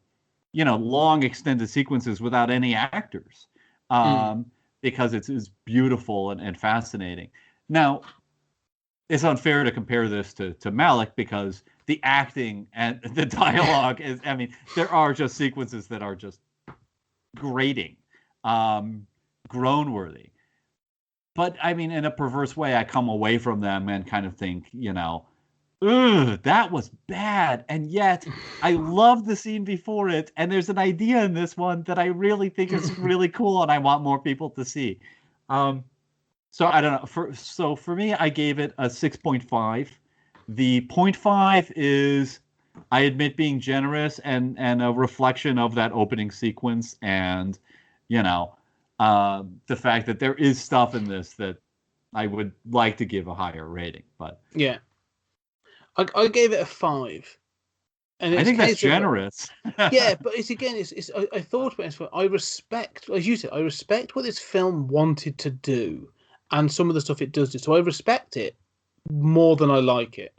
extended sequences without any actors. because it's beautiful and fascinating. Now, it's unfair to compare this to Malick because the acting and the dialogue is, I mean, there are just sequences that are just grating, groan-worthy. But, I mean, in a perverse way, I come away from them and kind of think, you know, ugh, that was bad. And yet, I love the scene before it. And there's an idea in this one that I really think is really cool and I want more people to see. So I don't know. For me, I gave it a 6.5. The 0.5 is, I admit, being generous and a reflection of that opening sequence and, you know, the fact that there is stuff in this that I would like to give a higher rating. But yeah, I gave it a 5. And I think that's generous. Yeah, but I thought about it. I respect, as you said, I respect what this film wanted to do, and some of the stuff it does do. So I respect it more than I like it.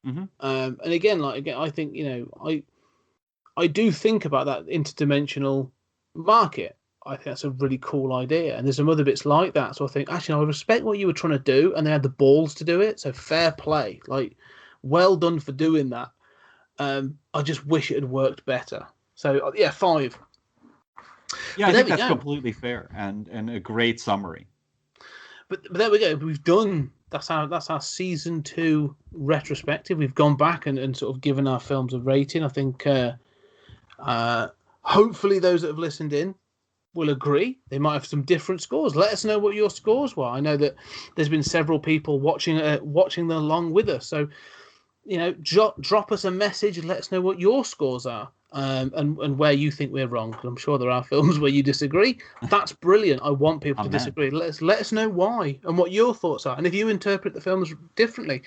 Mm-hmm. And again, I think, you know, I do think about that interdimensional market. I think that's a really cool idea, and there's some other bits like that. So I think, actually, I respect what you were trying to do, and they had the balls to do it. So fair play, like, well done for doing that. I just wish it had worked better. So yeah, 5. Yeah, I think that's completely fair and a great summary. But there we go. We've done that's our season 2 retrospective. We've gone back and sort of given our films a rating. I think hopefully those that have listened in will agree. They might have some different scores. Let us know what your scores were. I know that there's been several people watching them along with us. So, you know, drop us a message and let us know what your scores are, and where you think we're wrong. I'm sure there are films where you disagree. That's brilliant. I want people to disagree. Let us know why and what your thoughts are. And if you interpret the films differently,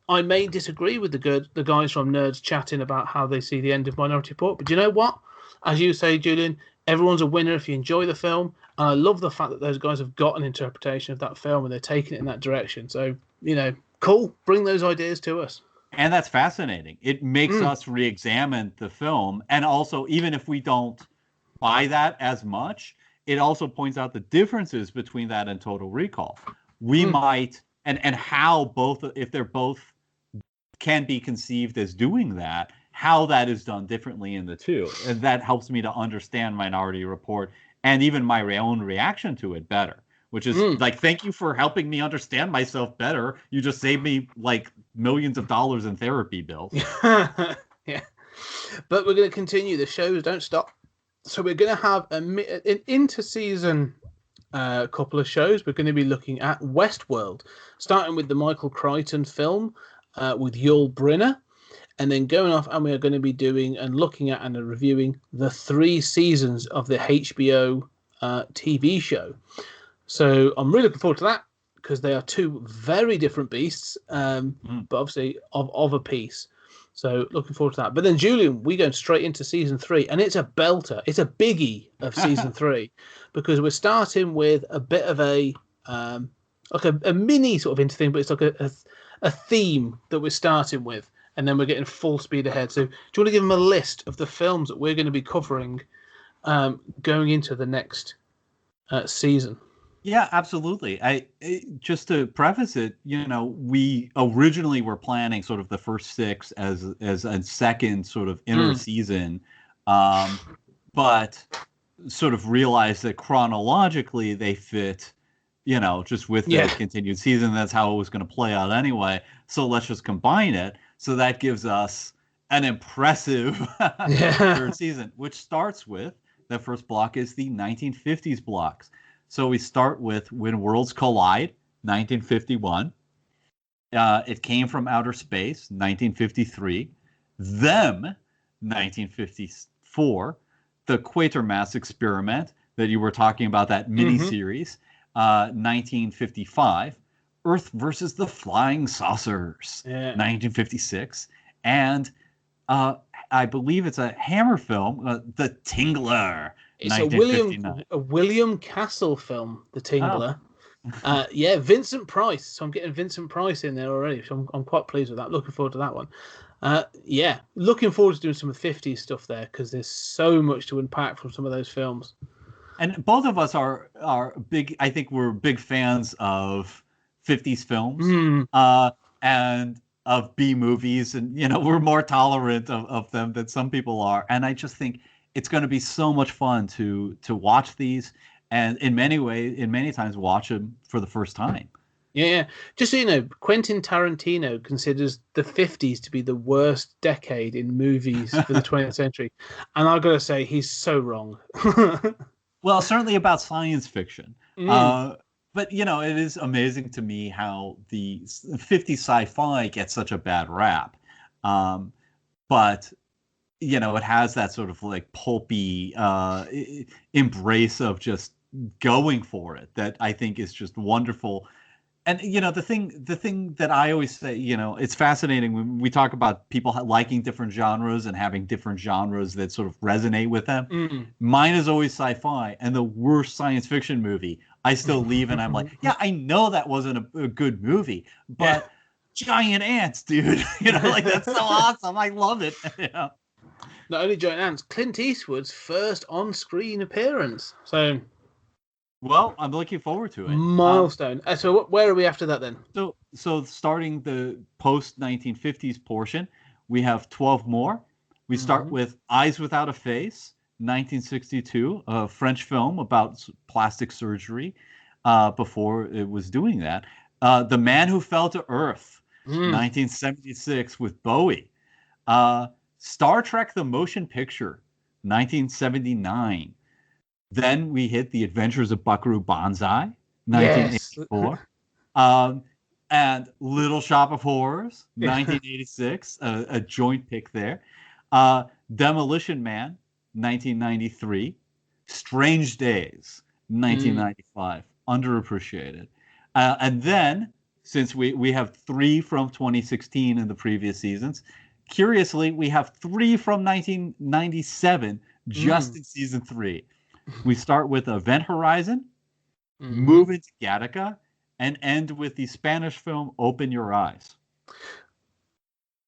I may disagree with the guys from Nerds chatting about how they see the end of Minority Report. But you know what? As you say, Julian, everyone's a winner if you enjoy the film. And I love the fact that those guys have got an interpretation of that film and they're taking it in that direction. So, you know, cool. Bring those ideas to us. And that's fascinating. It makes us re-examine the film. And also, even if we don't buy that as much, it also points out the differences between that and Total Recall. We might, and how both, if they're both can be conceived as doing that, how that is done differently in the two. And that helps me to understand Minority Report and even my own reaction to it better. Which is like, thank you for helping me understand myself better. You just saved me like millions of dollars in therapy bills. Yeah. But we're going to continue. The shows don't stop. So we're going to have an inter-season couple of shows. We're going to be looking at Westworld, starting with the Michael Crichton film with Yul Brynner, and then going off, and we are going to be doing and looking at and reviewing the 3 seasons of the HBO TV show. So I'm really looking forward to that because they are 2 very different beasts, but obviously of a piece. So looking forward to that. But then, Julian, we go straight into season 3, and it's a belter. It's a biggie of season 3 because we're starting with a bit of a like a mini sort of into thing, but it's like a theme that we're starting with, and then we're getting full speed ahead. So do you want to give them a list of the films that we're going to be covering going into the next season? Yeah, absolutely. Just to preface it, you know, we originally were planning sort of the first 6 as a second sort of inner season, but sort of realized that chronologically they fit, you know, just with the continued season. That's how it was going to play out anyway. So let's just combine it. So that gives us an impressive third season, which starts with the first block is the 1950s blocks. So we start with When Worlds Collide, 1951. It Came from Outer Space, 1953. Them, 1954. The Quatermass Experiment that you were talking about, that miniseries, 1955. Earth versus the Flying Saucers, 1956. And I believe it's a Hammer film, The Tingler. It's a William Castle film, The Tingler. Yeah, Vincent Price. So I'm getting Vincent Price in there already. So I'm quite pleased with that. Looking forward to that one. Yeah, looking forward to doing some of the 50s stuff there because there's so much to unpack from some of those films. And both of us are big. I think we're big fans of 50s films, Mm. and of B movies, and we're more tolerant of them than some people are. And I just think it's going to be so much fun to watch these, and in many times watch them for the first time. Yeah, just so you know, Quentin Tarantino considers the 50s to be the worst decade in movies for the 20th century. And I've got to say, he's so wrong. Well, certainly about science fiction. Mm. But it is amazing to me how the 50s sci-fi gets such a bad rap. But it has that sort of like pulpy embrace of just going for it that I think is just wonderful. And the thing that I always say, it's fascinating when we talk about people liking different genres and having different genres that sort of resonate with them. Mm. Mine is always sci-fi, and the worst science fiction movie, I still leave and I'm like, yeah, I know that wasn't a good movie, but giant ants, dude, like that's so awesome. I love it. Yeah. Not only giant ants, Clint Eastwood's first on-screen appearance. So Well, I'm looking forward to it. milestone. So where are we after that then? So starting the post 1950s portion, we have 12 more. We start with Eyes Without a Face, 1962, a French film about plastic surgery. Before it was doing that, The Man Who Fell to Earth, 1976, with Bowie. Star Trek: The Motion Picture, 1979. Then we hit The Adventures of Buckaroo Banzai, 1984. And Little Shop of Horrors, 1986, a joint pick there. Demolition Man, 1993. Strange Days, 1995, underappreciated. And then, since we have 3 from 2016 in the previous seasons, curiously, we have 3 from 1997 just in season 3. We start with Event Horizon, move into Gattaca, and end with the Spanish film Open Your Eyes.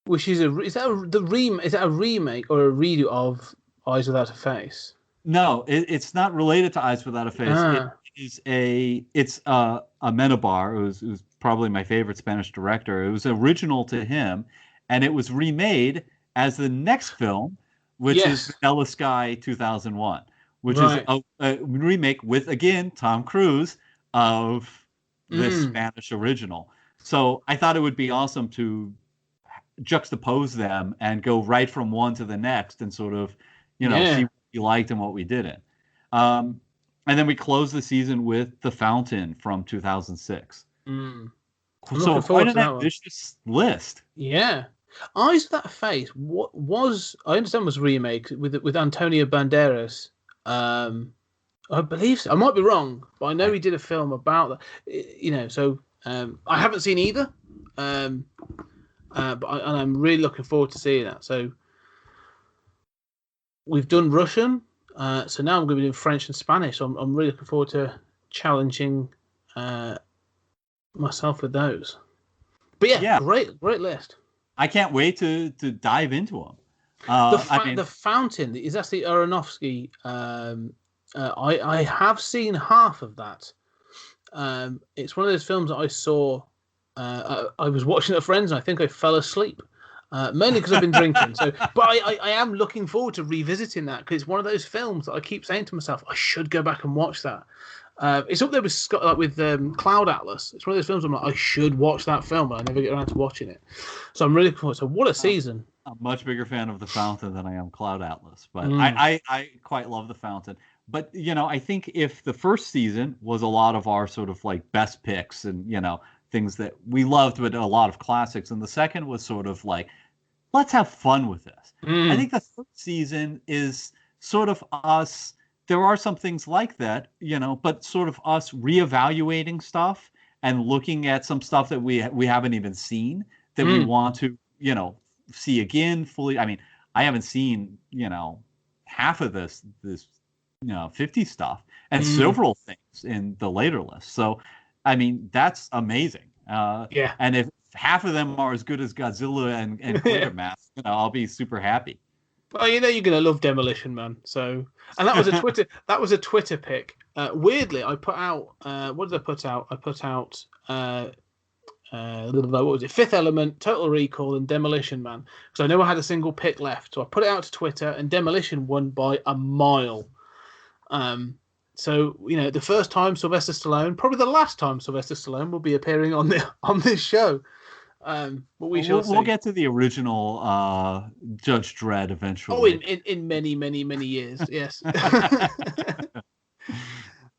Which is is that a remake or a redo of Eyes Without a Face? No, it's not related to Eyes Without a Face. It's Amenabar, who's probably my favorite Spanish director. It was original to him, and it was remade as the next film, which is Vanilla Sky 2001, which is a remake with, again, Tom Cruise of this Spanish original. So I thought it would be awesome to juxtapose them and go right from one to the next and sort of, see what we liked and what we didn't. And then we close the season with The Fountain from 2006. So quite an ambitious list. Yeah. Eyes Without a Face I understand was a remake with Antonio Banderas. I believe so. I might be wrong, but I know he did a film about that. So I haven't seen either. But I'm really looking forward to seeing that. So we've done Russian. So now I'm going to be doing French and Spanish. So I'm really looking forward to challenging myself with those. But great list. I can't wait to dive into them. The Fountain is actually Aronofsky. I have seen half of that. It's one of those films that I saw. I was watching at a friend's and I think I fell asleep. Mainly because I've been drinking. But I am looking forward to revisiting that because it's one of those films that I keep saying to myself, I should go back and watch that. It's up there with Cloud Atlas. It's one of those films I'm like, I should watch that film, but I never get around to watching it. So I'm really looking forward. So what a season! I'm a much bigger fan of The Fountain than I am Cloud Atlas, but I quite love The Fountain. But I think if the first season was a lot of our sort of like best picks and things that we loved, but a lot of classics, and the second was sort of like, let's have fun with this. I think the third season is sort of us. There are some things like that, but sort of us reevaluating stuff and looking at some stuff that we haven't even seen that we want to, see again fully. I mean, I haven't seen, half of this 50 stuff and several things in the later list. So, I mean, that's amazing. And if half of them are as good as Godzilla and Quatermass, I'll be super happy. Oh, you know you're gonna love Demolition Man. So, and that was a Twitter. That was a Twitter pic. Weirdly, I put out. What did I put out? I put out. What was it? Fifth Element, Total Recall, and Demolition Man. Because I know I had a single pick left, so I put it out to Twitter, and Demolition won by a mile. So the first time Sylvester Stallone, probably the last time Sylvester Stallone will be appearing on this show. But we'll get to the original Judge Dredd eventually. Oh, in many, many, many years, yes.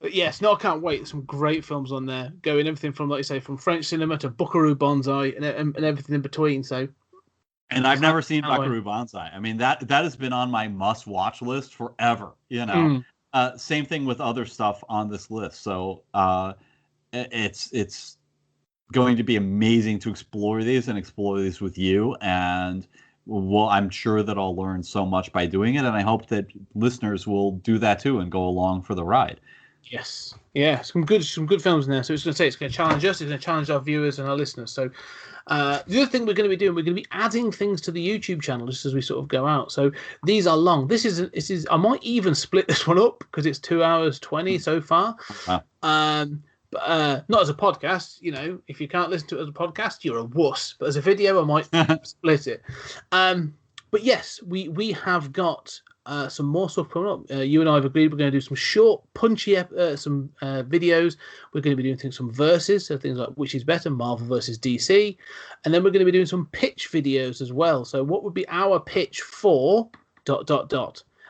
But yes, no, I can't wait. Some great films on there, going everything from, like you say, from French cinema to Buckaroo Banzai and everything in between. So, and I've never seen Buckaroo Banzai. I mean, that has been on my must-watch list forever. Same thing with other stuff on this list. So, it's going to be amazing to explore these with you, and I'm sure that I'll learn so much by doing it, and I hope that listeners will do that too and go along for the ride. Yes, yeah, some good films in there. So it's going to challenge us. It's going to challenge our viewers and our listeners. So the other thing we're going to be doing, we're going to be adding things to the YouTube channel just as we sort of go out. So these are long. This is. I might even split this one up because it's 2 hours 20 so far. Wow. But not as a podcast. If you can't listen to it as a podcast, you're a wuss. But as a video, I might split it. But yes, we have got some more stuff coming up. You and I have agreed we're going to do some short, punchy videos. We're going to be doing some verses, so things like which is better, Marvel versus DC, and then we're going to be doing some pitch videos as well. So what would be our pitch for ...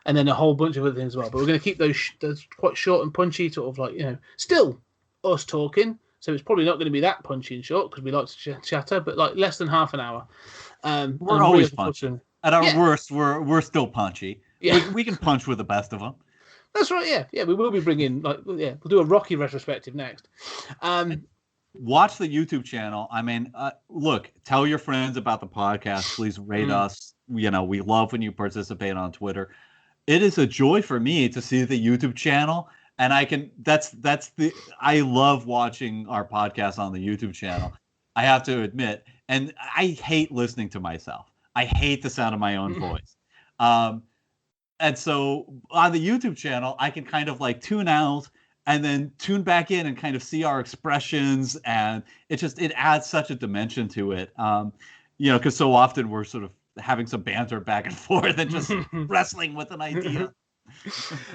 and then a whole bunch of other things as well. But we're going to keep those quite short and punchy, sort of like still us talking. So it's probably not going to be that punchy and short because we like to chatter, but like less than half an hour. We're always punchy. At our worst, we're still punchy. Yeah. We can punch with the best of them. That's right. Yeah. We will be bringing we'll do a Rocky retrospective next. Watch the YouTube channel. I mean, look, tell your friends about the podcast. Please rate us. We love when you participate on Twitter. It is a joy for me to see the YouTube channel, and I love watching our podcast on the YouTube channel. I have to admit, and I hate listening to myself. I hate the sound of my own voice. And so on the YouTube channel, I can kind of like tune out and then tune back in and kind of see our expressions. And it adds such a dimension to it. Because so often we're sort of having some banter back and forth and just wrestling with an idea.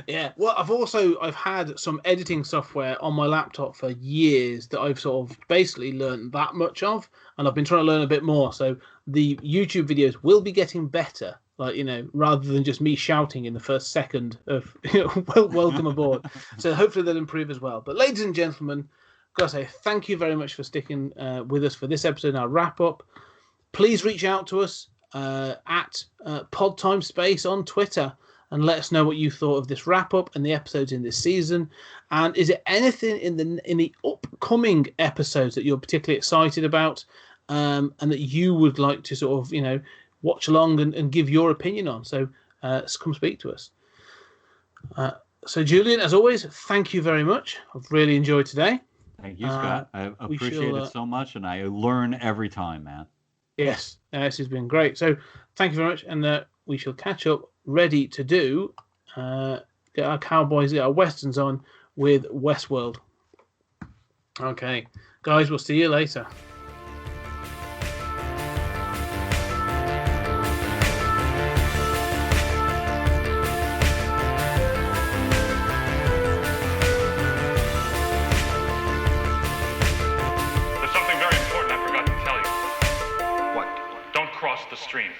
Yeah. Well, I've had some editing software on my laptop for years that I've sort of basically learned that much of. And I've been trying to learn a bit more. So the YouTube videos will be getting better. Rather than just me shouting in the first second of welcome aboard. So hopefully they'll improve as well. But ladies and gentlemen, I've got to say thank you very much for sticking with us for this episode and our wrap up. Please reach out to us at PodTimeSpace on Twitter and let us know what you thought of this wrap up and the episodes in this season. And is there anything in the upcoming episodes that you're particularly excited about and that you would like to sort of watch along and give your opinion on? So come speak to us. So Julian, as always, thank you very much. I've really enjoyed today. Thank you, Scott. I appreciate it so much, and I learn every time, man. Yes, this has been great. So thank you very much, and we shall catch up ready to do get our Cowboys, get our Westerns on with Westworld. Okay, guys, we'll see you later. There's something very important I forgot to tell you. What? Don't cross the streams.